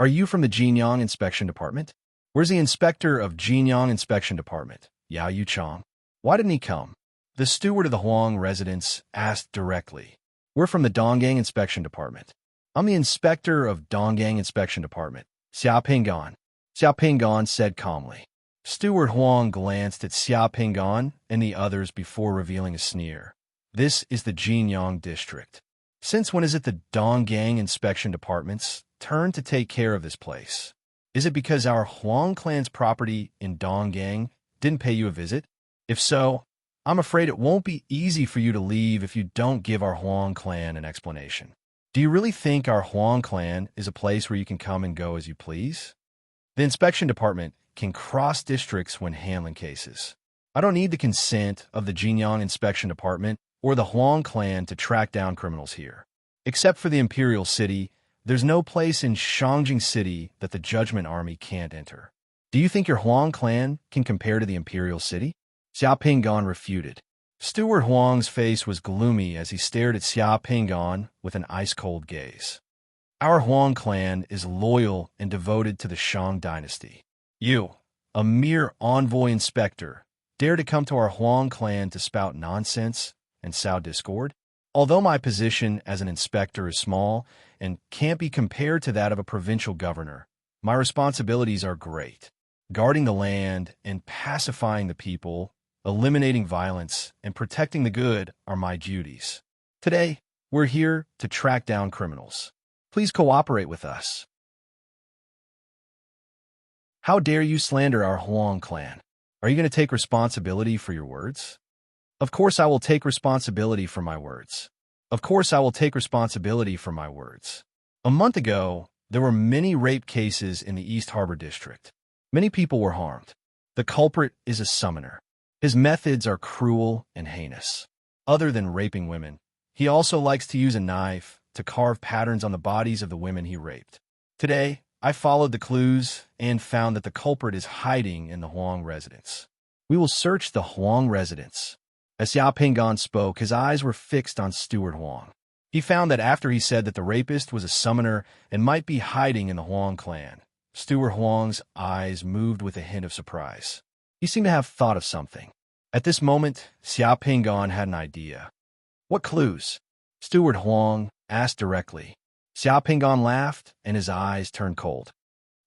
Are you from the Jinyang Inspection Department? Where's the inspector of Jinyang Inspection Department, Yao Yuchang? Why didn't he come? The steward of the Huang residence asked directly. We're from the Donggang Inspection Department. I'm the inspector of Donggang Inspection Department, Xiao Pingon. Xiao Pingon said calmly. Steward Huang glanced at Xiao Pingon and the others before revealing a sneer. This is the Jinyang district. Since when is it the Donggang Inspection Department's turn to take care of this place? Is it because our Huang clan's property in Donggang didn't pay you a visit? If so, I'm afraid it won't be easy for you to leave if you don't give our Huang clan an explanation. Do you really think our Huang clan is a place where you can come and go as you please? The inspection department can cross districts when handling cases. I don't need the consent of the Jinyang Inspection Department or the Huang clan to track down criminals here. Except for the Imperial City, there's no place in Shangjing City that the Judgment Army can't enter. Do you think your Huang clan can compare to the Imperial City? Xiao Pingon refuted. Steward Huang's face was gloomy as he stared at Xiao Pingon with an ice-cold gaze. Our Huang clan is loyal and devoted to the Shang dynasty. You, a mere envoy inspector, dare to come to our Huang clan to spout nonsense and sow discord? Although my position as an inspector is small and can't be compared to that of a provincial governor, my responsibilities are great. Guarding the land and pacifying the people, eliminating violence, and protecting the good are my duties. Today, we're here to track down criminals. Please cooperate with us. How dare you slander our Huang clan? Are you going to take responsibility for your words? Of course I will take responsibility for my words. Of course I will take responsibility for my words. A month ago, there were many rape cases in the East Harbor District. Many people were harmed. The culprit is a summoner. His methods are cruel and heinous. Other than raping women, he also likes to use a knife to carve patterns on the bodies of the women he raped. Today, I followed the clues and found that the culprit is hiding in the Huang residence. We will search the Huang residence. As Xiao Pingon spoke, his eyes were fixed on Steward Huang. He found that after he said that the rapist was a summoner and might be hiding in the Huang clan, Steward Huang's eyes moved with a hint of surprise. He seemed to have thought of something. At this moment, Xiao Pingon had an idea. What clues? Steward Huang asked directly. Xiao Pingon laughed, and his eyes turned cold.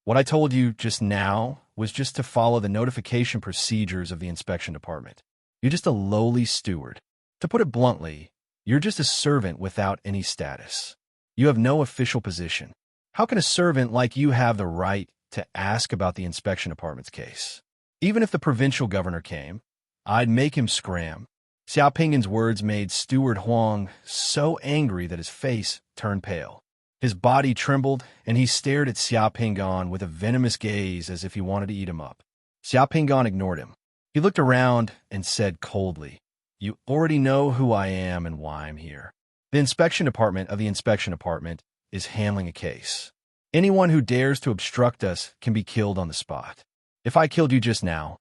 What I told you just now was just to follow the notification procedures of the inspection department. You're just a lowly steward. To put it bluntly, you're just a servant without any status. You have no official position. How can a servant like you have the right to ask about the inspection department's case? Even if the provincial governor came, I'd make him scram. Xiao Pingon's words made Steward Huang so angry that his face turned pale. His body trembled, and he stared at Xiao Pingon with a venomous gaze as if he wanted to eat him up. Xiao Pingon ignored him. He looked around and said coldly, You already know who I am and why I'm here. The inspection department of the inspection department is handling a case. Anyone who dares to obstruct us can be killed on the spot. If I killed you just now,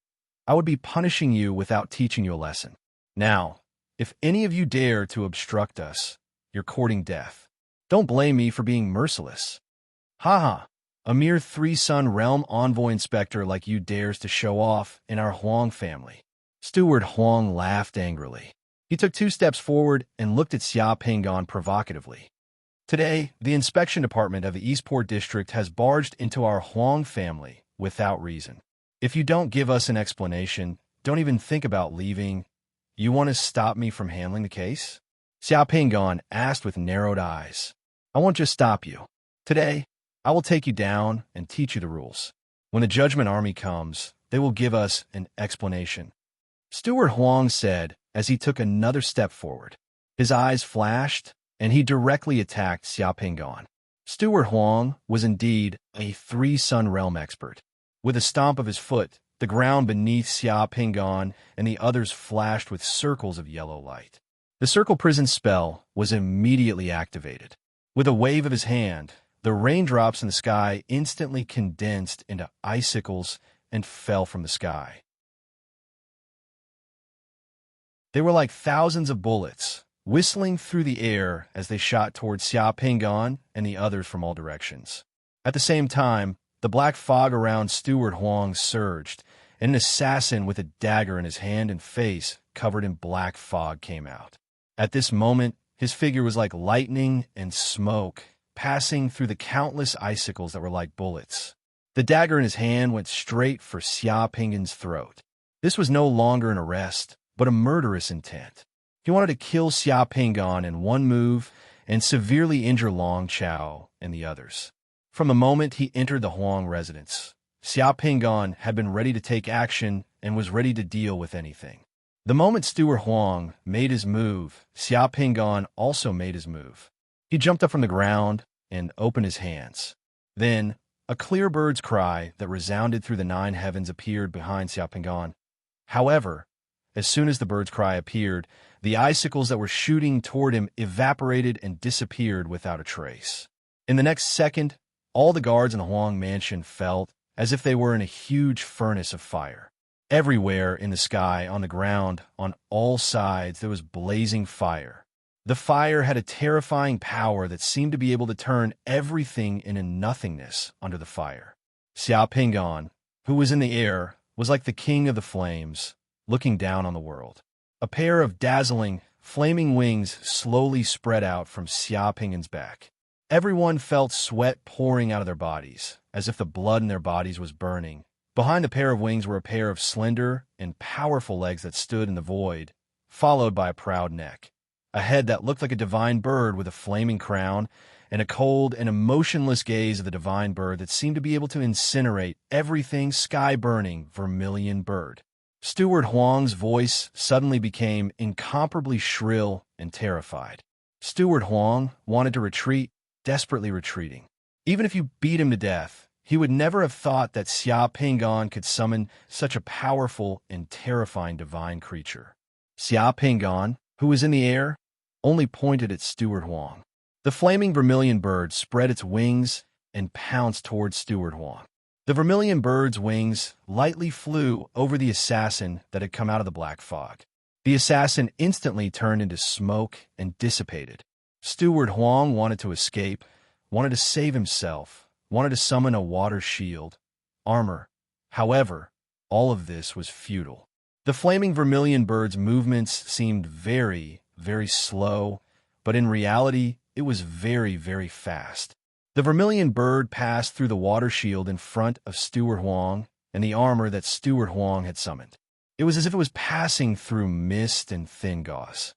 I would be punishing you without teaching you a lesson. Now, if any of you dare to obstruct us, you're courting death. Don't blame me for being merciless. Ha! A mere three-sun realm envoy inspector like you dares to show off in our Huang family. Steward Huang laughed angrily. He took 2 steps forward and looked at Xiao Pingon provocatively. Today, the inspection department of the Eastport District has barged into our Huang family without reason. If you don't give us an explanation, don't even think about leaving, you want to stop me from handling the case? Xiao Pingon asked with narrowed eyes. I won't just stop you. Today, I will take you down and teach you the rules. When the Judgment Army comes, they will give us an explanation. Steward Huang said as he took another step forward. His eyes flashed, and he directly attacked Xiao Pingon. Steward Huang was indeed a three-sun realm expert. With a stomp of his foot, the ground beneath Xiao Pingon and the others flashed with circles of yellow light. The circle prison spell was immediately activated. With a wave of his hand, The raindrops in the sky instantly condensed into icicles and fell from the sky. They were like thousands of bullets, whistling through the air as they shot towards Xia Pingan and the others from all directions. At the same time, the black fog around Steward Huang surged, and an assassin with a dagger in his hand and face covered in black fog came out. At this moment, his figure was like lightning and smoke, passing through the countless icicles that were like bullets. The dagger in his hand went straight for Xia Pingan's throat. This was no longer an arrest, but a murderous intent. He wanted to kill Xia Pingan in one move and severely injure Long Chao and the others. From the moment he entered the Huang residence, Xia Pingan had been ready to take action and was ready to deal with anything. The moment Steward Huang made his move, Xia Pingan also made his move. He jumped up from the ground and opened his hands. Then, a clear bird's cry that resounded through the 9 heavens appeared behind Xia Pingan. However, as soon as the bird's cry appeared, the icicles that were shooting toward him evaporated and disappeared without a trace. In the next second, all the guards in the Huang mansion felt as if they were in a huge furnace of fire. Everywhere in the sky, on the ground, on all sides, there was blazing fire. The fire had a terrifying power that seemed to be able to turn everything into nothingness under the fire. Xia Pingan, who was in the air, was like the king of the flames, looking down on the world. A pair of dazzling, flaming wings slowly spread out from Xia Pingan's back. Everyone felt sweat pouring out of their bodies, as if the blood in their bodies was burning. Behind the pair of wings were a pair of slender and powerful legs that stood in the void, followed by a proud neck. A head that looked like a divine bird with a flaming crown, and a cold and emotionless gaze of the divine bird that seemed to be able to incinerate everything sky-burning vermilion bird. Steward Huang's voice suddenly became incomparably shrill and terrified. Steward Huang wanted to retreat, desperately retreating. Even if you beat him to death, he would never have thought that Xia Pingan could summon such a powerful and terrifying divine creature. Xia Pingan, who was in the air, only pointed at Steward Huang. The flaming vermilion bird spread its wings and pounced towards Steward Huang. The vermilion bird's wings lightly flew over the assassin that had come out of the black fog. The assassin instantly turned into smoke and dissipated. Steward Huang wanted to escape, wanted to save himself, wanted to summon a water shield, armor. However, all of this was futile. The flaming vermilion bird's movements seemed very, very slow, but in reality, it was very, very fast. The vermilion bird passed through the water shield in front of Steward Huang and the armor that Steward Huang had summoned. It was as if it was passing through mist and thin gauze.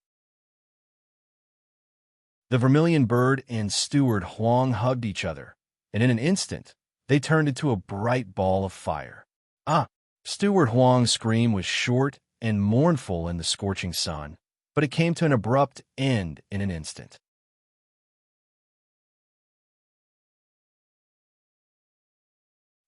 The vermilion bird and Steward Huang hugged each other, and in an instant, they turned into a bright ball of fire. Steward Huang's scream was short and mournful in the scorching sun, but it came to an abrupt end in an instant.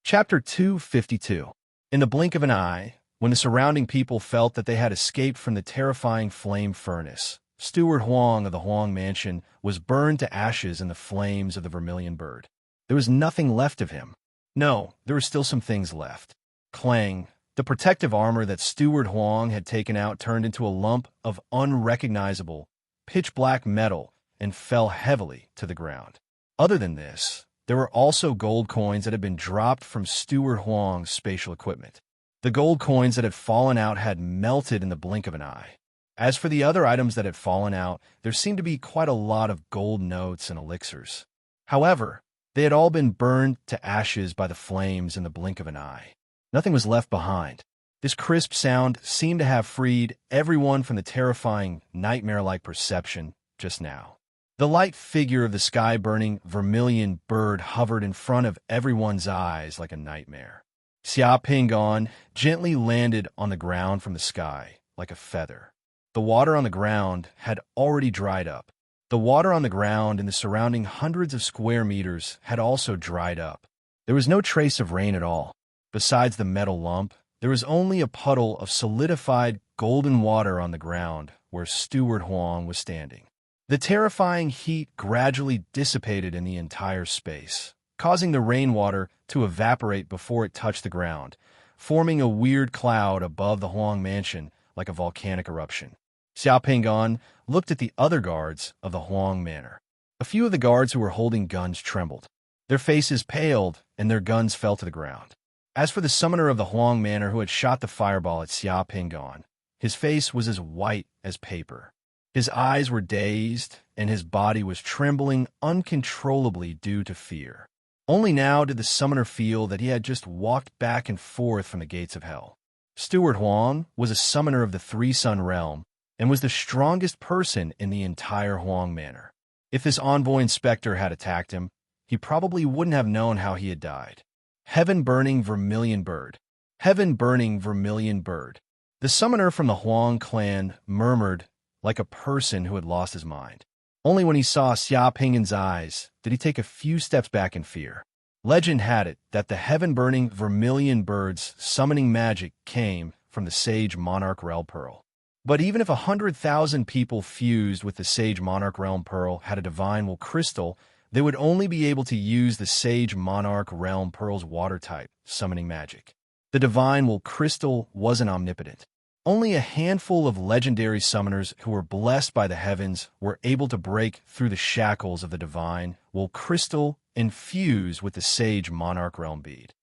Chapter 252. In the blink of an eye, when the surrounding people felt that they had escaped from the terrifying flame furnace, Steward Huang of the Huang mansion was burned to ashes in the flames of the vermilion bird. There was nothing left of him. No, there were still some things left. Clang, the protective armor that Steward Huang had taken out turned into a lump of unrecognizable, pitch-black metal and fell heavily to the ground. Other than this, there were also gold coins that had been dropped from Steward Huang's spatial equipment. The gold coins that had fallen out had melted in the blink of an eye. As for the other items that had fallen out, there seemed to be quite a lot of gold notes and elixirs. However, they had all been burned to ashes by the flames in the blink of an eye. Nothing was left behind. This crisp sound seemed to have freed everyone from the terrifying, nightmare-like perception just now. The light figure of the sky-burning vermilion bird hovered in front of everyone's eyes like a nightmare. Xia Pingan gently landed on the ground from the sky like a feather. The water on the ground had already dried up. The water on the ground in the surrounding hundreds of square meters had also dried up. There was no trace of rain at all. Besides the metal lump, there was only a puddle of solidified golden water on the ground where Steward Huang was standing. The terrifying heat gradually dissipated in the entire space, causing the rainwater to evaporate before it touched the ground, forming a weird cloud above the Huang mansion like a volcanic eruption. Xiao Pingan looked at the other guards of the Huang manor. A few of the guards who were holding guns trembled. Their faces paled, and their guns fell to the ground. As for the summoner of the Huang manor who had shot the fireball at Xiao Pingan, his face was as white as paper. His eyes were dazed, and his body was trembling uncontrollably due to fear. Only now did the summoner feel that he had just walked back and forth from the gates of hell. Steward Huang was a summoner of the Three-Sun Realm and was the strongest person in the entire Huang manor. If this envoy inspector had attacked him, he probably wouldn't have known how he had died. Heaven-burning vermilion bird. Heaven-burning vermilion bird. The summoner from the Huang clan murmured like a person who had lost his mind. Only when he saw Xiao Pingan's eyes did he take a few steps back in fear. Legend had it that the heaven-burning vermilion bird's summoning magic came from the Sage Monarch Realm Pearl. But even if 100,000 people fused with the Sage Monarch Realm Pearl had a divine will crystal, they would only be able to use the Sage Monarch Realm Pearl's water-type summoning magic. The divine will crystal wasn't omnipotent. Only a handful of legendary summoners who were blessed by the heavens were able to break through the shackles of the divine will crystal and fuse with the Sage Monarch Realm bead.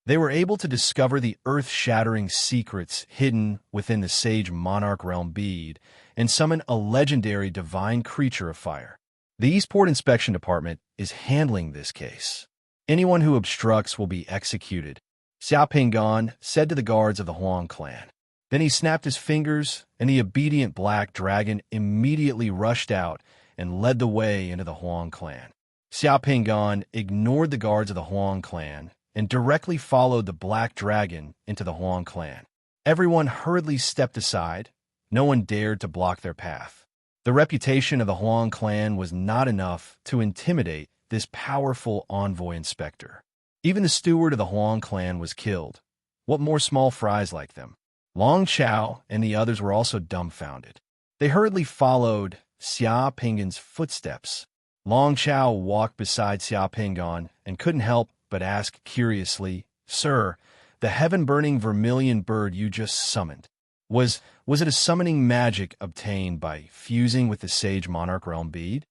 They were able to discover the earth-shattering secrets hidden within the Sage Monarch Realm bead and summon a legendary divine creature of fire. The Eastport Inspection Department is handling this case. Anyone who obstructs will be executed, Xiao Pingan said to the guards of the Huang clan. Then he snapped his fingers, and the obedient black dragon immediately rushed out and led the way into the Huang clan. Xiao Pingan ignored the guards of the Huang clan and directly followed the black dragon into the Huang clan. Everyone hurriedly stepped aside. No one dared to block their path. The reputation of the Huang clan was not enough to intimidate this powerful envoy inspector. Even the steward of the Huang clan was killed. What more small fries like them? Long Chao and the others were also dumbfounded. They hurriedly followed Xiao Pingan's footsteps. Long Chao walked beside Xiao Pingan and couldn't help but ask curiously, "Sir, the heaven-burning vermilion bird you just summoned, was it a summoning magic obtained by fusing with the Sage Monarch Realm bead?"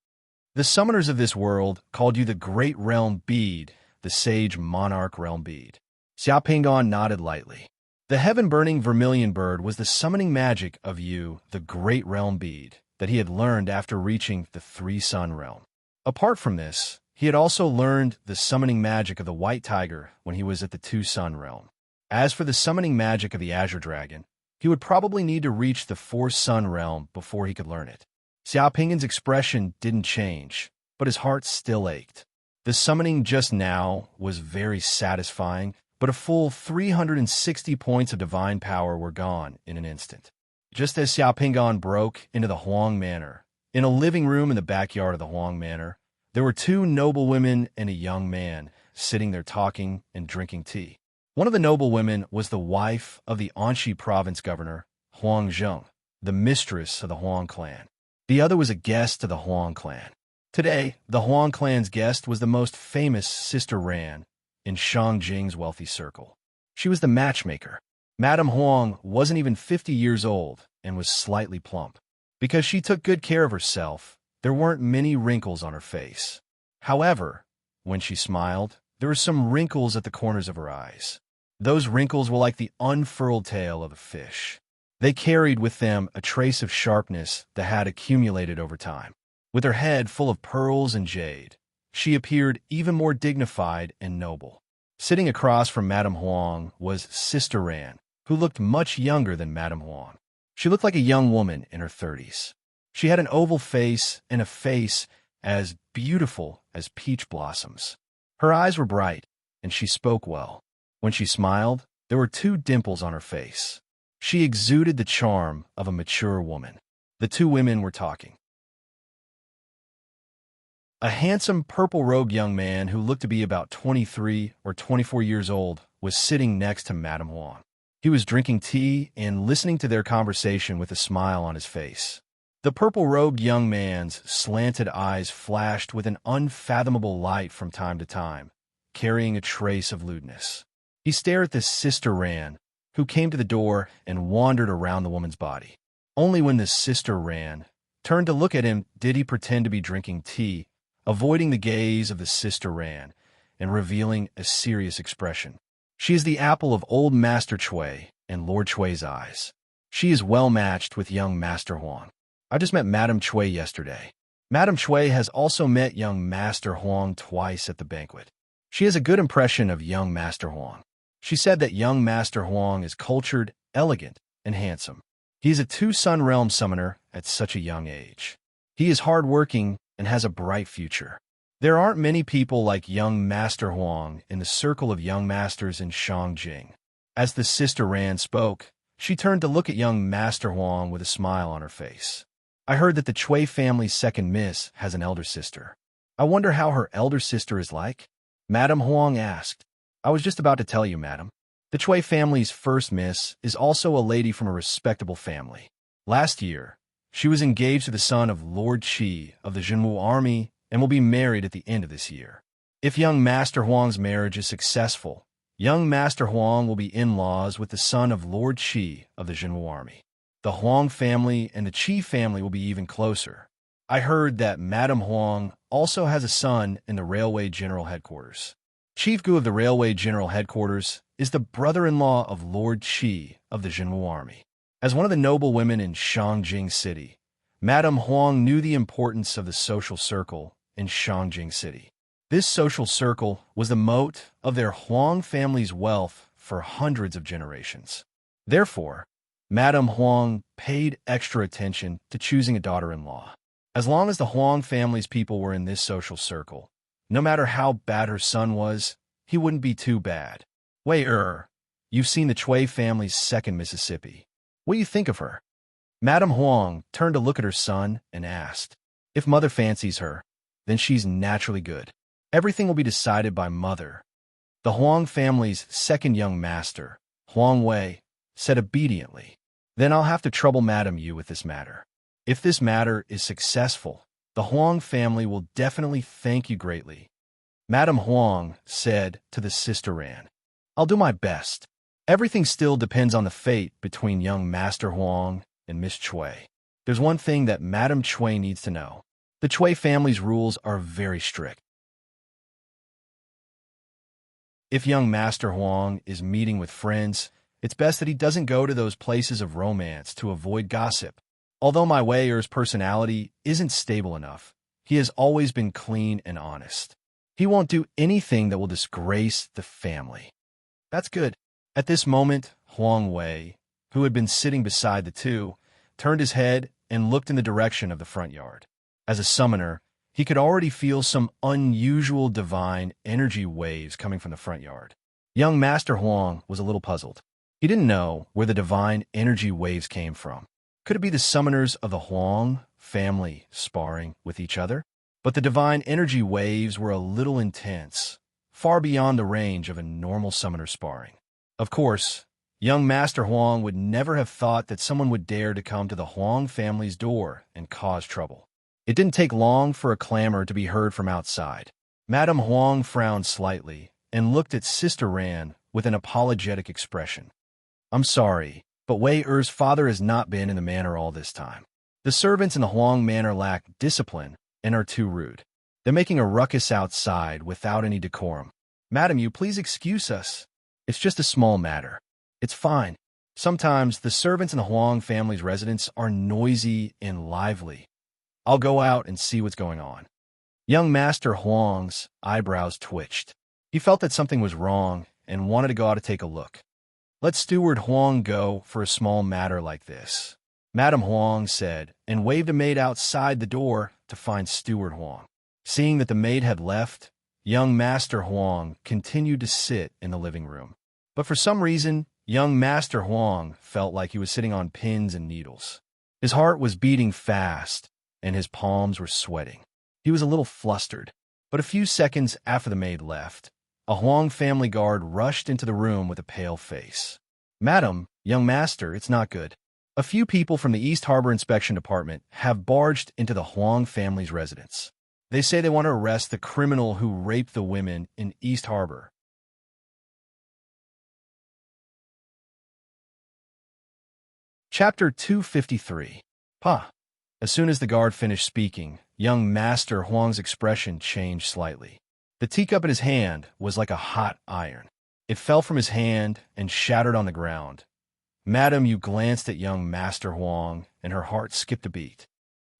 The summoners of this world called you the Great Realm Bead, the Sage Monarch Realm Bead. Xiao Pingan nodded lightly. The heaven-burning vermilion bird was the summoning magic of you, the Great Realm Bead, that he had learned after reaching the Three-Sun Realm. Apart from this, he had also learned the summoning magic of the White Tiger when he was at the Two-Sun Realm. As for the summoning magic of the Azure Dragon, he would probably need to reach the Four-Sun Realm before he could learn it. Xiao Pingan's expression didn't change, but his heart still ached. The summoning just now was very satisfying, but a full 360 points of divine power were gone in an instant. Just as Xiao Pingan broke into the Huang Manor, in a living room in the backyard of the Huang Manor, there were two noble women and a young man sitting there talking and drinking tea. One of the noble women was the wife of the Anxi province governor, Huang Zheng, the mistress of the Huang clan. The other was a guest to the Huang clan. Today, the Huang clan's guest was the most famous Sister Ran in Shang Jing's wealthy circle. She was the matchmaker. Madame Huang wasn't even 50 years old and was slightly plump. Because she took good care of herself, there weren't many wrinkles on her face. However, when she smiled, there were some wrinkles at the corners of her eyes. Those wrinkles were like the unfurled tail of a fish. They carried with them a trace of sharpness that had accumulated over time. With her head full of pearls and jade, she appeared even more dignified and noble. Sitting across from Madame Huang was Sister Ran, who looked much younger than Madame Huang. She looked like a young woman in her 30s. She had an oval face and a face as beautiful as peach blossoms. Her eyes were bright, and she spoke well. When she smiled, there were two dimples on her face. She exuded the charm of a mature woman. The two women were talking. A handsome purple-robed young man who looked to be about 23 or 24 years old was sitting next to Madame Huang. He was drinking tea and listening to their conversation with a smile on his face. The purple-robed young man's slanted eyes flashed with an unfathomable light from time to time, carrying a trace of lewdness. He stared at the sister Ran, who came to the door and wandered around the woman's body. Only when the sister Ran turned to look at him did he pretend to be drinking tea, avoiding the gaze of the sister Ran and revealing a serious expression. She is the apple of old Master Chui and Lord Chui's eyes. She is well matched with young Master Huang. I just met Madame Chui yesterday. Madame Chui has also met young Master Huang twice at the banquet. She has a good impression of young Master Huang. She said that young Master Huang is cultured, elegant, and handsome. He is a two-sun realm summoner at such a young age. He is hard-working and has a bright future. There aren't many people like young Master Huang in the circle of young masters in Shangjing. As the sister Ran spoke, she turned to look at young Master Huang with a smile on her face. I heard that the Chui family's second miss has an elder sister. I wonder how her elder sister is like? Madame Huang asked. I was just about to tell you, madam. The Chui family's first miss is also a lady from a respectable family. Last year, she was engaged to the son of Lord Qi of the Zhenwu army and will be married at the end of this year. If young Master Huang's marriage is successful, young Master Huang will be in-laws with the son of Lord Qi of the Zhenwu army. The Huang family and the Qi family will be even closer. I heard that Madame Huang also has a son in the Railway General Headquarters. Chief Gu of the Railway General Headquarters is the brother-in-law of Lord Qi of the Zhenwu army. As one of the noble women in Shangjing City, Madame Huang knew the importance of the social circle in Shangjing City. This social circle was the moat of their Huang family's wealth for hundreds of generations. Therefore, Madame Huang paid extra attention to choosing a daughter-in-law. As long as the Huang family's people were in this social circle, no matter how bad her son was, he wouldn't be too bad. Wei you've seen the Chui family's second Mississippi. What do you think of her? Madame Huang turned to look at her son and asked, if mother fancies her, then she's naturally good. Everything will be decided by mother. The Huang family's second young master, Huang Wei, said obediently, then I'll have to trouble Madame Yu with this matter. If this matter is successful, the Huang family will definitely thank you greatly. Madame Huang said to the sister Ran, I'll do my best. Everything still depends on the fate between young Master Huang and Miss Chui. There's one thing that Madame Chui needs to know. The Chui family's rules are very strict. If young Master Huang is meeting with friends, it's best that he doesn't go to those places of romance to avoid gossip. Although my Weier's personality isn't stable enough, he has always been clean and honest. He won't do anything that will disgrace the family. That's good. At this moment, Huang Wei, who had been sitting beside the two, turned his head and looked in the direction of the front yard. As a summoner, he could already feel some unusual divine energy waves coming from the front yard. Young Master Huang was a little puzzled. He didn't know where the divine energy waves came from. Could it be the summoners of the Huang family sparring with each other? But the divine energy waves were a little intense, far beyond the range of a normal summoner sparring. Of course, young Master Huang would never have thought that someone would dare to come to the Huang family's door and cause trouble. It didn't take long for a clamor to be heard from outside. Madame Huang frowned slightly and looked at Sister Ran with an apologetic expression. I'm sorry, but Wei Er's father has not been in the manor all this time. The servants in the Huang manor lack discipline and are too rude. They're making a ruckus outside without any decorum. Madam, you please excuse us. It's just a small matter. It's fine. Sometimes the servants in the Huang family's residence are noisy and lively. I'll go out and see what's going on. Young Master Huang's eyebrows twitched. He felt that something was wrong and wanted to go out to take a look. Let Steward Huang go for a small matter like this, Madame Huang said, and waved a maid outside the door to find Steward Huang. Seeing that the maid had left, young Master Huang continued to sit in the living room. But for some reason, young Master Huang felt like he was sitting on pins and needles. His heart was beating fast, and his palms were sweating. He was a little flustered, but a few seconds after the maid left, a Huang family guard rushed into the room with a pale face. Madam, young master, it's not good. A few people from the East Harbor Inspection Department have barged into the Huang family's residence. They say they want to arrest the criminal who raped the women in East Harbor. Chapter 253. Pa. As soon as the guard finished speaking, young Master Huang's expression changed slightly. The teacup in his hand was like a hot iron. It fell from his hand and shattered on the ground. Madam Yu glanced at young Master Huang, and her heart skipped a beat.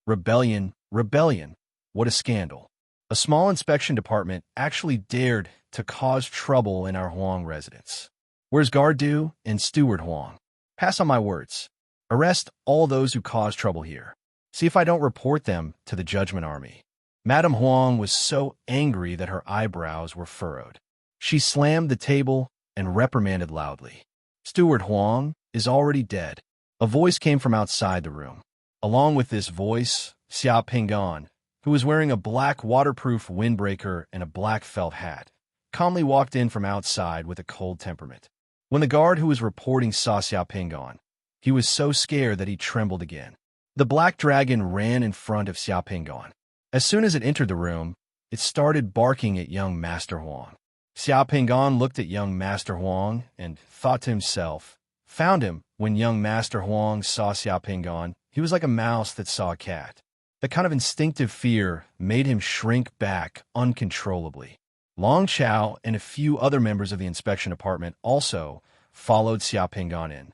Rebellion, rebellion. What a scandal. A small inspection department actually dared to cause trouble in our Huang residence. Where's Guard Du and Steward Huang? Pass on my words. Arrest all those who cause trouble here. See if I don't report them to the Judgment Army. Madam Huang was so angry that her eyebrows were furrowed. She slammed the table and reprimanded loudly. Steward Huang is already dead. A voice came from outside the room. Along with this voice, Xia Pingan, who was wearing a black waterproof windbreaker and a black felt hat, calmly walked in from outside with a cold temperament. When the guard who was reporting saw Xia Pingan, he was so scared that he trembled again. The black dragon ran in front of Xia Pingan. As soon as it entered the room, it started barking at young Master Huang. Xia Pingan looked at young Master Huang and thought to himself, found him. When young Master Huang saw Xia Pingan, he was like a mouse that saw a cat. The kind of instinctive fear made him shrink back uncontrollably. Long Chao and a few other members of the inspection department also followed Xia Pingan in.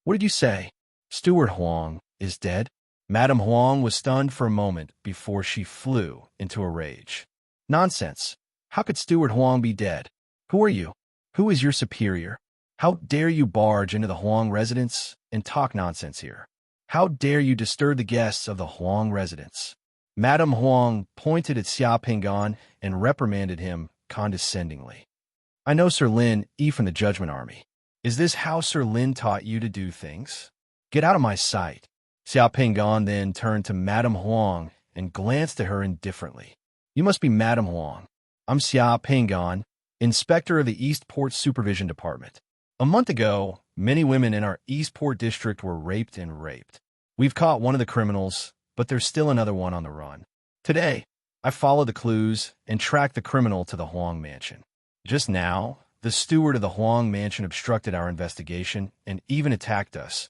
What did you say? Steward Huang is dead? Madam Huang was stunned for a moment before she flew into a rage. Nonsense. How could Steward Huang be dead? Who are you? Who is your superior? How dare you barge into the Huang residence and talk nonsense here? How dare you disturb the guests of the Huang residence? Madam Huang pointed at Xia Pingan and reprimanded him condescendingly. I know Sir Lin Yi from the Judgment Army. Is this how Sir Lin taught you to do things? Get out of my sight. Xia Pingan then turned to Madam Huang and glanced at her indifferently. You must be Madam Huang. I'm Xia Pingan, Inspector of the Eastport Supervision Department. A month ago, many women in our Eastport district were raped and raped. We've caught one of the criminals, but there's still another one on the run. Today, I followed the clues and tracked the criminal to the Huang mansion. Just now, the steward of the Huang mansion obstructed our investigation and even attacked us.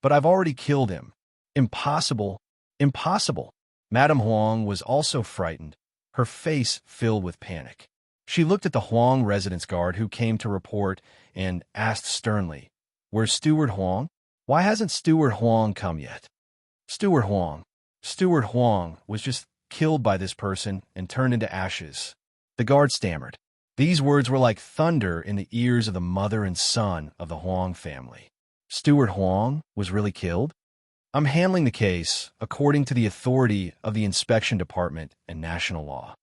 But I've already killed him. Impossible. Impossible. Madam Huang was also frightened, her face filled with panic. She looked at the Huang residence guard who came to report and asked sternly, Where's Steward Huang? Why hasn't Steward Huang come yet? Steward Huang. Steward Huang was just killed by this person and turned into ashes. The guard stammered. These words were like thunder in the ears of the mother and son of the Huang family. Steward Huang was really killed? I'm handling the case according to the authority of the inspection department and national law.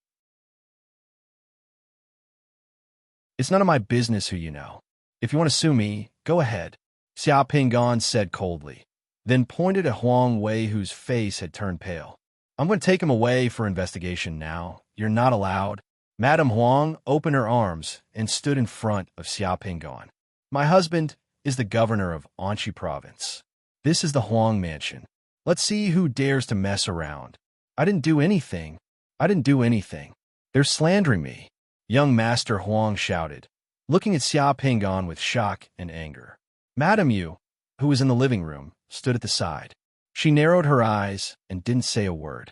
It's none of my business who you know. If you want to sue me, go ahead, Xia Pingan said coldly, then pointed at Huang Wei whose face had turned pale. I'm going to take him away for investigation now. You're not allowed. Madam Huang opened her arms and stood in front of Xia Pingan. My husband is the governor of Anchi province. This is the Huang mansion. Let's see who dares to mess around. I didn't do anything. I didn't do anything. They're slandering me. Young Master Huang shouted, looking at Xia Pingan with shock and anger. Madam Yu, who was in the living room, stood at the side. She narrowed her eyes and didn't say a word.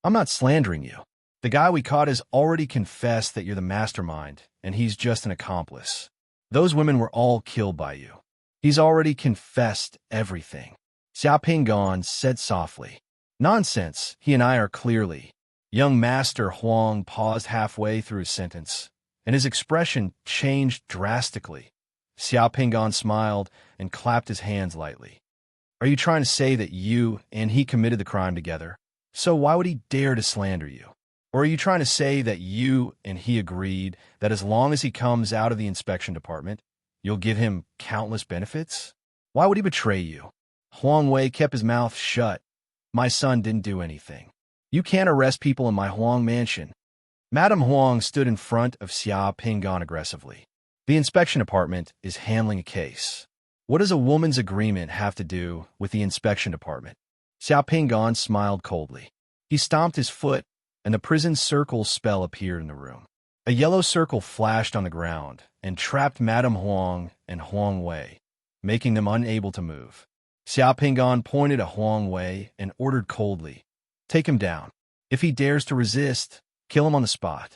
I'm not slandering you. The guy we caught has already confessed that you're the mastermind, and he's just an accomplice. Those women were all killed by you. He's already confessed everything. Xia Pingan said softly. Nonsense, he and I are clearly. Young Master Huang paused halfway through his sentence, and his expression changed drastically. Xia Pingan smiled and clapped his hands lightly. Are you trying to say that you and he committed the crime together? So why would he dare to slander you? Or are you trying to say that you and he agreed that as long as he comes out of the inspection department, you'll give him countless benefits? Why would he betray you? Huang Wei kept his mouth shut. My son didn't do anything. You can't arrest people in my Huang mansion. Madam Huang stood in front of Xia Pingan aggressively. The inspection department is handling a case. What does a woman's agreement have to do with the inspection department? Xiao Pingan smiled coldly. He stomped his foot, and the prison circle spell appeared in the room. A yellow circle flashed on the ground and trapped Madame Huang and Huang Wei, making them unable to move. Xiao Pingan pointed at Huang Wei and ordered coldly, "Take him down. If he dares to resist, kill him on the spot."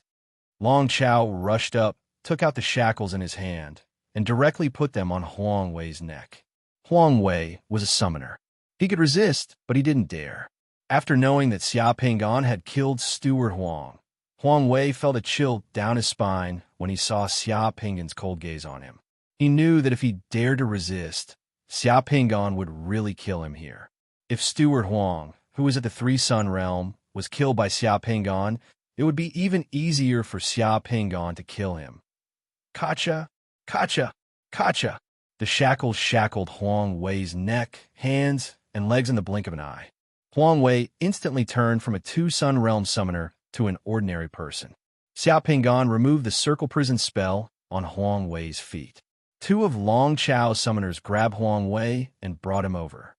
Long Chao rushed up, took out the shackles in his hand, and directly put them on Huang Wei's neck. Huang Wei was a summoner. He could resist, but he didn't dare. After knowing that Xiao Pingan had killed Steward Huang, Huang Wei felt a chill down his spine when he saw Xiao Pingan's cold gaze on him. He knew that if he dared to resist, Xiao Pingan would really kill him here. If Steward Huang, who was at the Three Sun Realm, was killed by Xiao Pingan, it would be even easier for Xiao Pingan to kill him. Kacha, kacha, kacha. The shackles shackled Huang Wei's neck, hands, and legs in the blink of an eye. Huang Wei instantly turned from a Two-Sun Realm summoner to an ordinary person. Xiao Pingan removed the circle prison spell on Huang Wei's feet. Two of Long Chao's summoners grabbed Huang Wei and brought him over.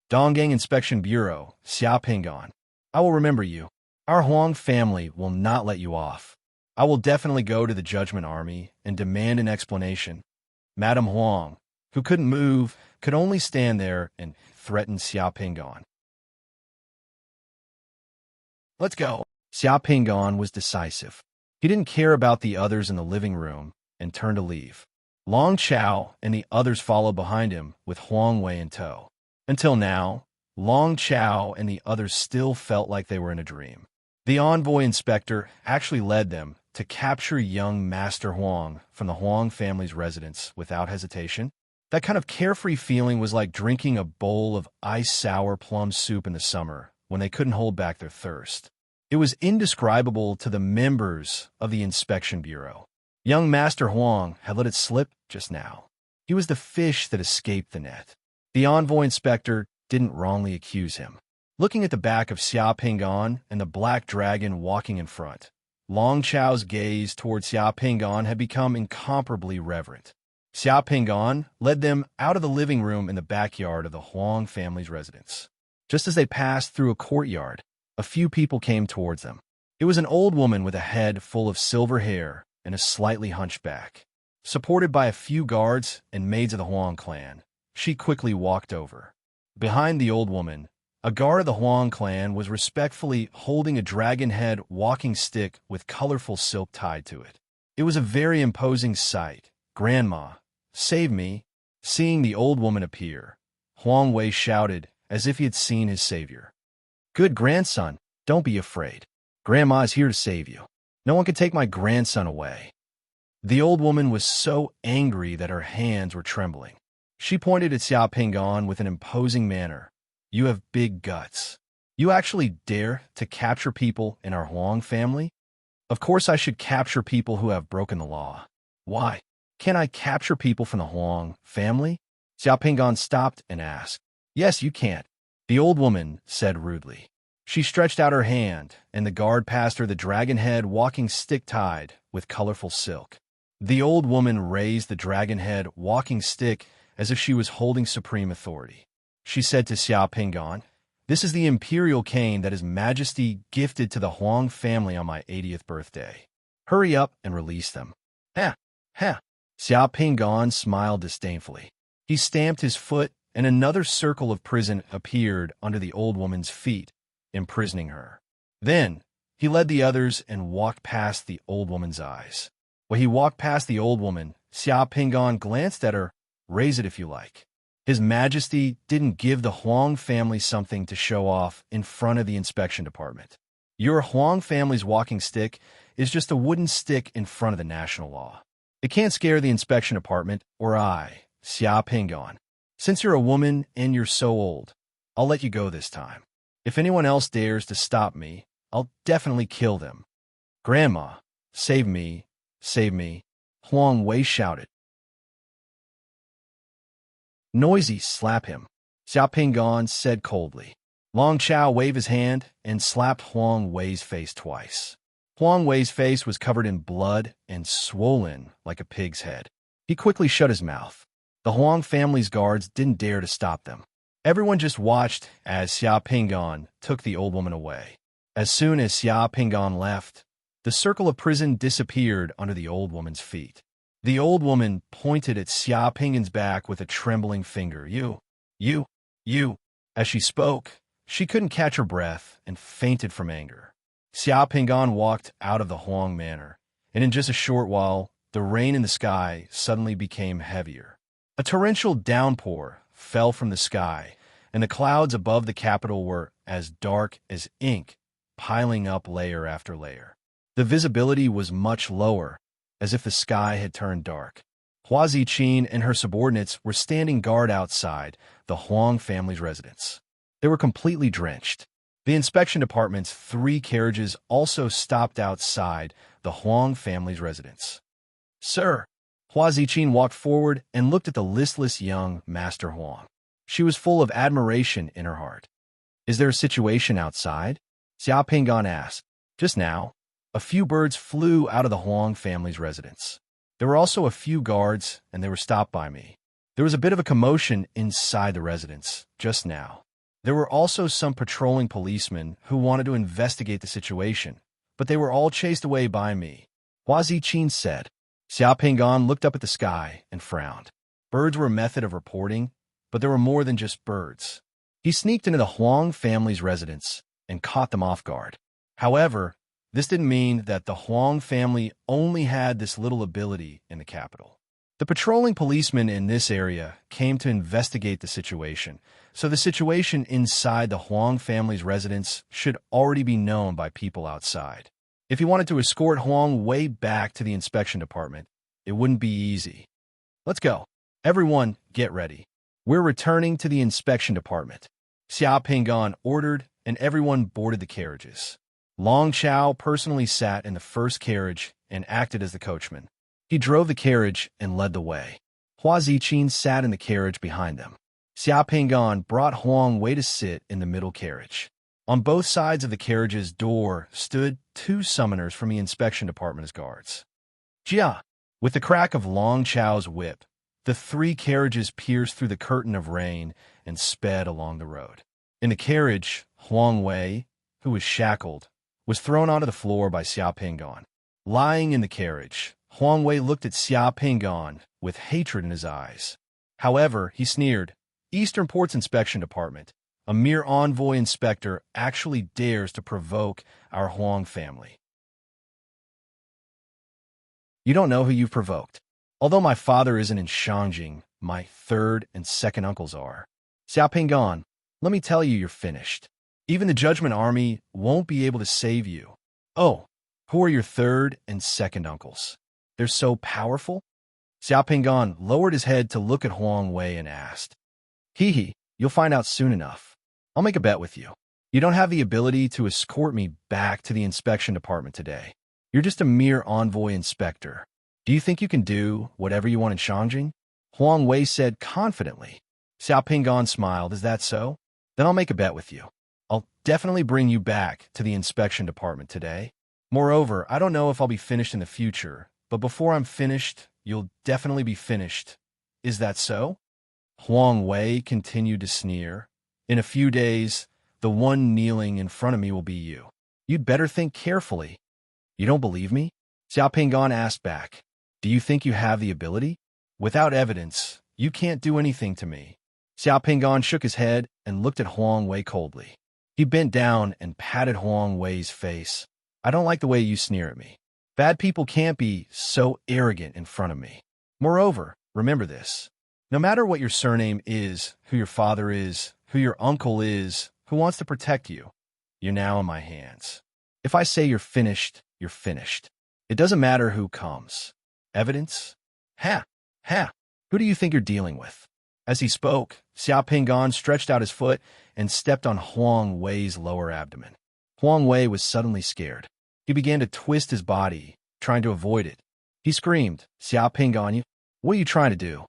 Donggang Inspection Bureau, Xiao Pingan. I will remember you. Our Huang family will not let you off. I will definitely go to the Judgment Army and demand an explanation. Madame Huang, who couldn't move, could only stand there and threaten Xiao Pingan. Let's go. Xiao Pingan was decisive. He didn't care about the others in the living room and turned to leave. Long Chao and the others followed behind him with Huang Wei in tow. Until now, Long Chao and the others still felt like they were in a dream. The envoy inspector actually led them to capture young Master Huang from the Huang family's residence without hesitation. That kind of carefree feeling was like drinking a bowl of ice-sour plum soup in the summer when they couldn't hold back their thirst. It was indescribable to the members of the Inspection Bureau. Young Master Huang had let it slip just now. He was the fish that escaped the net. The envoy inspector didn't wrongly accuse him. Looking at the back of Xiao Pingan and the black dragon walking in front, Long Chao's gaze toward Xiao Pingan had become incomparably reverent. Xiao Pingan led them out of the living room in the backyard of the Huang family's residence. Just as they passed through a courtyard, a few people came towards them. It was an old woman with a head full of silver hair and a slightly hunched back. Supported by a few guards and maids of the Huang clan, she quickly walked over. Behind the old woman, a guard of the Huang clan was respectfully holding a dragon head walking stick with colorful silk tied to it. It was a very imposing sight. "Grandma, save me." Seeing the old woman appear, Huang Wei shouted as if he had seen his savior. "Good grandson, don't be afraid. Grandma is here to save you. No one can take my grandson away." The old woman was so angry that her hands were trembling. She pointed at Xiao Pingan with an imposing manner. "You have big guts. You actually dare to capture people in our Huang family? Of course I should capture people who have broken the law. Why? Can I capture people from the Huang family?" Xiao Pingan stopped and asked. "Yes, you can," the old woman said rudely. She stretched out her hand, and the guard passed her the dragon head walking stick tied with colorful silk. The old woman raised the dragon head walking stick as if she was holding supreme authority. She said to Xiao Pingan, "This is the imperial cane that His Majesty gifted to the Huang family on my 80th birthday. Hurry up and release them." "Ha! Ha!" Xiao Pingan smiled disdainfully. He stamped his foot, and another circle of prison appeared under the old woman's feet, imprisoning her. Then he led the others and walked past the old woman's eyes. When he walked past the old woman, Xiao Pingan glanced at her. "Raise it if you like. His Majesty didn't give the Huang family something to show off in front of the inspection department. Your Huang family's walking stick is just a wooden stick in front of the national law. It can't scare the inspection department or I, Xiao Pingan. Since you're a woman and you're so old, I'll let you go this time. If anyone else dares to stop me, I'll definitely kill them. Grandma, save me, save me," Huang Wei shouted. "Noisy, slap him," Xiao Pingan said coldly. Long Chao waved his hand and slapped Huang Wei's face twice. Huang Wei's face was covered in blood and swollen like a pig's head. He quickly shut his mouth. The Huang family's guards didn't dare to stop them. Everyone just watched as Xia Pingan took the old woman away. As soon as Xia Pingan left, the circle of prison disappeared under the old woman's feet. The old woman pointed at Xia Pingan's back with a trembling finger. You. As she spoke, she couldn't catch her breath and fainted from anger. Xia Pingan walked out of the Huang manor, and in just a short while, the rain in the sky suddenly became heavier. A torrential downpour fell from the sky, and the clouds above the capital were as dark as ink, piling up layer after layer. The visibility was much lower, as if the sky had turned dark. Hua Ziqin and her subordinates were standing guard outside the Huang family's residence. They were completely drenched. The inspection department's 3 carriages also stopped outside the Huang family's residence. "Sir." Hua Ziqin walked forward and looked at the listless young Master Huang. She was full of admiration in her heart. "Is there a situation outside?" Xia Pingan asked. Just now, a few birds flew out of the Huang family's residence. There were also a few guards, and they were stopped by me. There was a bit of a commotion inside the residence just now. There were also some patrolling policemen who wanted to investigate the situation, but they were all chased away by me, Hua Ziqin said. Xia Pingan looked up at the sky and frowned. Birds were a method of reporting, but there were more than just birds. He sneaked into the Huang family's residence and caught them off guard. However, this didn't mean that the Huang family only had this little ability in the capital. The patrolling policemen in this area came to investigate the situation, so the situation inside the Huang family's residence should already be known by people outside. If he wanted to escort Huang way back to the inspection department, it wouldn't be easy. "Let's go. Everyone, get ready. We're returning to the inspection department," Xia Pingan ordered, and everyone boarded the carriages. Long Chao personally sat in the first carriage and acted as the coachman. He drove the carriage and led the way. Hua Ziqin sat in the carriage behind them. Xia Pingan brought Huang Wei to sit in the middle carriage. On both sides of the carriage's door stood 2 summoners from the inspection department as guards. Jia! With the crack of Long Chao's whip, the 3 carriages pierced through the curtain of rain and sped along the road. In the carriage, Huang Wei, who was shackled, was thrown onto the floor by Xia Pingan. Lying in the carriage, Huang Wei looked at Xia Pingan with hatred in his eyes. However, he sneered, "Eastern Port's inspection department, a mere envoy inspector, actually dares to provoke our Huang family. You don't know who you've provoked. Although my father isn't in Shangjing, my 3rd and 2nd uncles are. Xia Pingan, let me tell you, you're finished. Even the Judgment Army won't be able to save you." "Oh, who are your 3rd and 2nd uncles? They're so powerful?" Xia Pingan lowered his head to look at Huang Wei and asked. Hee, you'll find out soon enough. I'll make a bet with you. You don't have the ability to escort me back to the inspection department today. You're just a mere envoy inspector. Do you think you can do whatever you want in Shangjing?" Huang Wei said confidently. Xia Pingan smiled. "Is that so? Then I'll make a bet with you. I'll definitely bring you back to the inspection department today. Moreover, I don't know if I'll be finished in the future, but before I'm finished, you'll definitely be finished. Is that so?" Huang Wei continued to sneer. "In a few days, the one kneeling in front of me will be you. You'd better think carefully." "You don't believe me?" Xia Pingan asked back. "Do you think you have the ability? Without evidence, you can't do anything to me." Xia Pingan shook his head and looked at Huang Wei coldly. He bent down and patted Huang Wei's face. "I don't like the way you sneer at me. Bad people can't be so arrogant in front of me. Moreover, remember this. No matter what your surname is, who your father is, who your uncle is, who wants to protect you, you're now in my hands. If I say you're finished, you're finished. It doesn't matter who comes. Evidence? Ha! Ha! Who do you think you're dealing with?" As he spoke, Xia Pingan stretched out his foot and stepped on Huang Wei's lower abdomen. Huang Wei was suddenly scared. He began to twist his body, trying to avoid it. He screamed, "Xia Pingan, what are you trying to do?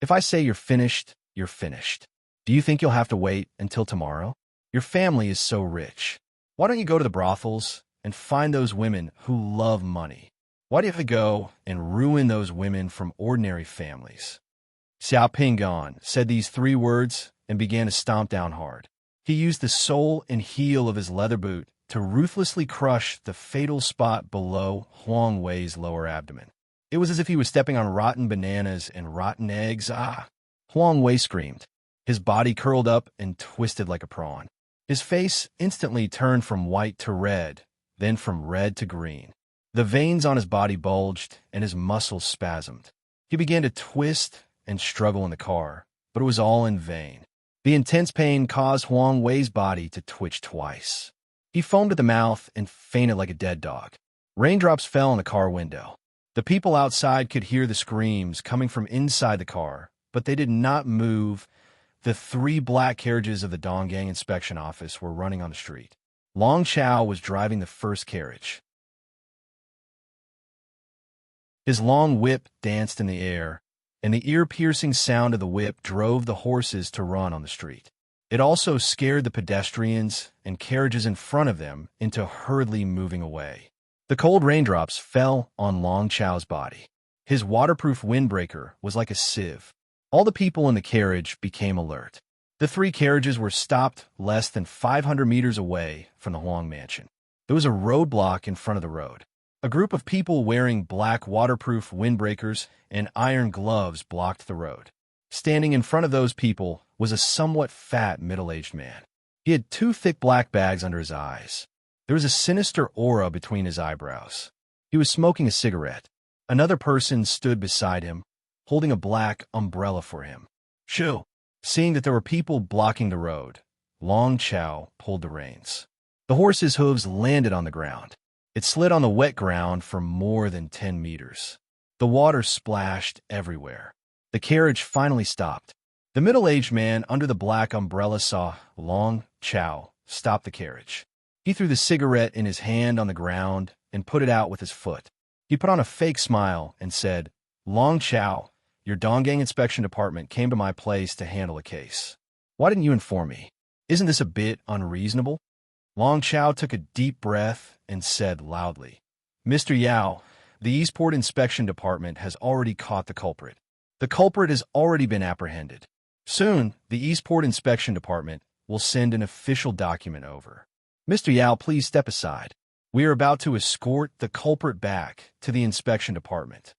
If I say you're finished, you're finished. Do you think you'll have to wait until tomorrow? Your family is so rich. Why don't you go to the brothels and find those women who love money? Why do you have to go and ruin those women from ordinary families?" Xiao Pingon said these 3 words and began to stomp down hard. He used the sole and heel of his leather boot to ruthlessly crush the fatal spot below Huang Wei's lower abdomen. It was as if he was stepping on rotten bananas and rotten eggs. Ah! Huang Wei screamed. His body curled up and twisted like a prawn. His face instantly turned from white to red, then from red to green. The veins on his body bulged and his muscles spasmed. He began to twist and struggle in the car, but it was all in vain. The intense pain caused Huang Wei's body to twitch twice. He foamed at the mouth and fainted like a dead dog. Raindrops fell on the car window. The people outside could hear the screams coming from inside the car, but they did not move. The 3 black carriages of the Donggang inspection office were running on the street. Long Chao was driving the first carriage. His long whip danced in the air, and the ear-piercing sound of the whip drove the horses to run on the street. It also scared the pedestrians and carriages in front of them into hurriedly moving away. The cold raindrops fell on Long Chao's body. His waterproof windbreaker was like a sieve. All the people in the carriage became alert. The 3 carriages were stopped less than 500 meters away from the Huang mansion. There was a roadblock in front of the road. A group of people wearing black waterproof windbreakers and iron gloves blocked the road. Standing in front of those people was a somewhat fat middle-aged man. He had 2 thick black bags under his eyes. There was a sinister aura between his eyebrows. He was smoking a cigarette. Another person stood beside him, holding a black umbrella for him. Shoo! Seeing that there were people blocking the road, Long Chao pulled the reins. The horse's hooves landed on the ground. It slid on the wet ground for more than 10 meters. The water splashed everywhere. The carriage finally stopped. The middle-aged man under the black umbrella saw Long Chao stop the carriage. He threw the cigarette in his hand on the ground and put it out with his foot. He put on a fake smile and said, "Long Chao, your Donggang inspection department came to my place to handle a case. Why didn't you inform me? Isn't this a bit unreasonable?" Long Chao took a deep breath and said loudly, "Mr. Yao, the Eastport Inspection Department has already caught the culprit. The culprit has already been apprehended. Soon, the Eastport Inspection Department will send an official document over. Mr. Yao, please step aside. We are about to escort the culprit back to the inspection department."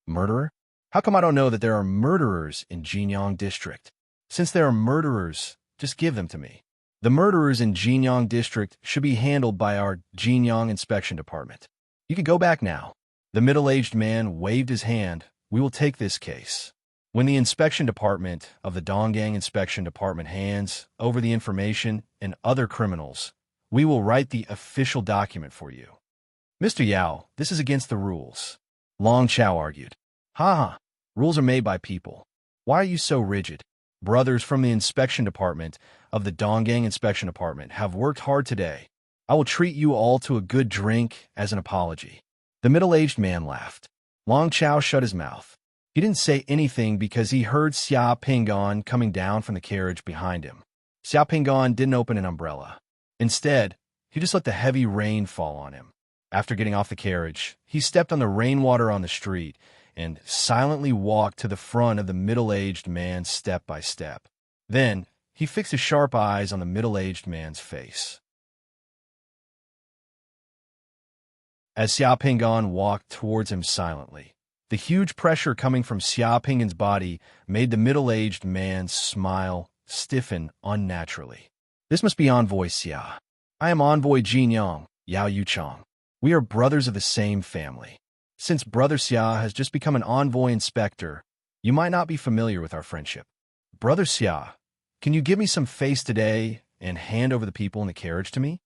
Murderer? How come I don't know that there are murderers in Jinyang District? Since there are murderers, just give them to me. The murderers in Jinyang District should be handled by our Jinyang Inspection Department. You can go back now. The middle-aged man waved his hand. "We will take this case. When the inspection department of the Donggang Inspection Department hands over the information and other criminals, we will write the official document for you." "Mr. Yao, this is against the rules," Long Chao argued. "Ha! Rules are made by people. Why are you so rigid? Brothers from the inspection department of the Donggang Inspection Department have worked hard today. I will treat you all to a good drink as an apology." The middle-aged man laughed. Long Chao shut his mouth. He didn't say anything because he heard Xia Pingon coming down from the carriage behind him. Xia Pingon didn't open an umbrella. Instead, he just let the heavy rain fall on him. After getting off the carriage, he stepped on the rainwater on the street and silently walked to the front of the middle-aged man step by step. Then, he fixed his sharp eyes on the middle-aged man's face. As Xia Pingon walked towards him silently, the huge pressure coming from Xia Pingon's body made the middle-aged man's smile stiffen unnaturally. "This must be Envoy Xia. I am Envoy Jinyang, Yao Yuchang. We are brothers of the same family. Since Brother Xia has just become an envoy inspector, you might not be familiar with our friendship. Brother Xia, can you give me some face today and hand over the people in the carriage to me?"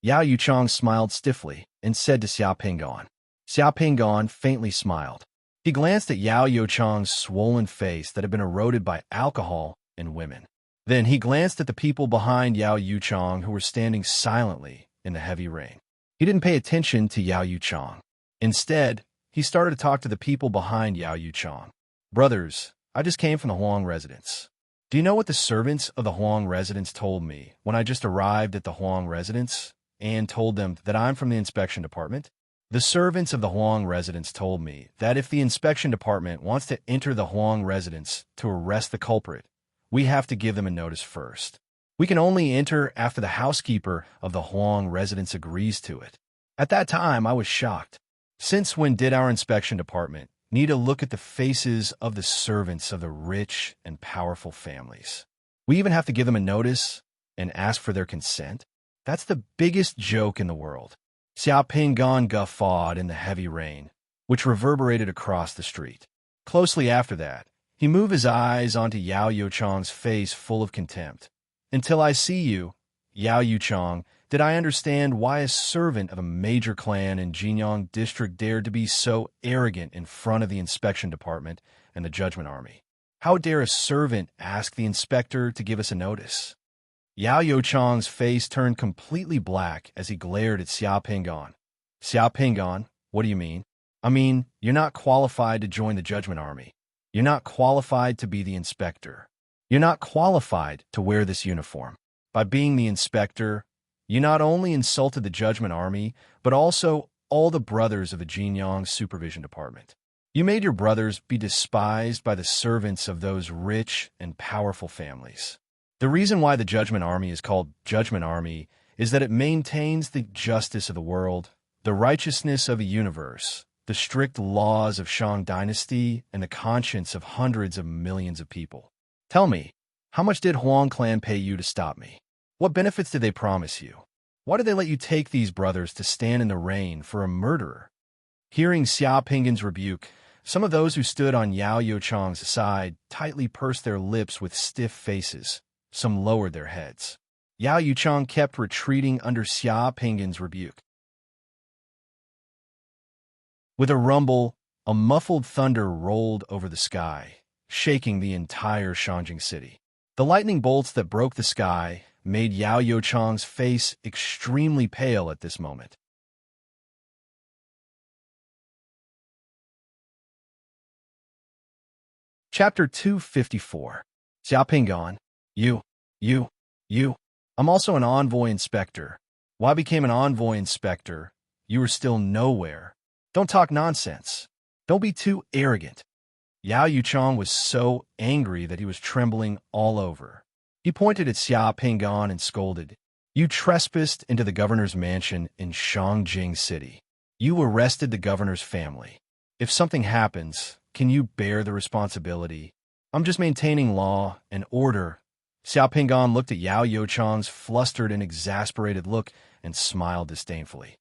Yao Yuchang smiled stiffly and said to Xia Pingon. Xia Pingon faintly smiled. He glanced at Yao Yuchang's swollen face that had been eroded by alcohol and women. Then he glanced at the people behind Yao Yuchang who were standing silently in the heavy rain. He didn't pay attention to Yao Yuchang. Instead, he started to talk to the people behind Yao Yuchang. "Brothers, I just came from the Huang residence. Do you know what the servants of the Huang residence told me when I just arrived at the Huang residence and told them that I'm from the inspection department? The servants of the Huang residence told me that if the inspection department wants to enter the Huang residence to arrest the culprit, we have to give them a notice first. We can only enter after the housekeeper of the Huang residence agrees to it. At that time, I was shocked. Since when did our inspection department need to look at the faces of the servants of the rich and powerful families? We even have to give them a notice and ask for their consent? That's the biggest joke in the world. Xiao Pingan guffawed in the heavy rain, which reverberated across the street. Closely after that, he moved his eyes onto Yao Yuchong's face full of contempt. Until I see you, Yao Yuchong, did I understand why a servant of a major clan in Jinyang district dared to be so arrogant in front of the inspection department and the judgment army. How dare a servant ask the inspector to give us a notice? Yao Yuchong's face turned completely black as he glared at Xiao Pingan. Xiao Pingan, what do you mean? I mean, you're not qualified to join the judgment army. You're not qualified to be the inspector. You're not qualified to wear this uniform. By being the inspector, you not only insulted the judgment army, but also all the brothers of the Jinyang supervision department. You made your brothers be despised by the servants of those rich and powerful families. The reason why the Judgment Army is called Judgment Army is that it maintains the justice of the world, the righteousness of a universe, the strict laws of Shang Dynasty, and the conscience of hundreds of millions of people. Tell me, how much did Huang clan pay you to stop me? What benefits did they promise you? Why did they let you take these brothers to stand in the rain for a murderer? Hearing Xiao Pingan's rebuke, some of those who stood on Yao Yuchong's side tightly pursed their lips with stiff faces. Some lowered their heads. Yao Yuchong kept retreating under Xiao Pingan's rebuke. With a rumble, a muffled thunder rolled over the sky, shaking the entire Shanjing city. The lightning bolts that broke the sky made Yao Yuchong's face extremely pale at this moment. Chapter 254. Xiao Pingan. You. I'm also an envoy inspector. Why became an envoy inspector? You were still nowhere. Don't talk nonsense. Don't be too arrogant. Yao Yuchong was so angry that he was trembling all over. He pointed at Xiao Pingan and scolded, "You trespassed into the governor's mansion in Shangjing City. You arrested the governor's family. If something happens, can you bear the responsibility? I'm just maintaining law and order." Xiao Pingan looked at Yao Yuchong's flustered and exasperated look and smiled disdainfully.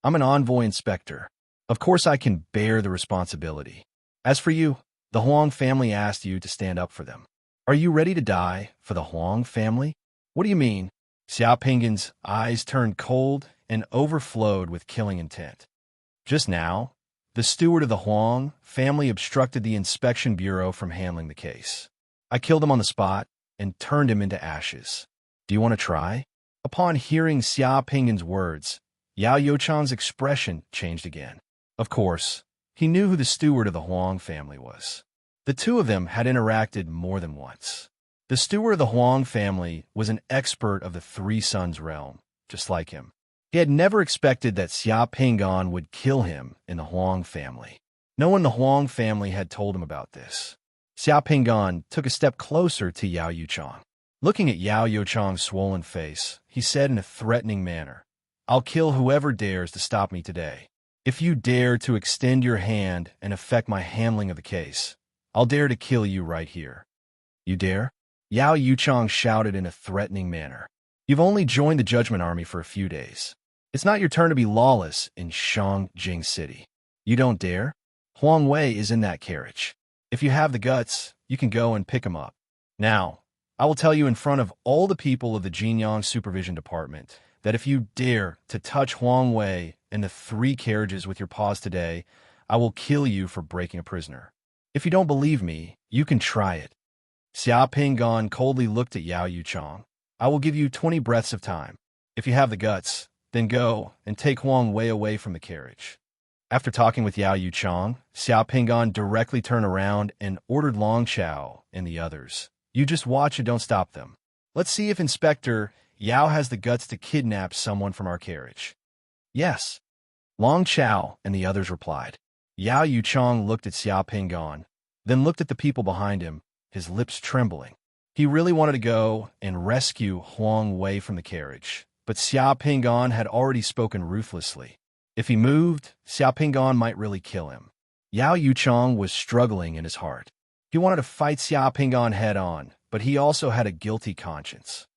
"I'm an envoy inspector. Of course I can bear the responsibility. As for you, the Huang family asked you to stand up for them. Are you ready to die for the Huang family?" "What do you mean?" Xiao Pingan's eyes turned cold and overflowed with killing intent. Just now, the steward of the Huang family obstructed the inspection bureau from handling the case. I killed him on the spot and turned him into ashes. Do you want to try? Upon hearing Xiao Pingan's words, Yao Yuchong's expression changed again. Of course, he knew who the steward of the Huang family was. The two of them had interacted more than once. The steward of the Huang family was an expert of the Three Suns realm, just like him. He had never expected that Xiao Pingan would kill him in the Huang family. No one in the Huang family had told him about this. Xiao Pingan took a step closer to Yao Yuchong. Looking at Yao Yuchong's swollen face, he said in a threatening manner, "I'll kill whoever dares to stop me today. If you dare to extend your hand and affect my handling of the case, I'll dare to kill you right here." "You dare?" Yao Yuchong shouted in a threatening manner. "You've only joined the Judgment Army for a few days. It's not your turn to be lawless in Shangjing City. You don't dare? Huang Wei is in that carriage. If you have the guts, you can go and pick him up. Now, I will tell you in front of all the people of the Jinyang Supervision Department that if you dare to touch Huang Wei and the 3 carriages with your paws today, I will kill you for breaking a prisoner. If you don't believe me, you can try it." Xiao Pingan coldly looked at Yao Yuchong. "I will give you 20 breaths of time. If you have the guts, then go and take Huang Wei away from the carriage." After talking with Yao Yuchong, Xiao Pingan directly turned around and ordered Long Chao and the others, "You just watch and don't stop them. Let's see if Inspector Yao has the guts to kidnap someone from our carriage." "Yes." Long Chao and the others replied. Yao Yuchong looked at Xiao Pingon, then looked at the people behind him, his lips trembling. He really wanted to go and rescue Huang Wei from the carriage, but Xiao Pingon had already spoken ruthlessly. If he moved, Xiao Pingon might really kill him. Yao Yuchong was struggling in his heart. He wanted to fight Xiao Pingon head-on, but he also had a guilty conscience.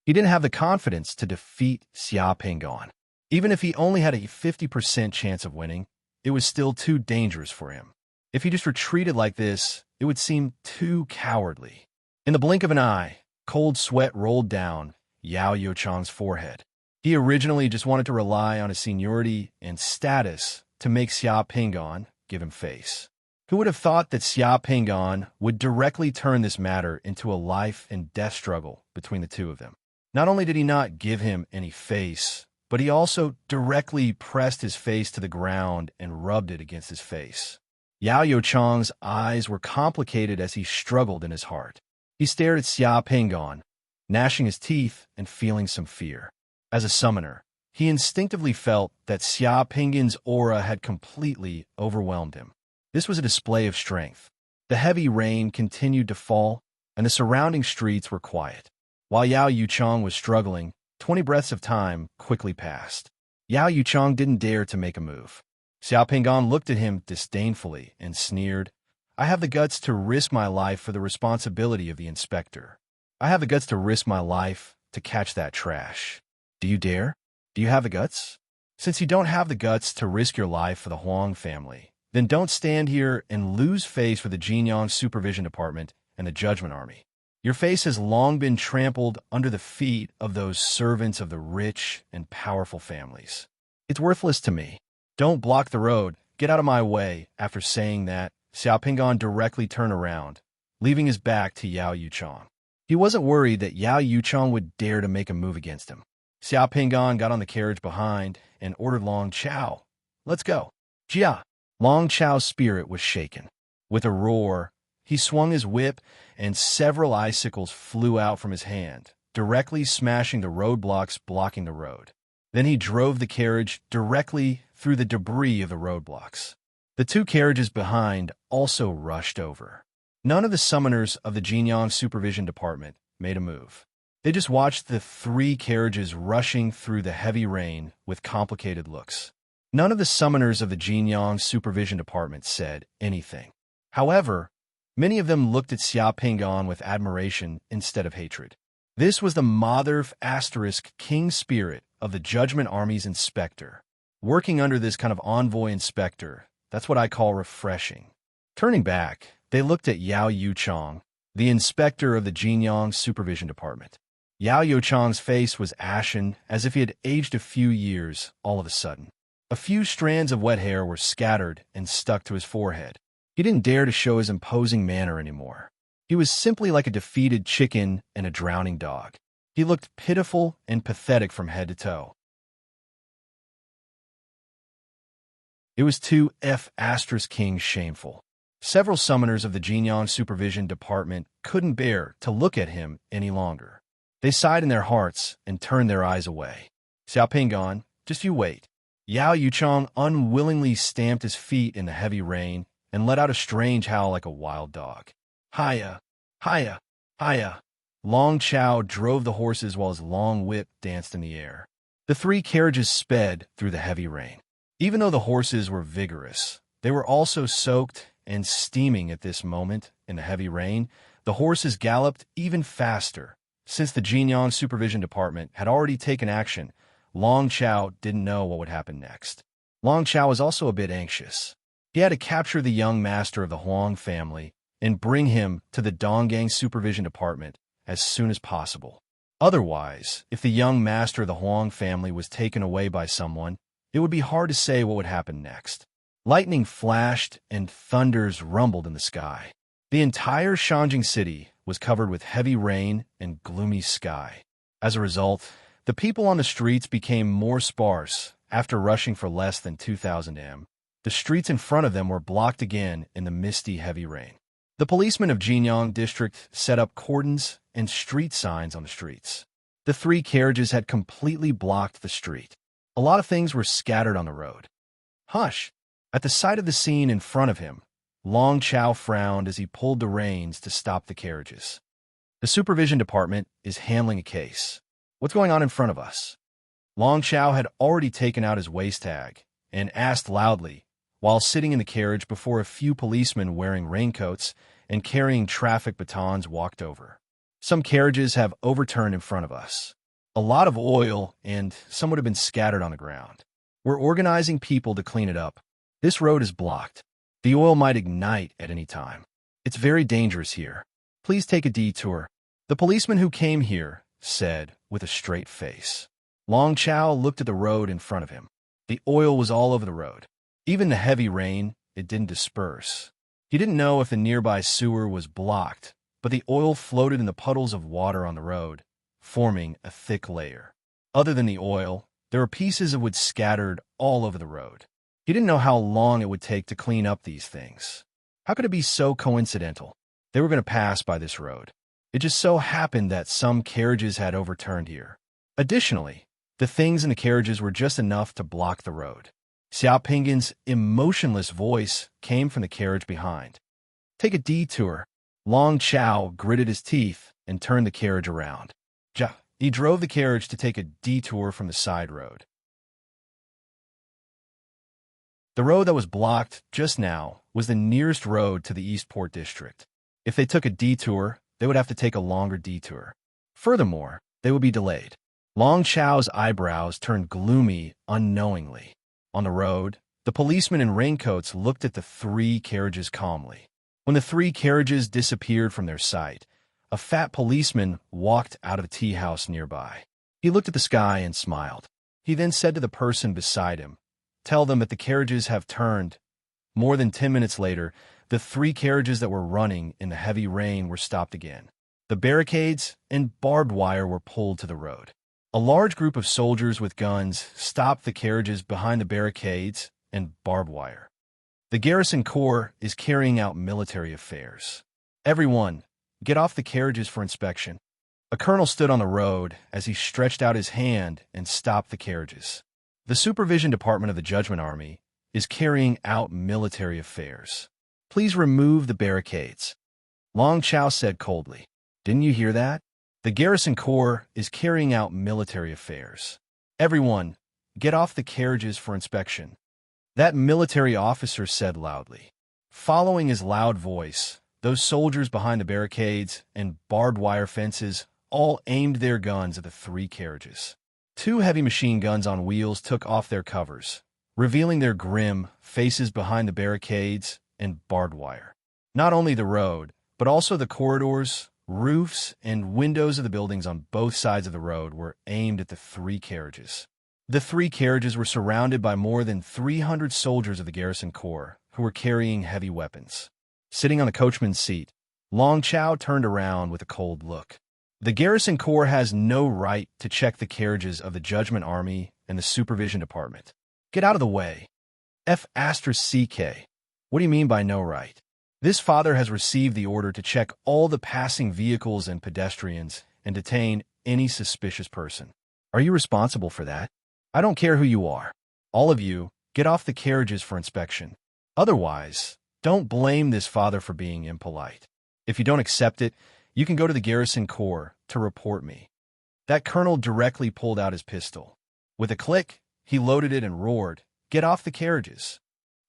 He didn't have the confidence to defeat Xiao Pingon. Even if he only had a 50% chance of winning, it was still too dangerous for him. If he just retreated like this, it would seem too cowardly. In the blink of an eye, cold sweat rolled down Yao Yuchong's forehead. He originally just wanted to rely on his seniority and status to make Xiao Pingon give him face. Who would have thought that Xiao Pingon would directly turn this matter into a life and death struggle between the two of them? Not only did he not give him any face, but he also directly pressed his face to the ground and rubbed it against his face. Yao Yuchong's eyes were complicated as he struggled in his heart. He stared at Xiao Pingon, gnashing his teeth and feeling some fear. As a summoner, he instinctively felt that Xiao Pingon's aura had completely overwhelmed him. This was a display of strength. The heavy rain continued to fall, and the surrounding streets were quiet. While Yao Yuchong was struggling, 20 breaths of time quickly passed. Yao Yuchong didn't dare to make a move. Xiao Pingon looked at him disdainfully and sneered, I have the guts to risk my life for the responsibility of the inspector. I have the guts to risk my life to catch that trash. Do you dare? Do you have the guts? Since you don't have the guts to risk your life for the Huang family, then don't stand here and lose face for the Jinyang Supervision Department and the Judgment Army. Your face has long been trampled under the feet of those servants of the rich and powerful families. It's worthless to me. Don't block the road. Get out of my way. After saying that, Xiao Pingon directly turned around, leaving his back to Yao Yuchong. He wasn't worried that Yao Yuchong would dare to make a move against him. Xiao Pingon got on the carriage behind and ordered Long Chao, let's go. Jia. Long Chao's spirit was shaken. With a roar, he swung his whip, and several icicles flew out from his hand, directly smashing the roadblocks blocking the road. Then he drove the carriage directly through the debris of the roadblocks. The two carriages behind also rushed over. None of the summoners of the Jinyang Supervision Department made a move. They just watched the three carriages rushing through the heavy rain with complicated looks. None of the summoners of the Jinyang Supervision Department said anything. However, many of them looked at Xiao Pingon with admiration instead of hatred. This was the Mother Asterisk King Spirit of the Judgment Army's inspector. Working under this kind of envoy inspector, that's what I call refreshing. Turning back, they looked at Yao Yuchong, the inspector of the Jinyang Supervision Department. Yao Yuchong's face was ashen, as if he had aged a few years all of a sudden. A few strands of wet hair were scattered and stuck to his forehead. He didn't dare to show his imposing manner anymore. He was simply like a defeated chicken and a drowning dog. He looked pitiful and pathetic from head to toe. It was too King shameful. Several summoners of the Jinyang Supervision Department couldn't bear to look at him any longer. They sighed in their hearts and turned their eyes away. Xiao Pingon, just you wait. Yao Yuchong unwillingly stamped his feet in the heavy rain and let out a strange howl like a wild dog. Hiya! Hiya! Hiya! Long Chao drove the horses while his long whip danced in the air. The three carriages sped through the heavy rain. Even though the horses were vigorous, they were also soaked and steaming at this moment in the heavy rain. The horses galloped even faster. Since the Jinyang Supervision Department had already taken action, Long Chao didn't know what would happen next. Long Chao was also a bit anxious. He had to capture the young master of the Huang family and bring him to the Donggang Supervision Department as soon as possible. Otherwise, if the young master of the Huang family was taken away by someone, it would be hard to say what would happen next. Lightning flashed and thunders rumbled in the sky. The entire Shanjing city was covered with heavy rain and gloomy sky. As a result, the people on the streets became more sparse after rushing for less than 2,000 m. The streets in front of them were blocked again in the misty, heavy rain. The policemen of Jinyang District set up cordons and street signs on the streets. The three carriages had completely blocked the street. A lot of things were scattered on the road. Hush! At the sight of the scene in front of him, Long Chow frowned as he pulled the reins to stop the carriages. The supervision department is handling a case. What's going on in front of us? Long Chow had already taken out his waist tag and asked loudly while sitting in the carriage before a few policemen wearing raincoats and carrying traffic batons walked over. Some carriages have overturned in front of us. A lot of oil and some would have been scattered on the ground. We're organizing people to clean it up. This road is blocked. The oil might ignite at any time. It's very dangerous here. Please take a detour. The policeman who came here said with a straight face. Long Chow looked at the road in front of him. The oil was all over the road. Even the heavy rain, it didn't disperse. He didn't know if the nearby sewer was blocked, but the oil floated in the puddles of water on the road, forming a thick layer. Other than the oil, there were pieces of wood scattered all over the road. He didn't know how long it would take to clean up these things. How could it be so coincidental? They were going to pass by this road. It just so happened that some carriages had overturned here. Additionally, the things in the carriages were just enough to block the road. Xiao Pingin's emotionless voice came from the carriage behind. Take a detour. Long Chow gritted his teeth and turned the carriage around. He drove the carriage to take a detour from the side road. The road that was blocked just now was the nearest road to the Eastport district. If they took a detour, they would have to take a longer detour. Furthermore, they would be delayed. Long Chow's eyebrows turned gloomy unknowingly. On the road, the policemen in raincoats looked at the three carriages calmly. When the three carriages disappeared from their sight, a fat policeman walked out of a tea house nearby. He looked at the sky and smiled. He then said to the person beside him, "Tell them that the carriages have turned." More than 10 minutes later, the three carriages that were running in the heavy rain were stopped again. The barricades and barbed wire were pulled to the road. A large group of soldiers with guns stopped the carriages behind the barricades and barbed wire. The garrison corps is carrying out military affairs. Everyone, get off the carriages for inspection. A colonel stood on the road as he stretched out his hand and stopped the carriages. The supervision department of the Judgment Army is carrying out military affairs. Please remove the barricades. Long Chow said coldly. Didn't you hear that? The garrison corps is carrying out military affairs. Everyone, get off the carriages for inspection. That military officer said loudly. Following his loud voice, those soldiers behind the barricades and barbed wire fences all aimed their guns at the three carriages. Two heavy machine guns on wheels took off their covers, revealing their grim faces behind the barricades and barbed wire. Not only the road, but also the corridors, roofs, and windows of the buildings on both sides of the road were aimed at the three carriages. The three carriages were surrounded by more than 300 soldiers of the garrison corps who were carrying heavy weapons. Sitting on the coachman's seat, Long Chow turned around with a cold look. The garrison corps has no right to check the carriages of the Judgment Army and the Supervision Department. Get out of the way. F***CK. What do you mean by no right? This father has received the order to check all the passing vehicles and pedestrians and detain any suspicious person. Are you responsible for that? I don't care who you are. All of you, get off the carriages for inspection. Otherwise, don't blame this father for being impolite. If you don't accept it, you can go to the garrison corps to report me. That colonel directly pulled out his pistol. With a click, he loaded it and roared, "Get off the carriages."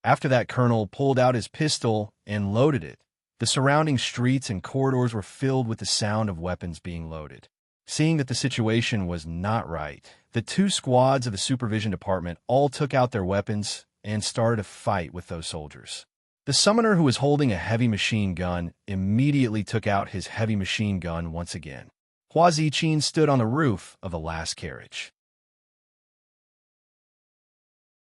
After that colonel pulled out his pistol and loaded it, the surrounding streets and corridors were filled with the sound of weapons being loaded. Seeing that the situation was not right, the two squads of the supervision department all took out their weapons and started a fight with those soldiers. The summoner who was holding a heavy machine gun immediately took out his heavy machine gun once again. Hua Ziqin stood on the roof of the last carriage.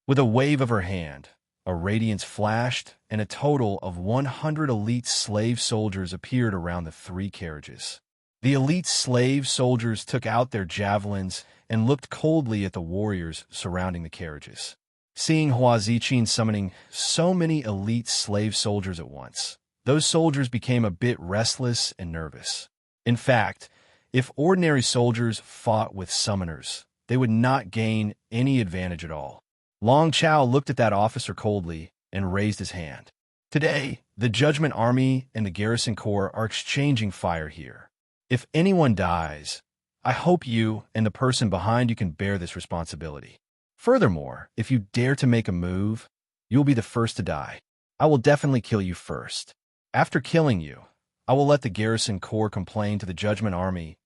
With a wave of her hand, a radiance flashed, and a total of 100 elite slave soldiers appeared around the three carriages. The elite slave soldiers took out their javelins and looked coldly at the warriors surrounding the carriages. Seeing Hua Ziqin summoning so many elite slave soldiers at once, those soldiers became a bit restless and nervous. In fact, If ordinary soldiers fought with summoners, they would not gain any advantage at all. Long Chao looked at that officer coldly and raised his hand. Today, the Judgment Army and the Garrison Corps are exchanging fire here. If anyone dies, I hope you and the person behind you can bear this responsibility. Furthermore, if you dare to make a move, you'll be the first to die. I will definitely kill you first. After killing you, I will let the Garrison Corps complain to the Judgment Army.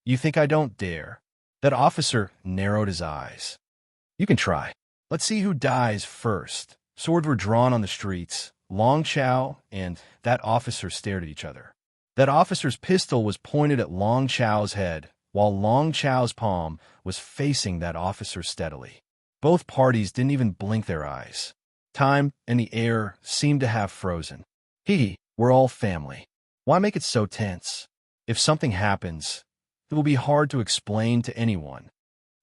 You think I don't dare? That officer narrowed his eyes. You can try. Let's see who dies first. Swords were drawn on the streets. Long Chao and that officer stared at each other. That officer's pistol was pointed at Long Chao's head, while Long Chao's palm was facing that officer steadily. Both parties didn't even blink their eyes. Time and the air seemed to have frozen. We're all family. Why make it so tense? If something happens, it will be hard to explain to anyone.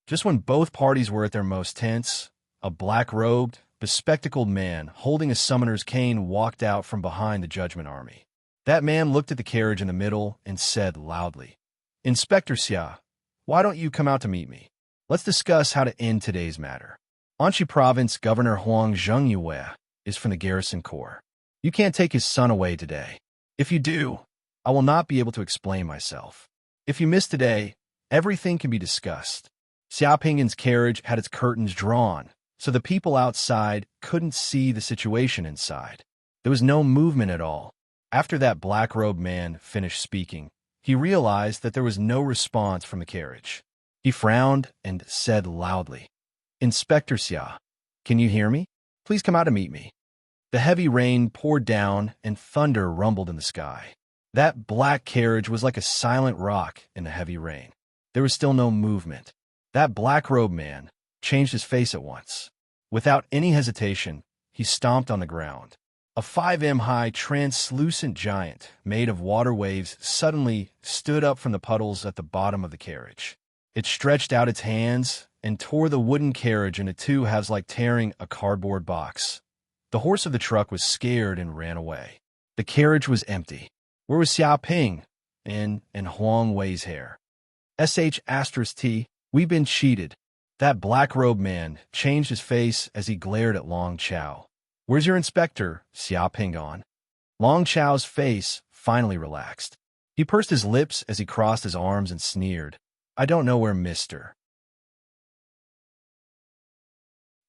Just when both parties were at their most tense, a black-robed, bespectacled man holding a summoner's cane walked out from behind the Judgment Army. That man looked at the carriage in the middle and said loudly, "Inspector Xia, why don't you come out to meet me? Let's discuss how to end today's matter." Anxi Province Governor Huang Zhengyue is from the Garrison Corps. You can't take his son away today. If you do, I will not be able to explain myself. If you miss today, everything can be discussed. Xia Pinggan's carriage had its curtains drawn, so the people outside couldn't see the situation inside. There was no movement at all. After that black-robed man finished speaking, he realized that there was no response from the carriage. He frowned and said loudly, "Inspector Xia, can you hear me? Please come out to meet me." The heavy rain poured down and thunder rumbled in the sky. That black carriage was like a silent rock in the heavy rain. There was still no movement. That black-robed man changed his face at once. Without any hesitation, he stomped on the ground. A 5 m-high translucent giant made of water waves suddenly stood up from the puddles at the bottom of the carriage. It stretched out its hands and tore the wooden carriage into two halves like tearing a cardboard box. The horse of the truck was scared and ran away. The carriage was empty. Where was Xia Ping and Huang Wei's hair? *T, we've been cheated. That black-robed man changed his face as he glared at Long Chao. Where's your inspector, Xia Pinggan? Long Chao's face finally relaxed. He pursed his lips as he crossed his arms and sneered. I don't know where Mr.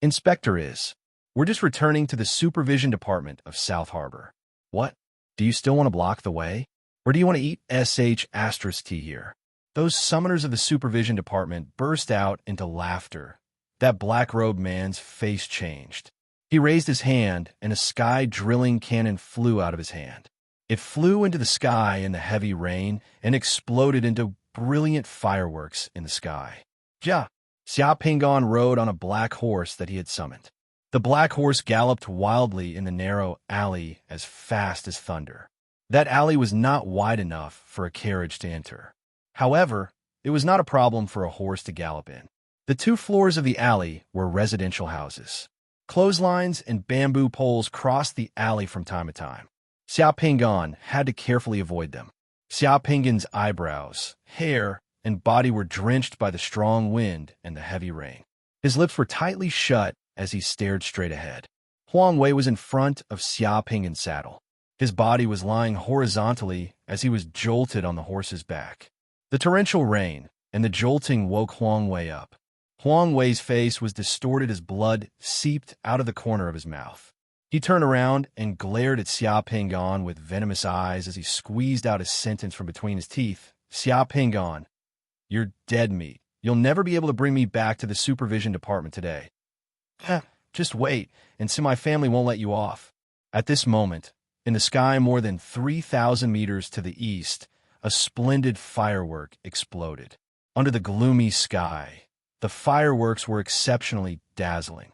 Inspector is. We're just returning to the Supervision Department of South Harbor. What? Do you still want to block the way? Or do you want to eat *T here? Those summoners of the Supervision Department burst out into laughter. That black-robed man's face changed. He raised his hand, and a sky-drilling cannon flew out of his hand. It flew into the sky in the heavy rain and exploded into brilliant fireworks in the sky. Xia Pinggan rode on a black horse that he had summoned. The black horse galloped wildly in the narrow alley as fast as thunder. That alley was not wide enough for a carriage to enter. However, it was not a problem for a horse to gallop in. The 2 floors of the alley were residential houses. Clotheslines and bamboo poles crossed the alley from time to time. Xia Pinggan had to carefully avoid them. Xia Pinggan's eyebrows, hair, and body were drenched by the strong wind and the heavy rain. His lips were tightly shut as he stared straight ahead. Huang Wei was in front of Xia Pinggan's saddle. His body was lying horizontally as he was jolted on the horse's back. The torrential rain and the jolting woke Huang Wei up. Huang Wei's face was distorted as blood seeped out of the corner of his mouth. He turned around and glared at Xia Pinggan with venomous eyes as he squeezed out a sentence from between his teeth. Xia Pinggan, you're dead meat. You'll never be able to bring me back to the Supervision Department today. Just wait, and so my family won't let you off. At this moment, in the sky more than 3,000 meters to the east, a splendid firework exploded. Under the gloomy sky, the fireworks were exceptionally dazzling.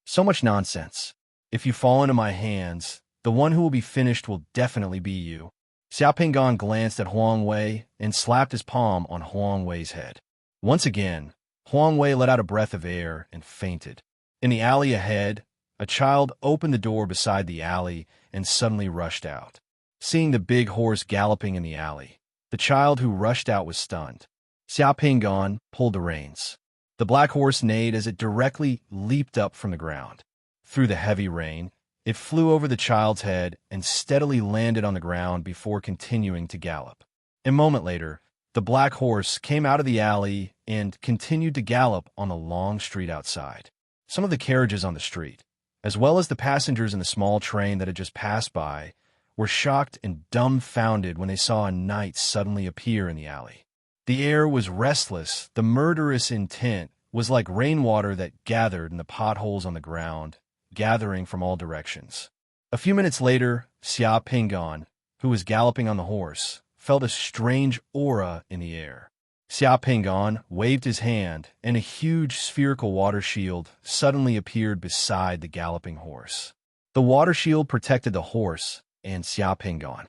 So much nonsense. If you fall into my hands, the one who will be finished will definitely be you. Xia Pinggan glanced at Huang Wei and slapped his palm on Huang Wei's head. Once again, Huang Wei let out a breath of air and fainted. In the alley ahead, a child opened the door beside the alley and suddenly rushed out. Seeing the big horse galloping in the alley, the The child who rushed out was stunned. Xiao Pingon pulled the reins. The black horse neighed as it directly leaped up from the ground. Through the heavy rain, it flew over the child's head and steadily landed on the ground before continuing to gallop. A moment later, the black horse came out of the alley and continued to gallop on the long street outside. Some of the carriages on the street, as well as the passengers in the small train that had just passed by, were shocked and dumbfounded when they saw a knight suddenly appear in the alley. The air was restless. The murderous intent was like rainwater that gathered in the potholes on the ground, gathering from all directions. A few minutes later, Xiao Pingon, who was galloping on the horse, felt a strange aura in the air. Xiao Pingon waved his hand, and a huge spherical water shield suddenly appeared beside the galloping horse. The water shield protected the horse and Xiao Pingon.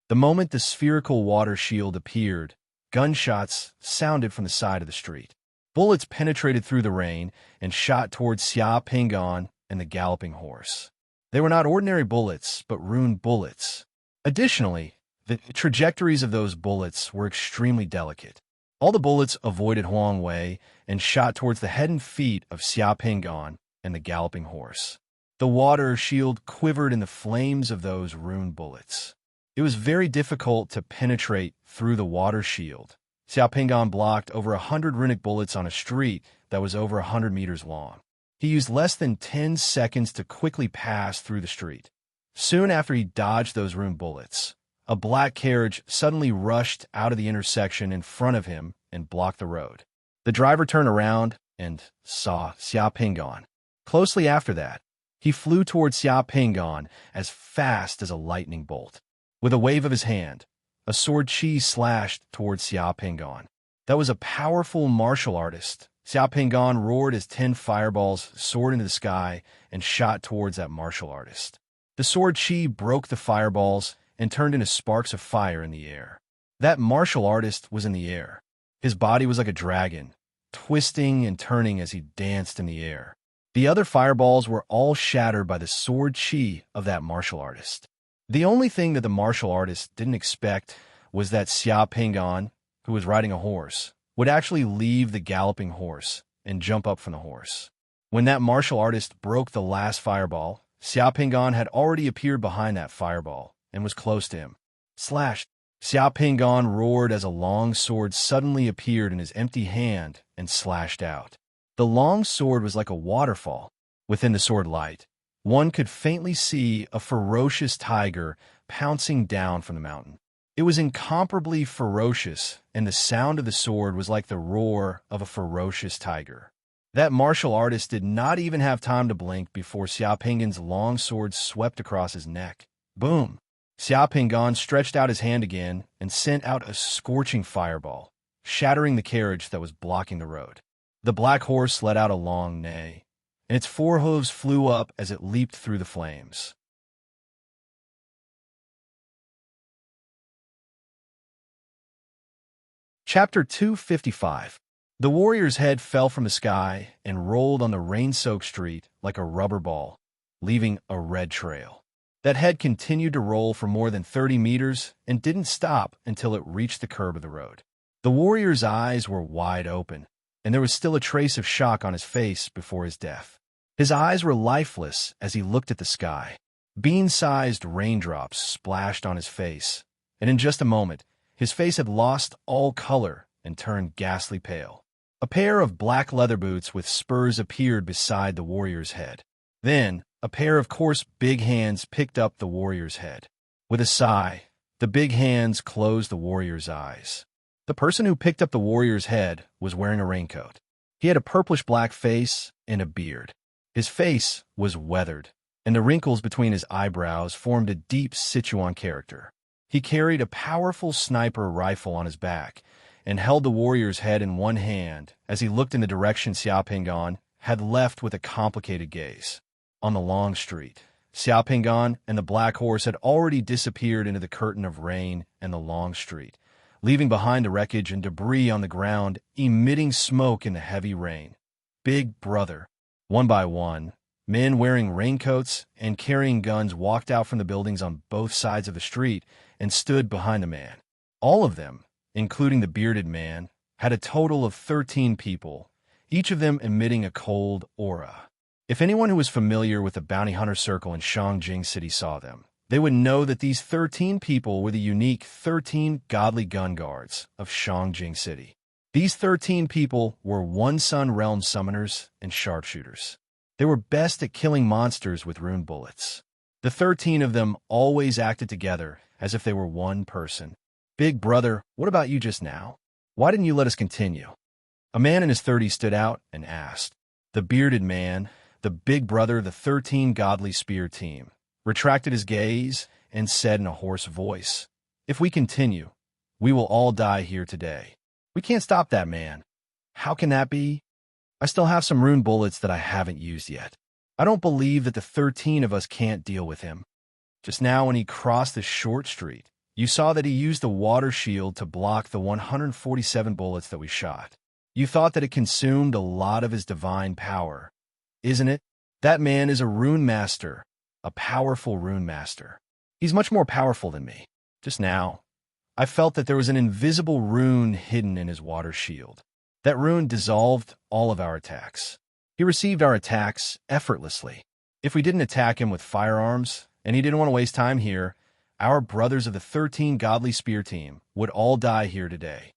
The moment the spherical water shield appeared, gunshots sounded from the side of the street. Bullets penetrated through the rain and shot towards Xiao Pingon and the galloping horse. They were not ordinary bullets, but rune bullets. Additionally, the trajectories of those bullets were extremely delicate. All the bullets avoided Huang Wei and shot towards the head and feet of Xiao Pingon and the galloping horse. The water shield quivered in the flames of those rune bullets. It was very difficult to penetrate through the water shield. Xiao Pingon blocked over 100 runic bullets on a street that was over 100 meters long. He used less than 10 seconds to quickly pass through the street. Soon after he dodged those rune bullets, a black carriage suddenly rushed out of the intersection in front of him and blocked the road. The driver turned around and saw Xiao Pingon. Closely after that, he flew towards Xiao Pingon as fast as a lightning bolt. With a wave of his hand, a sword chi slashed towards Xiao Pingon. That was a powerful martial artist. Xiao Pingon roared as 10 fireballs soared into the sky and shot towards that martial artist. The sword chi broke the fireballs and turned into sparks of fire in the air. That martial artist was in the air. His body was like a dragon, twisting and turning as he danced in the air. The other fireballs were all shattered by the sword chi of that martial artist. The only thing that the martial artist didn't expect was that Xiao Pingon, who was riding a horse, would actually leave the galloping horse and jump up from the horse. When that martial artist broke the last fireball, Xiao Pingon had already appeared behind that fireball and was close to him. Slashed. Xiao Pingon roared as a long sword suddenly appeared in his empty hand and slashed out. The long sword was like a waterfall. Within the sword light, one could faintly see a ferocious tiger pouncing down from the mountain. It was incomparably ferocious, and the sound of the sword was like the roar of a ferocious tiger. That martial artist did not even have time to blink before Xiao Pingon's long sword swept across his neck. Boom! Xiao Pingon stretched out his hand again and sent out a scorching fireball, shattering the carriage that was blocking the road. The black horse let out a long neigh, and its forehooves flew up as it leaped through the flames. Chapter 255. The warrior's head fell from the sky and rolled on the rain-soaked street like a rubber ball, leaving a red trail. That head continued to roll for more than 30 meters and didn't stop until it reached the curb of the road. The warrior's eyes were wide open, and there was still a trace of shock on his face before his death. His eyes were lifeless as he looked at the sky. Bean-sized raindrops splashed on his face, and in just a moment, his face had lost all color and turned ghastly pale. A pair of black leather boots with spurs appeared beside the warrior's head. Then, a pair of coarse big hands picked up the warrior's head. With a sigh, the big hands closed the warrior's eyes. The person who picked up the warrior's head was wearing a raincoat. He had a purplish-black face and a beard. His face was weathered, and the wrinkles between his eyebrows formed a deep Sichuan character. He carried a powerful sniper rifle on his back and held the warrior's head in one hand as he looked in the direction Xiao Pingon had left with a complicated gaze. On the long street, Xiao Pingon and the black horse had already disappeared into the curtain of rain and the long street, leaving behind the wreckage and debris on the ground, emitting smoke in the heavy rain. Big Brother. One by one, Men wearing raincoats and carrying guns walked out from the buildings on both sides of the street and stood behind the man. All of them, including the bearded man, had a total of 13 people, each of them emitting a cold aura. If anyone who was familiar with the bounty hunter circle in Shangjing City saw them, they would know that these 13 people were the unique 13 godly gun guards of Shangjing City. These 13 people were One Sun Realm summoners and sharpshooters. They were best at killing monsters with rune bullets. The 13 of them always acted together as if they were one person. Big brother, what about you just now? Why didn't you let us continue? A man in his 30s stood out and asked. The bearded man, the big brother of the 13 godly spear team, retracted his gaze and said in a hoarse voice, If we continue, we will all die here today. We can't stop that man. How can that be? I still have some rune bullets that I haven't used yet. I don't believe that the 13 of us can't deal with him. Just now when he crossed the short street, you saw that he used the water shield to block the 147 bullets that we shot. You thought that it consumed a lot of his divine power, isn't it? That man is a rune master, a powerful rune master. He's much more powerful than me. Just now, I felt that there was an invisible rune hidden in his water shield. That rune dissolved all of our attacks. He received our attacks effortlessly. If we didn't attack him with firearms, and he didn't want to waste time here, our brothers of the 13 godly spear team would all die here today.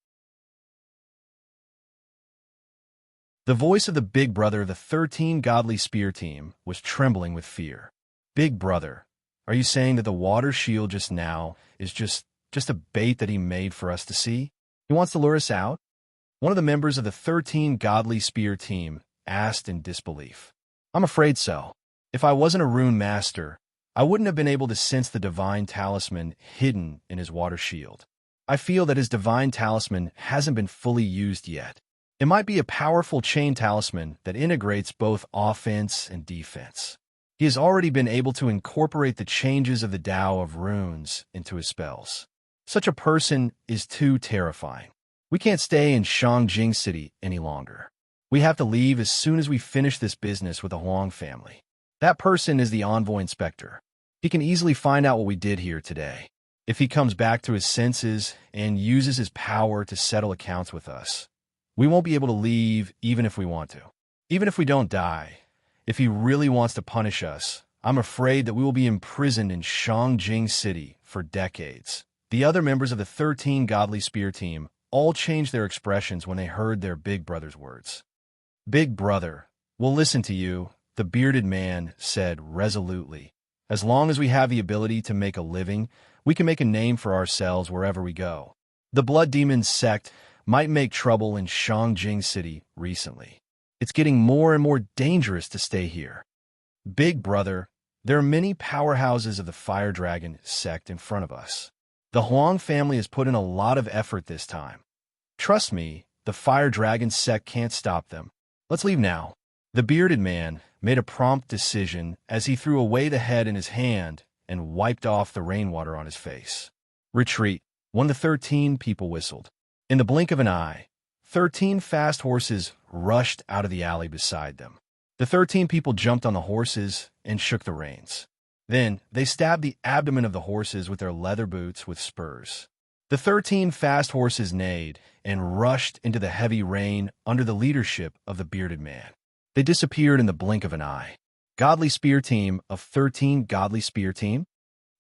The voice of the big brother of the 13 godly spear team was trembling with fear. Big brother, are you saying that the water shield just now is just a bait that he made for us to see? He wants to lure us out? One of the members of the 13 godly spear team asked in disbelief. I'm afraid so. If I wasn't a rune master, I wouldn't have been able to sense the divine talisman hidden in his water shield. I feel that his divine talisman hasn't been fully used yet. It might be a powerful chain talisman that integrates both offense and defense. He has already been able to incorporate the changes of the Tao of runes into his spells. Such a person is too terrifying. We can't stay in Shangjing City any longer. We have to leave as soon as we finish this business with the Huang family. That person is the envoy inspector. He can easily find out what we did here today. If he comes back to his senses and uses his power to settle accounts with us, we won't be able to leave even if we want to. Even if we don't die, if he really wants to punish us, I'm afraid that we will be imprisoned in Shangjing City for decades. The other members of the 13 godly spear team all changed their expressions when they heard their big brother's words. Big brother, we'll listen to you, the bearded man said resolutely. As long as we have the ability to make a living, we can make a name for ourselves wherever we go. The Blood Demon sect might make trouble in Shangjing City recently. It's getting more and more dangerous to stay here. Big brother, there are many powerhouses of the Fire Dragon sect in front of us. The Huang family has put in a lot of effort this time. Trust me, the Fire Dragon sect can't stop them. Let's leave now. The bearded man made a prompt decision as he threw away the head in his hand and wiped off the rainwater on his face. Retreat, one of the 13 people whistled. In the blink of an eye, 13 fast horses rushed out of the alley beside them. The 13 people jumped on the horses and shook the reins. Then they stabbed the abdomen of the horses with their leather boots with spurs. The 13 fast horses neighed and rushed into the heavy rain under the leadership of the bearded man. They disappeared in the blink of an eye. Godly spear team of 13 godly spear team?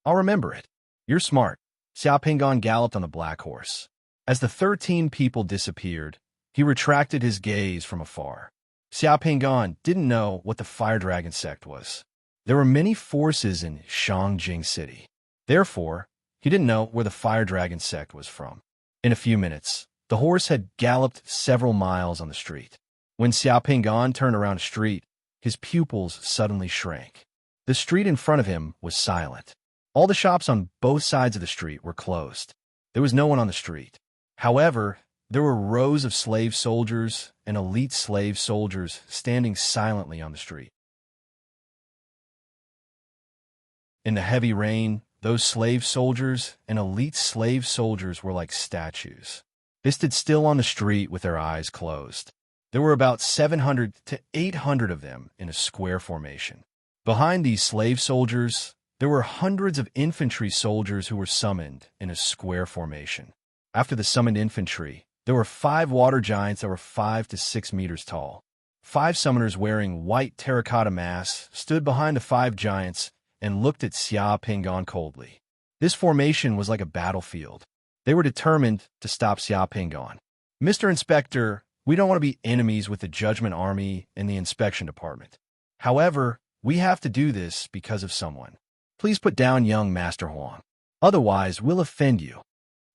I'll remember it. You're smart. Xiao Pingon galloped on the black horse. As the 13 people disappeared, he retracted his gaze from afar. Xiao Pingon didn't know what the Fire Dragon sect was. There were many forces in Shangjing City. Therefore, he didn't know where the Fire Dragon sect was from. In a few minutes, the horse had galloped several miles on the street. When Xiao Pingon turned around a street, his pupils suddenly shrank. The street in front of him was silent. All the shops on both sides of the street were closed. There was no one on the street. However, there were rows of slave soldiers and elite slave soldiers standing silently on the street. In the heavy rain, those slave soldiers and elite slave soldiers were like statues. They stood still on the street with their eyes closed. There were about 700 to 800 of them in a square formation. Behind these slave soldiers, there were hundreds of infantry soldiers who were summoned in a square formation. After the summoned infantry, there were 5 water giants that were 5 to 6 meters tall. 5 summoners wearing white terracotta masks stood behind the 5 giants and looked at Xia Pingon coldly. This formation was like a battlefield. They were determined to stop Xia Pingon. "Mr. Inspector, we don't want to be enemies with the Judgment Army and the Inspection Department. However, we have to do this because of someone. Please put down young Master Huang. Otherwise, we'll offend you."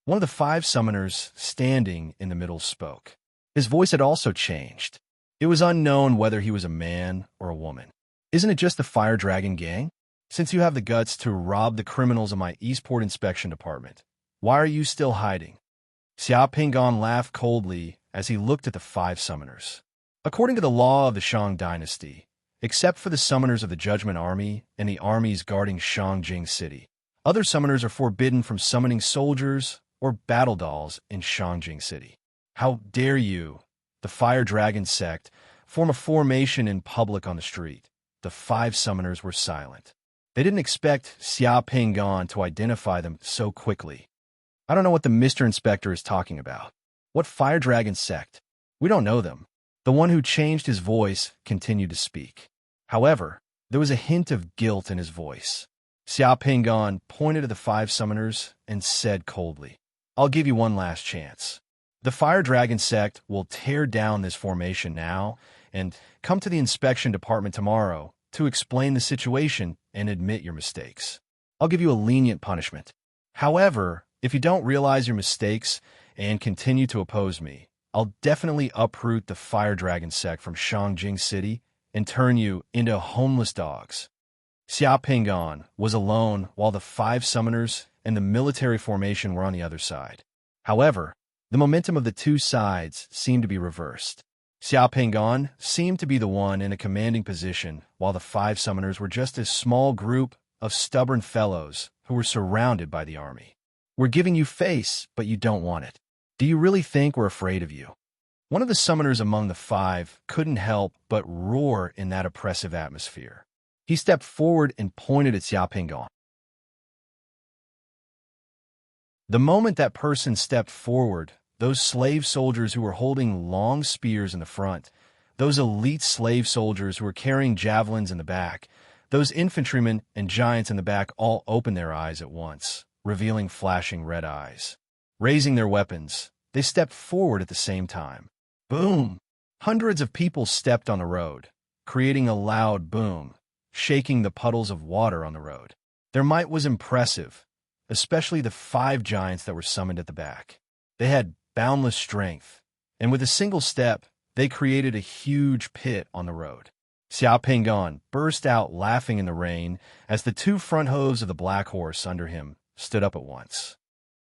One of the 5 summoners standing in the middle spoke. His voice had also changed. It was unknown whether he was a man or a woman. "Isn't it just the Fire Dragon gang? Since you have the guts to rob the criminals of my Eastport Inspection Department, why are you still hiding?" Xia Pingon laughed coldly as he looked at the 5 summoners. According to the law of the Shang dynasty, except for the summoners of the Judgment Army and the armies guarding Shangjing City, other summoners are forbidden from summoning soldiers or battle dolls in Shangjing City. "How dare you, the Fire Dragon sect, form a formation in public on the street?" The 5 summoners were silent. They didn't expect Xia Pingon to identify them so quickly. "I don't know what the Mr. Inspector is talking about. What Fire Dragon sect? We don't know them." The one who changed his voice continued to speak. However, there was a hint of guilt in his voice. Xia Pingon pointed to the 5 summoners and said coldly, "I'll give you one last chance. The Fire Dragon sect will tear down this formation now and come to the inspection department tomorrow to explain the situation and admit your mistakes. I'll give you a lenient punishment. However, if you don't realize your mistakes and continue to oppose me, I'll definitely uproot the Fire Dragon sect from Shangjing City and turn you into homeless dogs." Xia Pingon was alone while the 5 summoners and the military formation were on the other side. However, the momentum of the 2 sides seemed to be reversed. Xia Pingon seemed to be the one in a commanding position, while the 5 summoners were just a small group of stubborn fellows who were surrounded by the army. "We're giving you face, but you don't want it. Do you really think we're afraid of you?" One of the summoners among the 5 couldn't help but roar in that oppressive atmosphere. He stepped forward and pointed at Xia Pingon. The moment that person stepped forward, those slave soldiers who were holding long spears in the front, those elite slave soldiers who were carrying javelins in the back, those infantrymen and giants in the back all opened their eyes at once, revealing flashing red eyes. Raising their weapons, they stepped forward at the same time. Boom! Hundreds of people stepped on the road, creating a loud boom, shaking the puddles of water on the road. Their might was impressive, especially the 5 giants that were summoned at the back. They had boundless strength, and with a single step, they created a huge pit on the road. Xia Pingon burst out laughing in the rain as the 2 front hooves of the black horse under him stood up at once.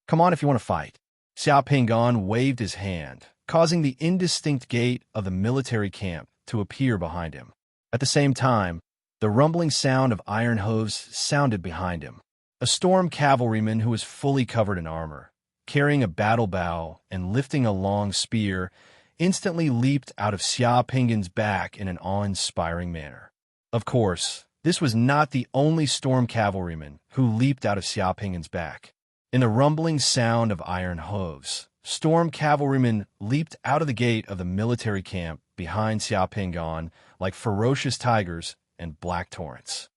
"Come on if you want to fight." Xia Pingon waved his hand, causing the indistinct gate of the military camp to appear behind him. At the same time, the rumbling sound of iron hooves sounded behind him. A storm cavalryman who was fully covered in armor, carrying a battle bow and lifting a long spear, instantly leaped out of Xia Pingon's back in an awe-inspiring manner. Of course, this was not the only storm cavalryman who leaped out of Xia Pingon's back. In the rumbling sound of iron hooves, storm cavalrymen leaped out of the gate of the military camp behind Xia Pingon like ferocious tigers and black torrents.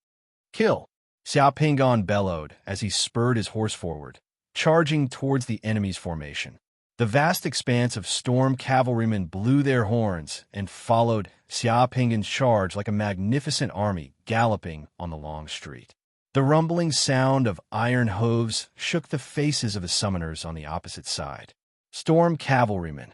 "Kill!" Xia Pingon bellowed as he spurred his horse forward, charging towards the enemy's formation. The vast expanse of storm cavalrymen blew their horns and followed Xia Pingon's charge like a magnificent army galloping on the long street. The rumbling sound of iron hooves shook the faces of the summoners on the opposite side. Storm cavalrymen.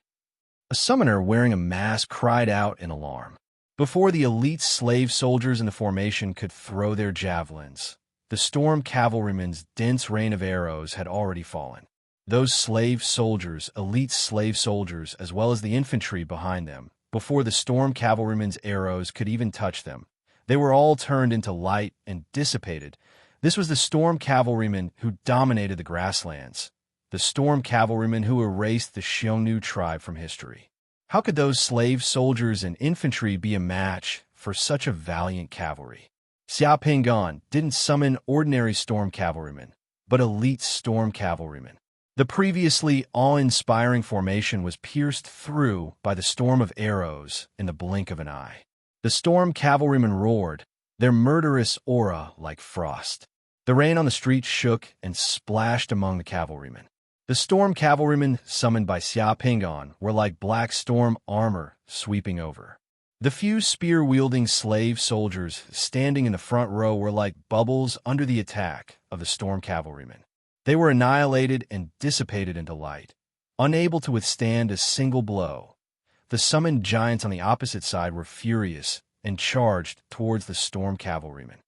A summoner wearing a mask cried out in alarm. Before the elite slave soldiers in the formation could throw their javelins, the storm cavalrymen's dense rain of arrows had already fallen. Those slave soldiers, elite slave soldiers, as well as the infantry behind them, before the storm cavalrymen's arrows could even touch them, they were all turned into light and dissipated. This was the storm cavalrymen who dominated the grasslands, the storm cavalrymen who erased the Xiongnu tribe from history. How could those slave soldiers and infantry be a match for such a valiant cavalry? Xia Pingan didn't summon ordinary storm cavalrymen, but elite storm cavalrymen. The previously awe-inspiring formation was pierced through by the storm of arrows in the blink of an eye. The storm cavalrymen roared, their murderous aura like frost. The rain on the street shook and splashed among the cavalrymen. The storm cavalrymen summoned by Xia Pingan were like black storm armor sweeping over. The few spear-wielding slave soldiers standing in the front row were like bubbles under the attack of the storm cavalrymen. They were annihilated and dissipated into light, unable to withstand a single blow. The summoned giants on the opposite side were furious and charged towards the storm cavalrymen.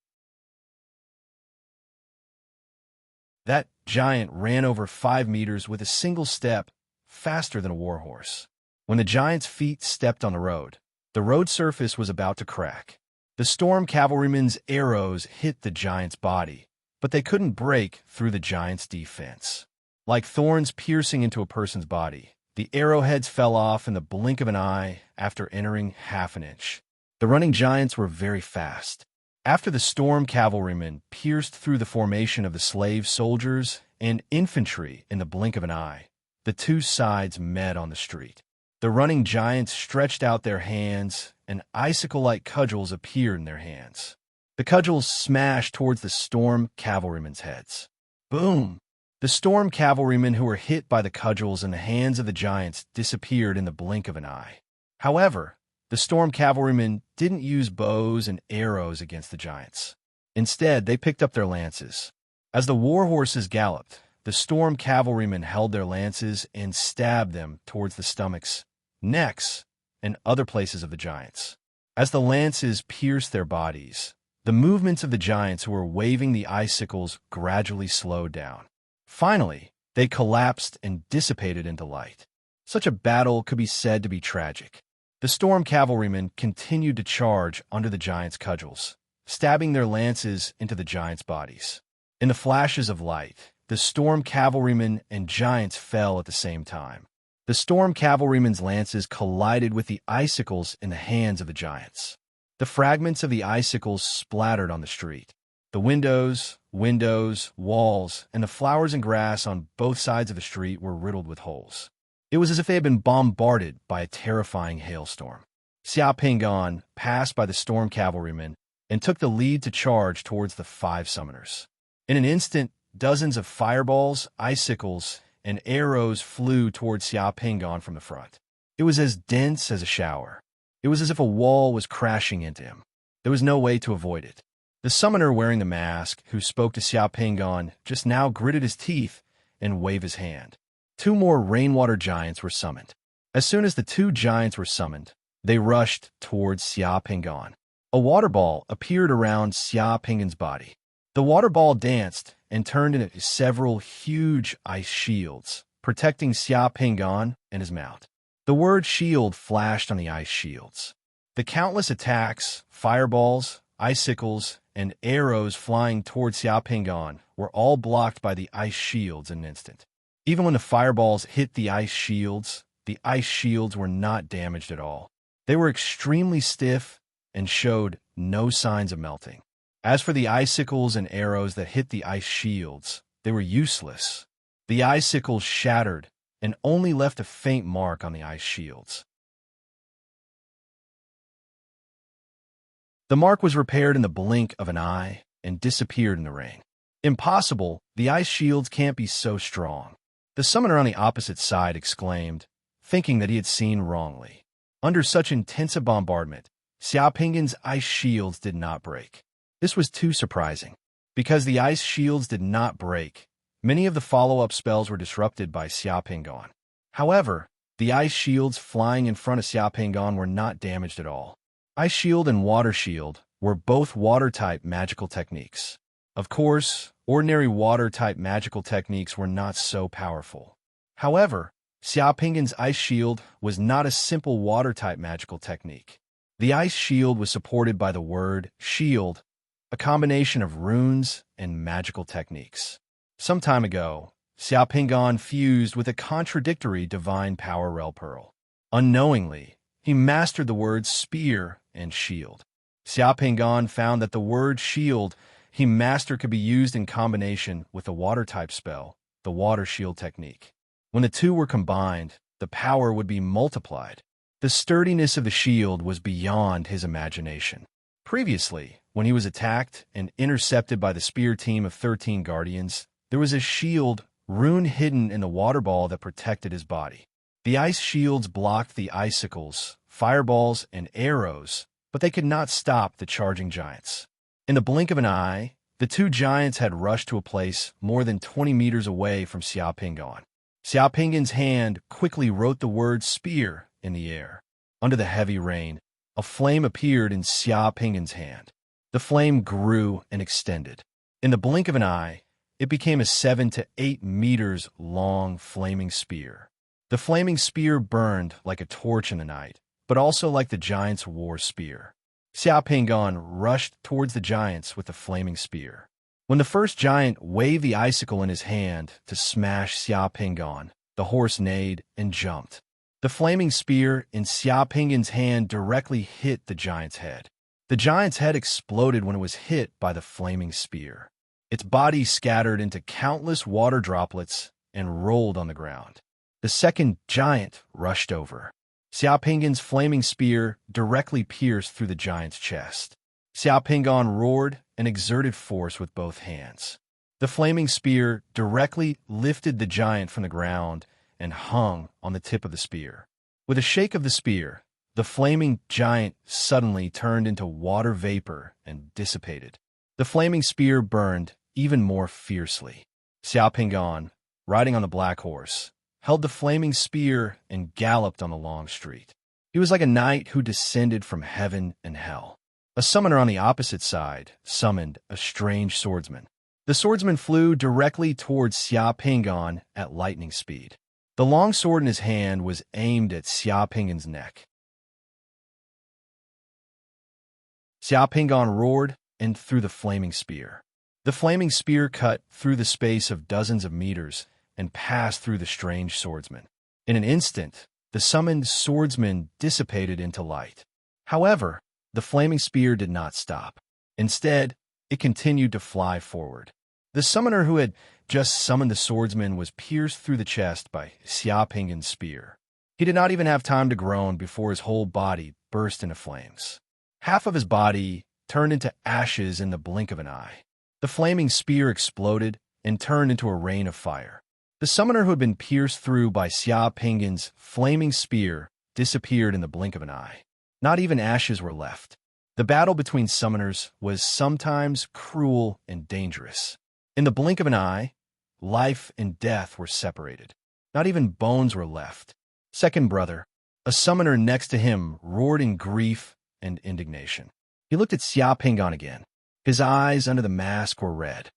That giant ran over 5 meters with a single step, faster than a warhorse. When the giant's feet stepped on the road surface was about to crack. The storm cavalrymen's arrows hit the giant's body, but they couldn't break through the giant's defense. Like thorns piercing into a person's body, the arrowheads fell off in the blink of an eye after entering half an inch. The running giants were very fast. After the storm cavalrymen pierced through the formation of the slave soldiers and infantry in the blink of an eye, the two sides met on the street. The running giants stretched out their hands, and icicle-like cudgels appeared in their hands. The cudgels smashed towards the storm cavalrymen's heads. Boom! The storm cavalrymen who were hit by the cudgels in the hands of the giants disappeared in the blink of an eye. However, the storm cavalrymen didn't use bows and arrows against the giants. Instead, they picked up their lances. As the war horses galloped, the storm cavalrymen held their lances and stabbed them towards the stomachs, necks, and other places of the giants. As the lances pierced their bodies, the movements of the giants who were waving the icicles gradually slowed down. Finally, they collapsed and dissipated into light. Such a battle could be said to be tragic. The storm cavalrymen continued to charge under the giants' cudgels, stabbing their lances into the giants' bodies. In the flashes of light, the storm cavalrymen and giants fell at the same time. The storm cavalrymen's lances collided with the icicles in the hands of the giants. The fragments of the icicles splattered on the street. The windows, walls, and the flowers and grass on both sides of the street were riddled with holes. It was as if they had been bombarded by a terrifying hailstorm. Xia Pingan passed by the storm cavalrymen and took the lead to charge towards the 5 summoners. In an instant, dozens of fireballs, icicles, and arrows flew towards Xia Pingan from the front. It was as dense as a shower. It was as if a wall was crashing into him. There was no way to avoid it. The summoner wearing the mask, who spoke to Xia Pingan, just now gritted his teeth and waved his hand. 2 more rainwater giants were summoned. As soon as the 2 giants were summoned, they rushed towards Xia Pingan. A water ball appeared around Xia Pingan's body. The water ball danced and turned into several huge ice shields, protecting Xia Pingan and his mount. The word shield flashed on the ice shields. The countless attacks, fireballs, icicles, and arrows flying towards Xia Pingan were all blocked by the ice shields in an instant. Even when the fireballs hit the ice shields were not damaged at all. They were extremely stiff and showed no signs of melting. As for the icicles and arrows that hit the ice shields, they were useless. The icicles shattered and only left a faint mark on the ice shields. The mark was repaired in the blink of an eye and disappeared in the rain. Impossible, the ice shields can't be so strong. The summoner on the opposite side exclaimed, thinking that he had seen wrongly. Under such intense a bombardment, Xia Pingan's ice shields did not break. This was too surprising. Because the ice shields did not break, many of the follow-up spells were disrupted by Xia Pingan. However, the ice shields flying in front of Xia Pingan were not damaged at all. Ice Shield and Water Shield were both water-type magical techniques. Of course, ordinary water-type magical techniques were not so powerful. However, Xia Pingan's Ice Shield was not a simple water-type magical technique. The Ice Shield was supported by the word shield, a combination of runes and magical techniques. Some time ago, Xia Pingan fused with a contradictory divine power Rel Pearl. Unknowingly, he mastered the words spear and shield. Xia Pingan found that the word shield he mastered could be used in combination with a water-type spell, the water shield technique. When the two were combined, the power would be multiplied. The sturdiness of the shield was beyond his imagination. Previously, when he was attacked and intercepted by the spear team of 13 guardians, there was a shield rune hidden in the water ball that protected his body. The ice shields blocked the icicles, fireballs, and arrows, but they could not stop the charging giants. In the blink of an eye, the two giants had rushed to a place more than 20 meters away from Xia Pingan. Xia Pingan's hand quickly wrote the word spear in the air. Under the heavy rain, a flame appeared in Xia Pingan's hand. The flame grew and extended. In the blink of an eye, it became a 7 to 8 meters long flaming spear. The flaming spear burned like a torch in the night, but also like the giant's war spear. Xia Pingan rushed towards the giants with the flaming spear. When the first giant waved the icicle in his hand to smash Xia Pingan, the horse neighed and jumped. The flaming spear in Xia Pingan's hand directly hit the giant's head. The giant's head exploded when it was hit by the flaming spear. Its body scattered into countless water droplets and rolled on the ground. The second giant rushed over. Xia Pingan's flaming spear directly pierced through the giant's chest. Xia Pingan roared and exerted force with both hands. The flaming spear directly lifted the giant from the ground and hung on the tip of the spear. With a shake of the spear, the flaming giant suddenly turned into water vapor and dissipated. The flaming spear burned even more fiercely. Xia Pingan, riding on the black horse, held the flaming spear and galloped on the long street. He was like a knight who descended from heaven and hell. A summoner on the opposite side summoned a strange swordsman. The swordsman flew directly towards Xia Pingan at lightning speed. The long sword in his hand was aimed at Xia Pingan's neck. Xia Pingan roared and threw the flaming spear. The flaming spear cut through the space of dozens of meters and passed through the strange swordsman. In an instant, the summoned swordsman dissipated into light. However, the flaming spear did not stop. Instead, it continued to fly forward. The summoner who had just summoned the swordsman was pierced through the chest by Xia Pingan's spear. He did not even have time to groan before his whole body burst into flames. Half of his body turned into ashes in the blink of an eye. The flaming spear exploded and turned into a rain of fire. The summoner who had been pierced through by Xia Pingan's flaming spear disappeared in the blink of an eye. Not even ashes were left. The battle between summoners was sometimes cruel and dangerous. In the blink of an eye, life and death were separated. Not even bones were left. Second brother, a summoner next to him, roared in grief and indignation. He looked at Xia Pingan again. His eyes under the mask were red.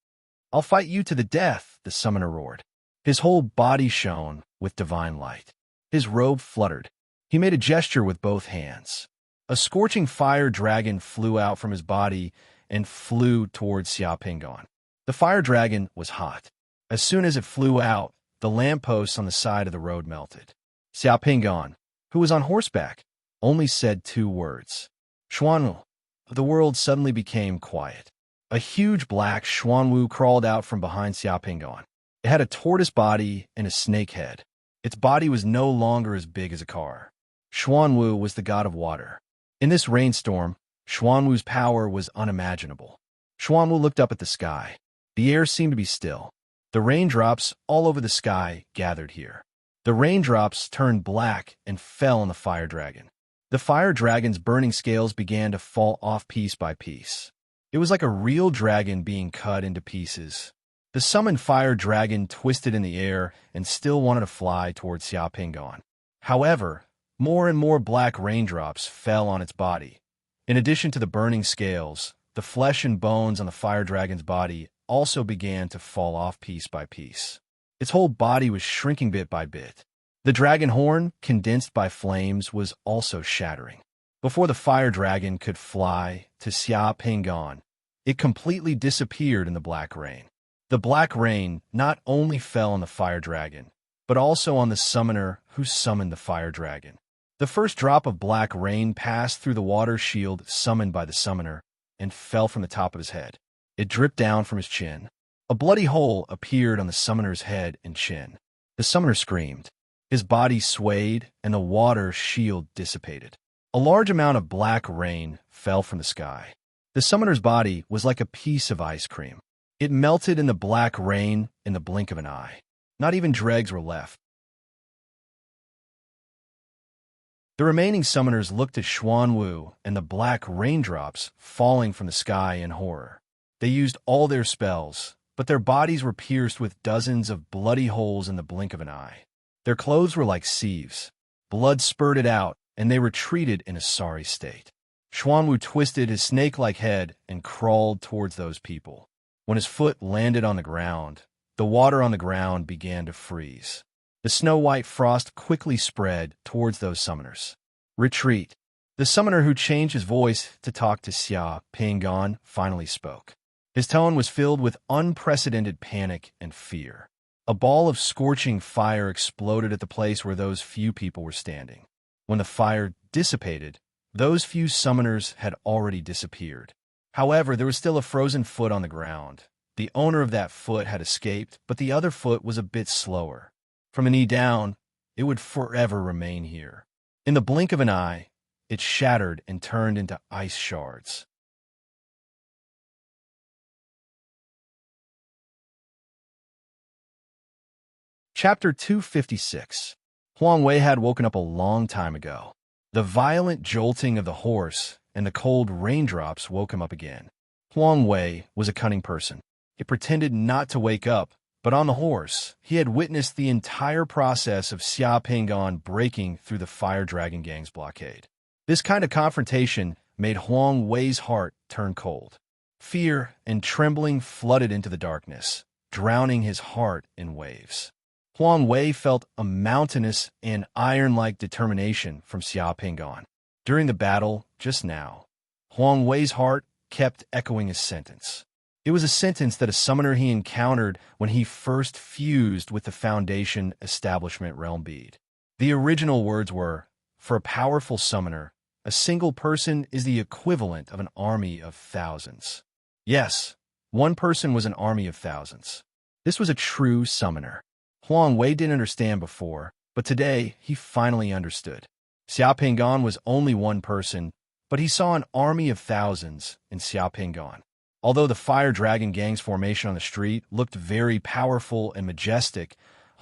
"I'll fight you to the death," the summoner roared. His whole body shone with divine light. His robe fluttered. He made a gesture with both hands. A scorching fire dragon flew out from his body and flew towards Xia Pingan. The fire dragon was hot. As soon as it flew out, the lampposts on the side of the road melted. Xia Pingan, who was on horseback, only said 2 words. "Xuanwu." The world suddenly became quiet. A huge black Xuanwu crawled out from behind Xia Pingan. It had a tortoise body and a snake head. Its body was no longer as big as a car. Xuanwu was the god of water. In this rainstorm, Xuanwu's power was unimaginable. Xuanwu looked up at the sky. The air seemed to be still. The raindrops all over the sky gathered here. The raindrops turned black and fell on the fire dragon. The fire dragon's burning scales began to fall off piece by piece. It was like a real dragon being cut into pieces. The summoned fire dragon twisted in the air and still wanted to fly towards Xia Pingan. However, more and more black raindrops fell on its body. In addition to the burning scales, the flesh and bones on the fire dragon's body also began to fall off piece by piece. Its whole body was shrinking bit by bit. The dragon horn, condensed by flames, was also shattering. Before the fire dragon could fly to Xia Pingan, it completely disappeared in the black rain. The black rain not only fell on the fire dragon, but also on the summoner who summoned the fire dragon. The first drop of black rain passed through the water shield summoned by the summoner and fell from the top of his head. It dripped down from his chin. A bloody hole appeared on the summoner's head and chin. The summoner screamed. His body swayed, and the water shield dissipated. A large amount of black rain fell from the sky. The summoner's body was like a piece of ice cream. It melted in the black rain in the blink of an eye. Not even dregs were left. The remaining summoners looked at Xuanwu and the black raindrops falling from the sky in horror. They used all their spells, but their bodies were pierced with dozens of bloody holes in the blink of an eye. Their clothes were like sieves. Blood spurted out, and they retreated in a sorry state. Xuanwu twisted his snake-like head and crawled towards those people. When his foot landed on the ground, the water on the ground began to freeze. The snow-white frost quickly spread towards those summoners. Retreat. The summoner who changed his voice to talk to Xia Pingan finally spoke. His tone was filled with unprecedented panic and fear. A ball of scorching fire exploded at the place where those few people were standing. When the fire dissipated, those few summoners had already disappeared. However, there was still a frozen foot on the ground. The owner of that foot had escaped, but the other foot was a bit slower. From a knee down, it would forever remain here. In the blink of an eye, it shattered and turned into ice shards. Chapter 256. Huang Wei had woken up a long time ago. The violent jolting of the horse and the cold raindrops woke him up again. Huang Wei was a cunning person. He pretended not to wake up, but on the horse, he had witnessed the entire process of Xia Pingan breaking through the Fire Dragon Gang's blockade. This kind of confrontation made Huang Wei's heart turn cold. Fear and trembling flooded into the darkness, drowning his heart in waves. Huang Wei felt a mountainous and iron-like determination from Xia Pingan. During the battle, just now, Huang Wei's heart kept echoing his sentence. It was a sentence that a summoner he encountered when he first fused with the Foundation Establishment Realm Bead. The original words were, "For a powerful summoner, a single person is the equivalent of an army of thousands." Yes, one person was an army of thousands. This was a true summoner. Huang Wei didn't understand before, but today he finally understood. Xia Pingan was only one person, but he saw an army of thousands in Xia Pingan. Although the Fire Dragon Gang's formation on the street looked very powerful and majestic,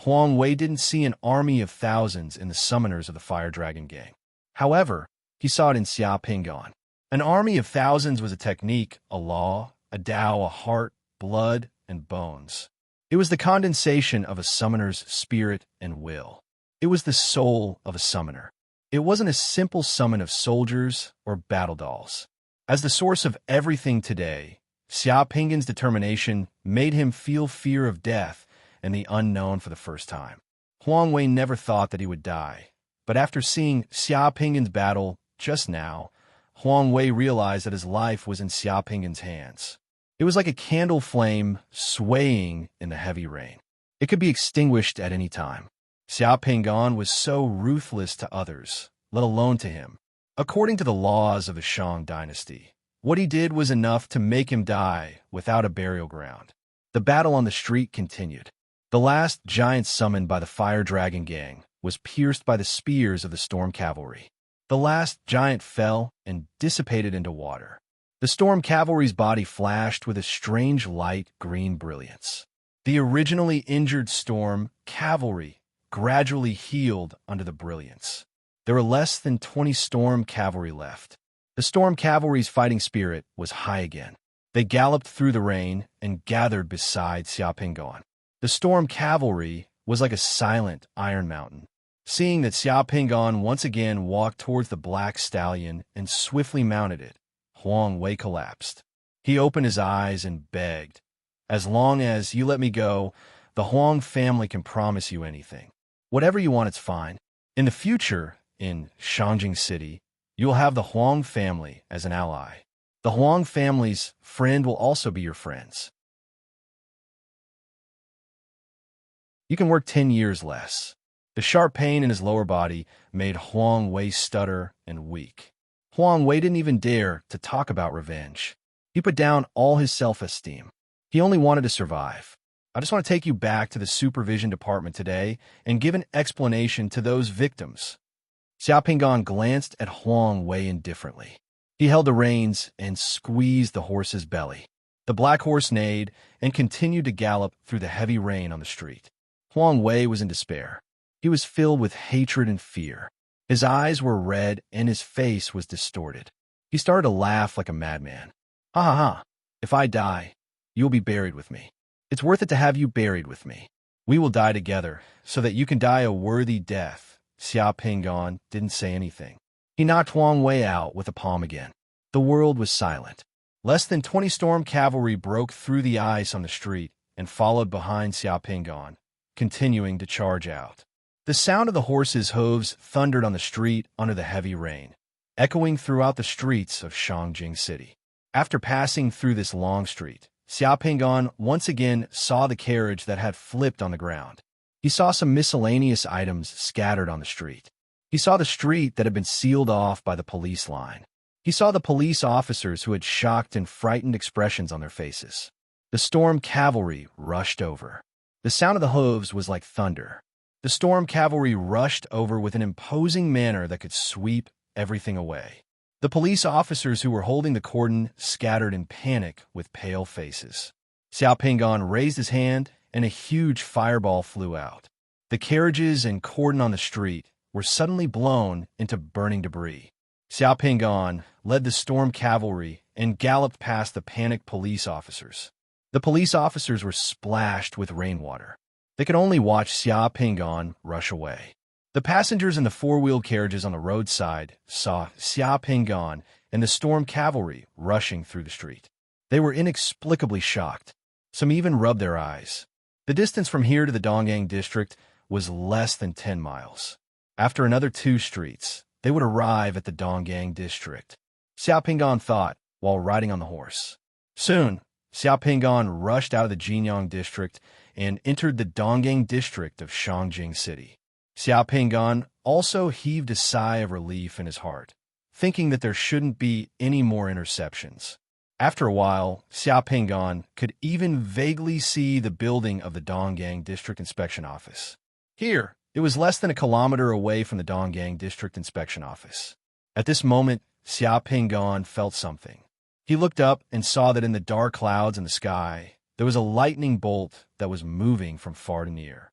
Huang Wei didn't see an army of thousands in the summoners of the Fire Dragon Gang. However, he saw it in Xia Pingan. An army of thousands was a technique, a law, a Tao, a heart, blood, and bones. It was the condensation of a summoner's spirit and will. It was the soul of a summoner. It wasn't a simple summon of soldiers or battle dolls. As the source of everything today, Xia Pingan's determination made him feel fear of death and the unknown for the first time. Huang Wei never thought that he would die, but after seeing Xia Pingan's battle just now, Huang Wei realized that his life was in Xia Pingan's hands. It was like a candle flame swaying in the heavy rain. It could be extinguished at any time. Xia Pingan was so ruthless to others, let alone to him. According to the laws of the Shang dynasty, what he did was enough to make him die without a burial ground. The battle on the street continued. The last giant summoned by the Fire Dragon Gang was pierced by the spears of the Storm Cavalry. The last giant fell and dissipated into water. The Storm Cavalry's body flashed with a strange light green brilliance. The originally injured Storm Cavalry gradually healed under the brilliance. There were less than 20 Storm Cavalry left. The Storm Cavalry's fighting spirit was high again. They galloped through the rain and gathered beside Xia Pingan. The Storm Cavalry was like a silent iron mountain. Seeing that Xia Pingan once again walked towards the black stallion and swiftly mounted it, Huang Wei collapsed. He opened his eyes and begged, "As long as you let me go, the Huang family can promise you anything. Whatever you want, it's fine. In the future, in Shangjing City, you will have the Huang family as an ally. The Huang family's friend will also be your friends. You can work 10 years less." The sharp pain in his lower body made Huang Wei stutter and weak. Huang Wei didn't even dare to talk about revenge. He put down all his self-esteem. He only wanted to survive. I just want to take you back to the supervision department today and give an explanation to those victims. Xiao Pingan glanced at Huang Wei indifferently. He held the reins and squeezed the horse's belly. The black horse neighed and continued to gallop through the heavy rain on the street. Huang Wei was in despair. He was filled with hatred and fear. His eyes were red and his face was distorted. He started to laugh like a madman. Ha ha ha. If I die, you'll be buried with me. It's worth it to have you buried with me. We will die together so that you can die a worthy death. Xiao Pingan didn't say anything. He knocked Huang Wei out with a palm again. The world was silent. Less than 20 storm cavalry broke through the ice on the street and followed behind Xiao Pingan, continuing to charge out. The sound of the horses' hooves thundered on the street under the heavy rain, echoing throughout the streets of Shangjing City. After passing through this long street, Xiao Pingan once again saw the carriage that had flipped on the ground. He saw some miscellaneous items scattered on the street. He saw the street that had been sealed off by the police line. He saw the police officers who had shocked and frightened expressions on their faces. The storm cavalry rushed over. The sound of the hooves was like thunder. The storm cavalry rushed over with an imposing manner that could sweep everything away. The police officers who were holding the cordon scattered in panic with pale faces. Xiao Pingan raised his hand and a huge fireball flew out. The carriages and cordon on the street were suddenly blown into burning debris. Xiao Pingan led the storm cavalry and galloped past the panicked police officers. The police officers were splashed with rainwater. They could only watch Xiao Pingan rush away. The passengers in the four-wheeled carriages on the roadside saw Xiao Pingan and the storm cavalry rushing through the street. They were inexplicably shocked. Some even rubbed their eyes. The distance from here to the Dongyang district was less than 10 miles. After another 2 streets, they would arrive at the Dongyang district. Xiao Pingan thought while riding on the horse. Soon, Xiao Pingan rushed out of the Jinyang district and entered the Dongyang district of Shangjing City. Xiao Pingan also heaved a sigh of relief in his heart, thinking that there shouldn't be any more interceptions. After a while, Xiao Pingan could even vaguely see the building of the Dongyang District Inspection Office. Here, it was less than a kilometer away from the Dongyang District Inspection Office. At this moment, Xiao Pingan felt something. He looked up and saw that in the dark clouds in the sky, there was a lightning bolt that was moving from far to near.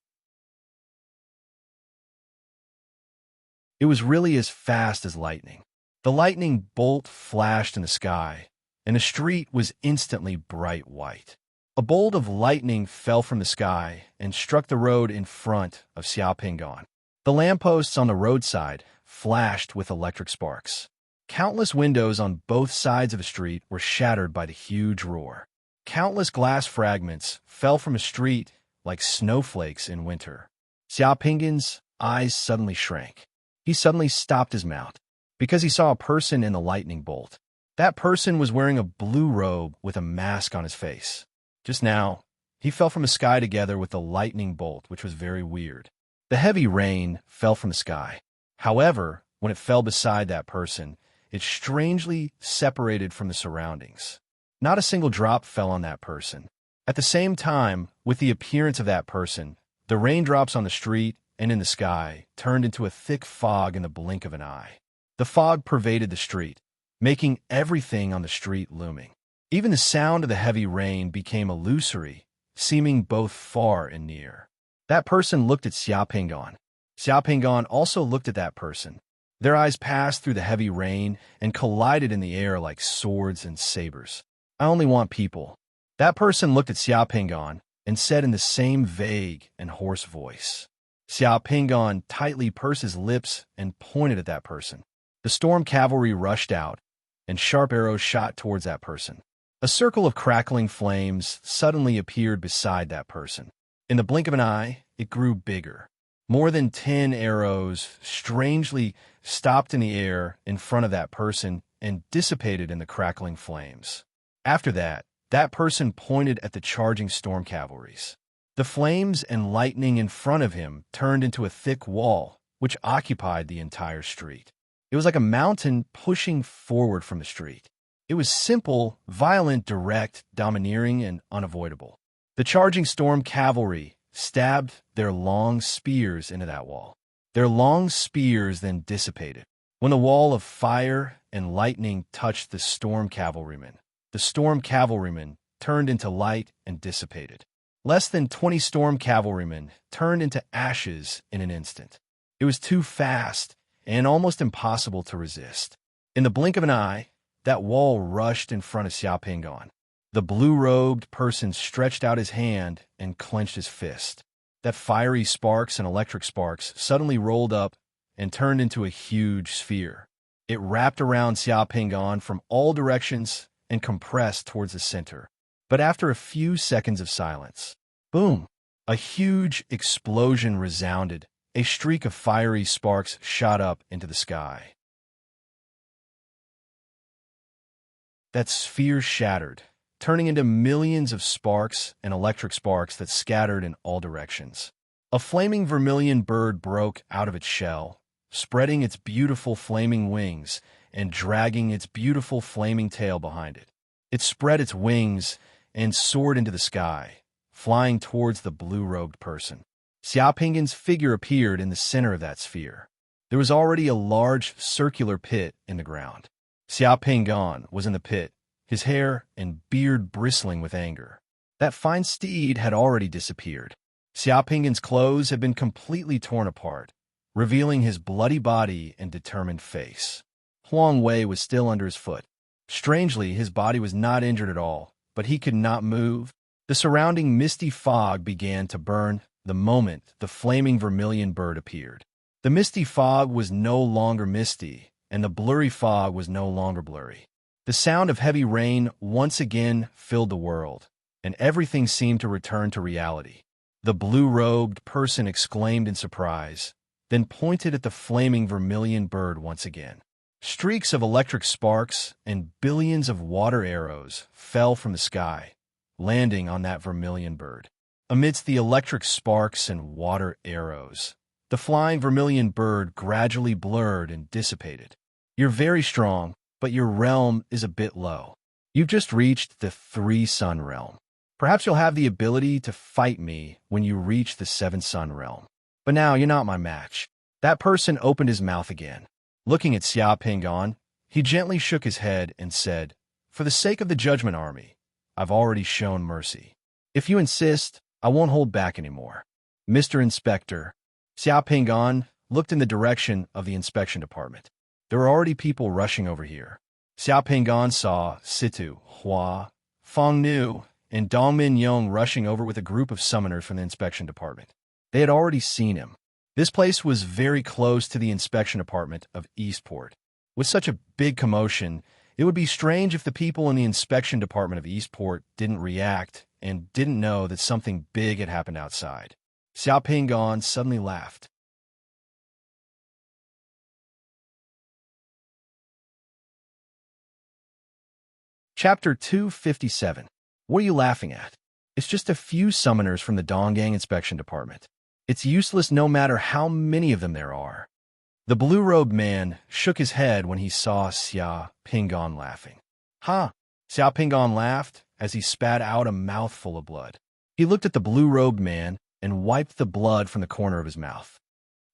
It was really as fast as lightning. The lightning bolt flashed in the sky, and the street was instantly bright white. A bolt of lightning fell from the sky and struck the road in front of Xiao Pingan. The lampposts on the roadside flashed with electric sparks. Countless windows on both sides of the street were shattered by the huge roar. Countless glass fragments fell from the street like snowflakes in winter. Xiao Pingan's eyes suddenly shrank. He suddenly stopped his mount because he saw a person in the lightning bolt. That person was wearing a blue robe with a mask on his face. Just now, he fell from the sky together with the lightning bolt, which was very weird. The heavy rain fell from the sky. However, when it fell beside that person, it strangely separated from the surroundings. Not a single drop fell on that person. At the same time, with the appearance of that person, the raindrops on the street and in the sky turned into a thick fog in the blink of an eye. The fog pervaded the street, making everything on the street looming. Even the sound of the heavy rain became illusory, seeming both far and near. That person looked at Xiao Pingan. Xiao Pingan also looked at that person. Their eyes passed through the heavy rain and collided in the air like swords and sabers. I only want people. That person looked at Xiao Pingan and said in the same vague and hoarse voice. Xiao Pingan tightly pursed his lips and pointed at that person. The storm cavalry rushed out, and sharp arrows shot towards that person. A circle of crackling flames suddenly appeared beside that person. In the blink of an eye, it grew bigger. More than 10 arrows strangely stopped in the air in front of that person and dissipated in the crackling flames. After that, that person pointed at the charging storm cavalries. The flames and lightning in front of him turned into a thick wall, which occupied the entire street. It was like a mountain pushing forward from the street. It was simple, violent, direct, domineering, and unavoidable. The charging storm cavalry stabbed their long spears into that wall. Their long spears then dissipated. When the wall of fire and lightning touched the storm cavalrymen turned into light and dissipated. Less than 20 storm cavalrymen turned into ashes in an instant. It was too fast and almost impossible to resist. In the blink of an eye, that wall rushed in front of Xiaopingan. The blue-robed person stretched out his hand and clenched his fist. That fiery sparks and electric sparks suddenly rolled up and turned into a huge sphere. It wrapped around Xiaopingan from all directions and compressed towards the center. But after a few seconds of silence, boom, a huge explosion resounded. A streak of fiery sparks shot up into the sky. That sphere shattered, turning into millions of sparks and electric sparks that scattered in all directions. A flaming vermilion bird broke out of its shell, spreading its beautiful flaming wings and dragging its beautiful flaming tail behind it. It spread its wings and soared into the sky, flying towards the blue-robed person. Xiaopingan's figure appeared in the center of that sphere. There was already a large circular pit in the ground. Xiaopingan was in the pit, his hair and beard bristling with anger. That fine steed had already disappeared. Xiaopingan's clothes had been completely torn apart, revealing his bloody body and determined face. Huang Wei was still under his foot. Strangely, his body was not injured at all, but he could not move. The surrounding misty fog began to burn the moment the flaming vermilion bird appeared. The misty fog was no longer misty, and the blurry fog was no longer blurry. The sound of heavy rain once again filled the world, and everything seemed to return to reality. The blue-robed person exclaimed in surprise, then pointed at the flaming vermilion bird once again. Streaks of electric sparks and billions of water arrows fell from the sky, landing on that vermilion bird. Amidst the electric sparks and water arrows, the flying vermilion bird gradually blurred and dissipated. You're very strong, but your realm is a bit low. You've just reached the 3-sun realm. Perhaps you'll have the ability to fight me when you reach the 7-sun realm. But now you're not my match. That person opened his mouth again. Looking at Xiaopingan, he gently shook his head and said, "For the sake of the Judgment Army, I've already shown mercy. If you insist, I won't hold back anymore." Mr. Inspector, Xiaopingan looked in the direction of the inspection department. There were already people rushing over here. Xiaopingan saw Situ, Hua, Feng Nu, and Dongmin Yong rushing over with a group of summoners from the inspection department. They had already seen him. This place was very close to the inspection department of Eastport. With such a big commotion, it would be strange if the people in the inspection department of Eastport didn't react and didn't know that something big had happened outside. Xiaopingan suddenly laughed. Chapter 257. What are you laughing at? It's just a few summoners from the Donggang inspection department. It's useless no matter how many of them there are. The blue-robed man shook his head when he saw Xiaopingan laughing. "Ha!" Xiaopingan laughed as he spat out a mouthful of blood. He looked at the blue-robed man and wiped the blood from the corner of his mouth.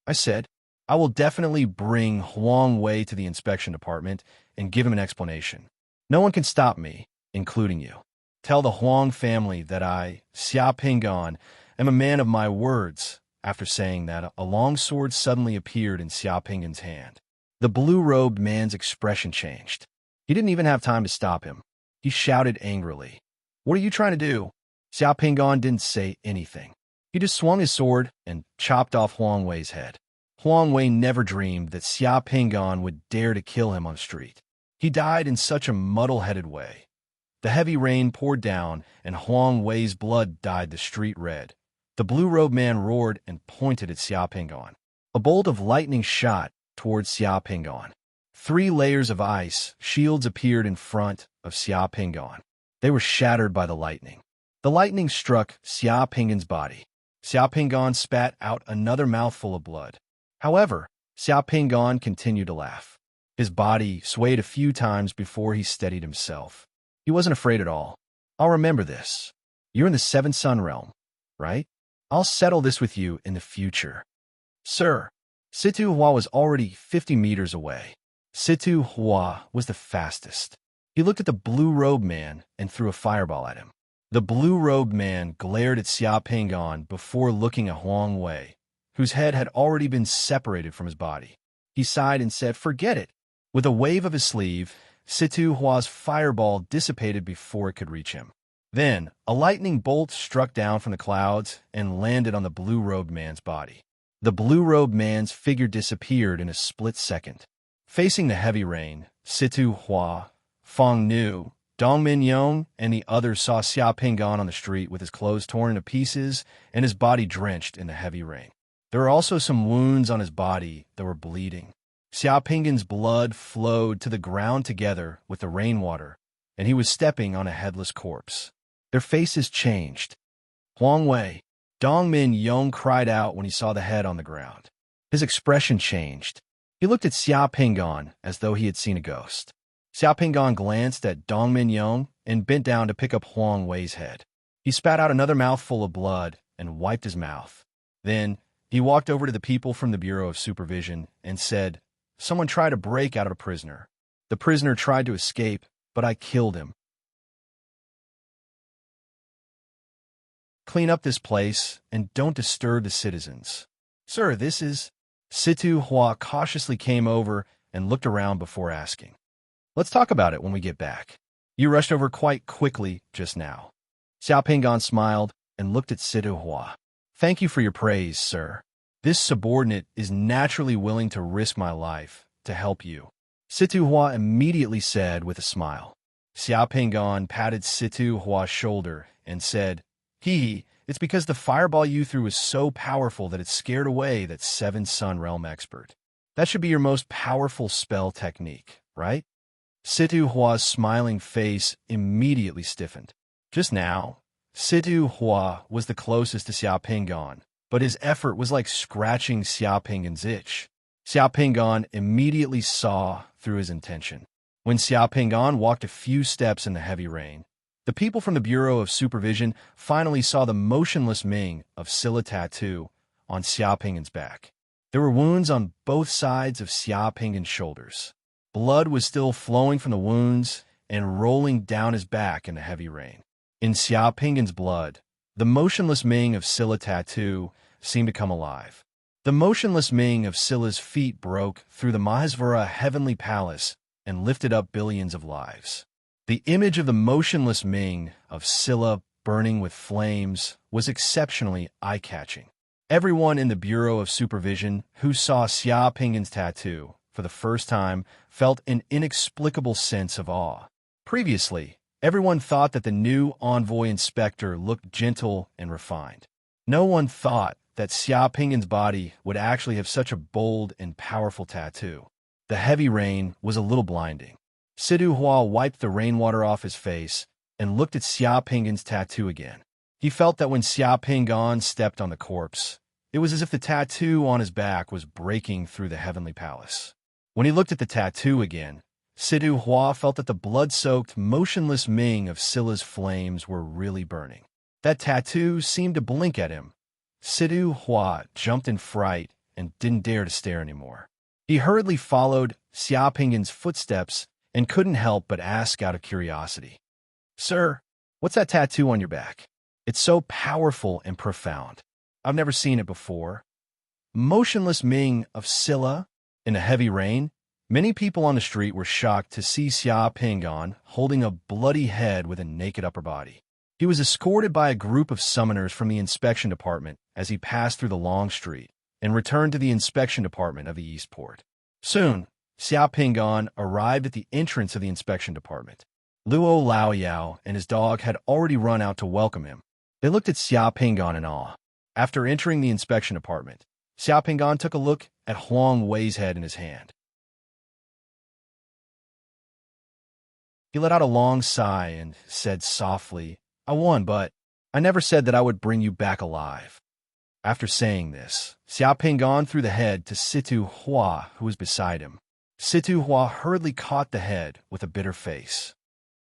"I said, I will definitely bring Huang Wei to the inspection department and give him an explanation. No one can stop me, including you. Tell the Huang family that I, Xiaopingan, am a man of my words." After saying that, a long sword suddenly appeared in Xiaopingan's hand. The blue-robed man's expression changed. He didn't even have time to stop him. He shouted angrily, "What are you trying to do?" Xiaopingan didn't say anything. He just swung his sword and chopped off Huang Wei's head. Huang Wei never dreamed that Xiaopingan would dare to kill him on the street. He died in such a muddle-headed way. The heavy rain poured down, and Huang Wei's blood dyed the street red. The blue-robed man roared and pointed at Xiaopingan. A bolt of lightning shot towards Xiaopingan. 3 layers of ice shields appeared in front of Xiaopingan. They were shattered by the lightning. The lightning struck Xia Pingan's body. Xia Pingan spat out another mouthful of blood. However, Xia Pingan continued to laugh. His body swayed a few times before he steadied himself. He wasn't afraid at all. I'll remember this. You're in the Seventh Sun Realm, right? I'll settle this with you in the future. Sir, Situ Hua was already 50 meters away. Situ Hua was the fastest. He looked at the blue-robed man and threw a fireball at him. The blue-robed man glared at Xia Pingan before looking at Huang Wei, whose head had already been separated from his body. He sighed and said, "Forget it." With a wave of his sleeve, Situ Hua's fireball dissipated before it could reach him. Then, a lightning bolt struck down from the clouds and landed on the blue-robed man's body. The blue-robed man's figure disappeared in a split second. Facing the heavy rain, Situ Hua, Feng Nu, Dongmin Yong, and the others saw Xia Pingan on the street with his clothes torn into pieces and his body drenched in the heavy rain. There were also some wounds on his body that were bleeding. Xia Pingan's blood flowed to the ground together with the rainwater, and he was stepping on a headless corpse. Their faces changed. Huang Wei, Dongmin Yong cried out when he saw the head on the ground. His expression changed. He looked at Xia Pingan as though he had seen a ghost. Xia Pingan glanced at Dongmin Yong and bent down to pick up Huang Wei's head. He spat out another mouthful of blood and wiped his mouth. Then, he walked over to the people from the Bureau of Supervision and said, "Someone tried to break out of a prisoner. The prisoner tried to escape, but I killed him. Clean up this place and don't disturb the citizens." "Sir, this is—" Situ Hua cautiously came over and looked around before asking. "Let's talk about it when we get back. You rushed over quite quickly just now." Xia Pingan smiled and looked at Situ Hua. "Thank you for your praise, sir. This subordinate is naturally willing to risk my life to help you," Situ Hua immediately said with a smile. Xia Pingan patted Situ Hua's shoulder and said, It's because the fireball you threw was so powerful that it scared away that Seven Sun Realm expert. That should be your most powerful spell technique, right?" Situ Hua's smiling face immediately stiffened. Just now, Situ Hua was the closest to Xia Pingan, but his effort was like scratching Xia Pingan's itch. Xia Pingan immediately saw through his intention. When Xia Pingan walked a few steps in the heavy rain, the people from the Bureau of Supervision finally saw the motionless Ming of Scylla tattoo on Xia Pingan's back. There were wounds on both sides of Xia Pingan's shoulders. Blood was still flowing from the wounds and rolling down his back in the heavy rain. In Xia Pingan's blood, the motionless Ming of Scylla tattoo seemed to come alive. The motionless Ming of Scylla's feet broke through the Mahesvara heavenly palace and lifted up billions of lives. The image of the motionless Ming of Scylla burning with flames was exceptionally eye-catching. Everyone in the Bureau of Supervision who saw Xia Pingan's tattoo for the first time felt an inexplicable sense of awe. Previously, everyone thought that the new envoy inspector looked gentle and refined. No one thought that Xia Pingan's body would actually have such a bold and powerful tattoo. The heavy rain was a little blinding. Situ Hua wiped the rainwater off his face and looked at Xia Pingan's tattoo again. He felt that when Xia Pingan stepped on the corpse, it was as if the tattoo on his back was breaking through the heavenly palace. When he looked at the tattoo again, Situ Hua felt that the blood-soaked, motionless Ming of Scylla's flames were really burning. That tattoo seemed to blink at him. Situ Hua jumped in fright and didn't dare to stare anymore. He hurriedly followed Xia Pingan's footsteps and couldn't help but ask out of curiosity, "Sir, what's that tattoo on your back? It's so powerful and profound. I've never seen it before." Motionless Ming of Scylla in the heavy rain. Many people on the street were shocked to see Xia Pingan holding a bloody head with a naked upper body. He was escorted by a group of summoners from the inspection department as he passed through the long street and returned to the inspection department of the Eastport. Soon, Xia Pingan arrived at the entrance of the inspection department. Luo Laoyao and his dog had already run out to welcome him. They looked at Xia Pingan in awe. After entering the inspection department, Xia Pingan took a look at Huang Wei's head in his hand. He let out a long sigh and said softly, "I won, but I never said that I would bring you back alive. After saying this, Xiao Pingan threw the head to Situ Hua, who was beside him. Situ Hua hurriedly caught the head with a bitter face.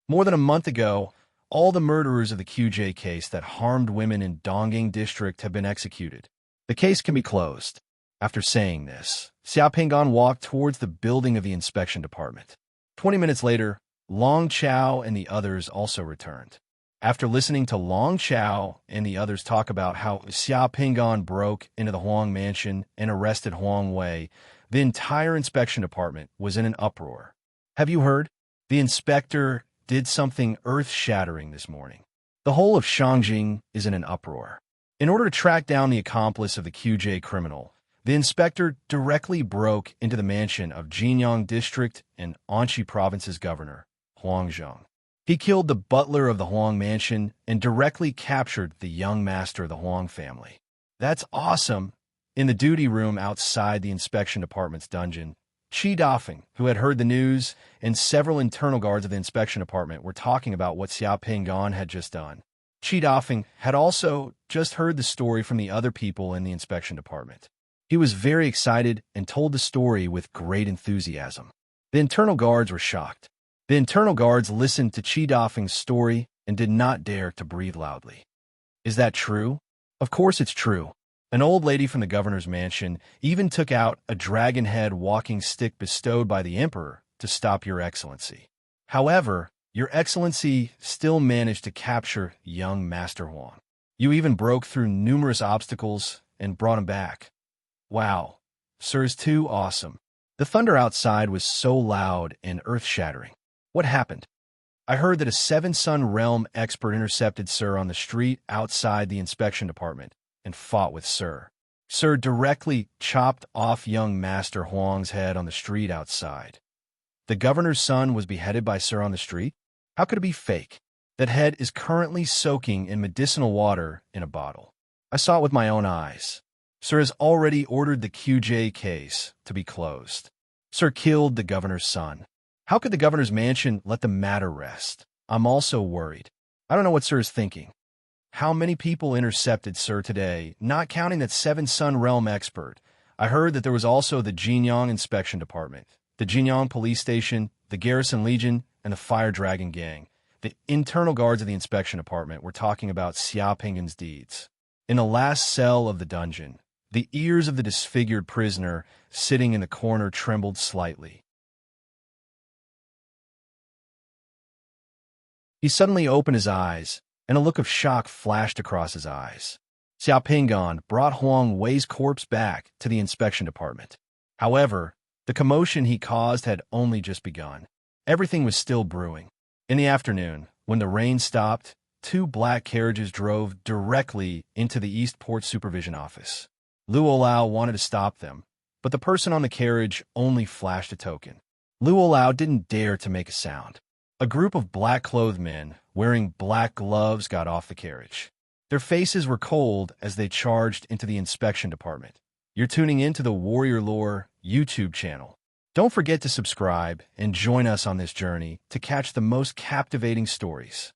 More than a month ago, all the murderers of the QJ case that harmed women in Dongying District have been executed. The case can be closed. After saying this, Xiao Pingan walked towards the building of the inspection department. 20 minutes later, Long Chao and the others also returned. After listening to Long Chao and the others talk about how Xiao Pingan broke into the Huang mansion and arrested Huang Wei, the entire inspection department was in an uproar. Have you heard? The inspector did something earth-shattering this morning. The whole of Shangjing is in an uproar. In order to track down the accomplice of the QJ criminal, the inspector directly broke into the mansion of Jinyang District and Anqi Province's governor, Huang Zheng. He killed the butler of the Huang mansion and directly captured the young master of the Huang family. That's awesome! In the duty room outside the inspection department's dungeon, Qi Dafeng, who had heard the news, and several internal guards of the inspection department were talking about what Xiao Pingan had just done. Qi Dafeng had also just heard the story from the other people in the inspection department. He was very excited and told the story with great enthusiasm. The internal guards were shocked. The internal guards listened to Qi Dafeng's story and did not dare to breathe loudly. Is that true? Of course it's true. An old lady from the governor's mansion even took out a dragon head walking stick bestowed by the emperor to stop Your Excellency. However, Your Excellency still managed to capture young Master Huang. You even broke through numerous obstacles and brought him back. Wow, sir is too awesome. The thunder outside was so loud and earth-shattering. What happened? I heard that a seven-sun realm expert intercepted Sir on the street outside the inspection department and fought with Sir. Sir directly chopped off young Master Huang's head on the street outside. The governor's son was beheaded by Sir on the street? How could it be fake? That head is currently soaking in medicinal water in a bottle. I saw it with my own eyes. Sir has already ordered the QJ case to be closed. Sir killed the governor's son. How could the governor's mansion let the matter rest? I'm also worried. I don't know what Sir is thinking. How many people intercepted Sir today, not counting that seven-sun realm expert? I heard that there was also the Jinyang Inspection Department, the Jinyang Police Station, the Garrison Legion, and the Fire Dragon Gang. The internal guards of the inspection department were talking about Xiao Pingan's deeds. In the last cell of the dungeon, the ears of the disfigured prisoner sitting in the corner trembled slightly. He suddenly opened his eyes, and a look of shock flashed across his eyes. Xiao Pingan brought Huang Wei's corpse back to the inspection department. However, the commotion he caused had only just begun. Everything was still brewing. In the afternoon, when the rain stopped, two black carriages drove directly into the East Port Supervision Office. Luo Lao wanted to stop them, but the person on the carriage only flashed a token. Luo Lao didn't dare to make a sound. A group of black-clothed men wearing black gloves got off the carriage. Their faces were cold as they charged into the inspection department. You're tuning into the Warrior Lore YouTube channel. Don't forget to subscribe and join us on this journey to catch the most captivating stories.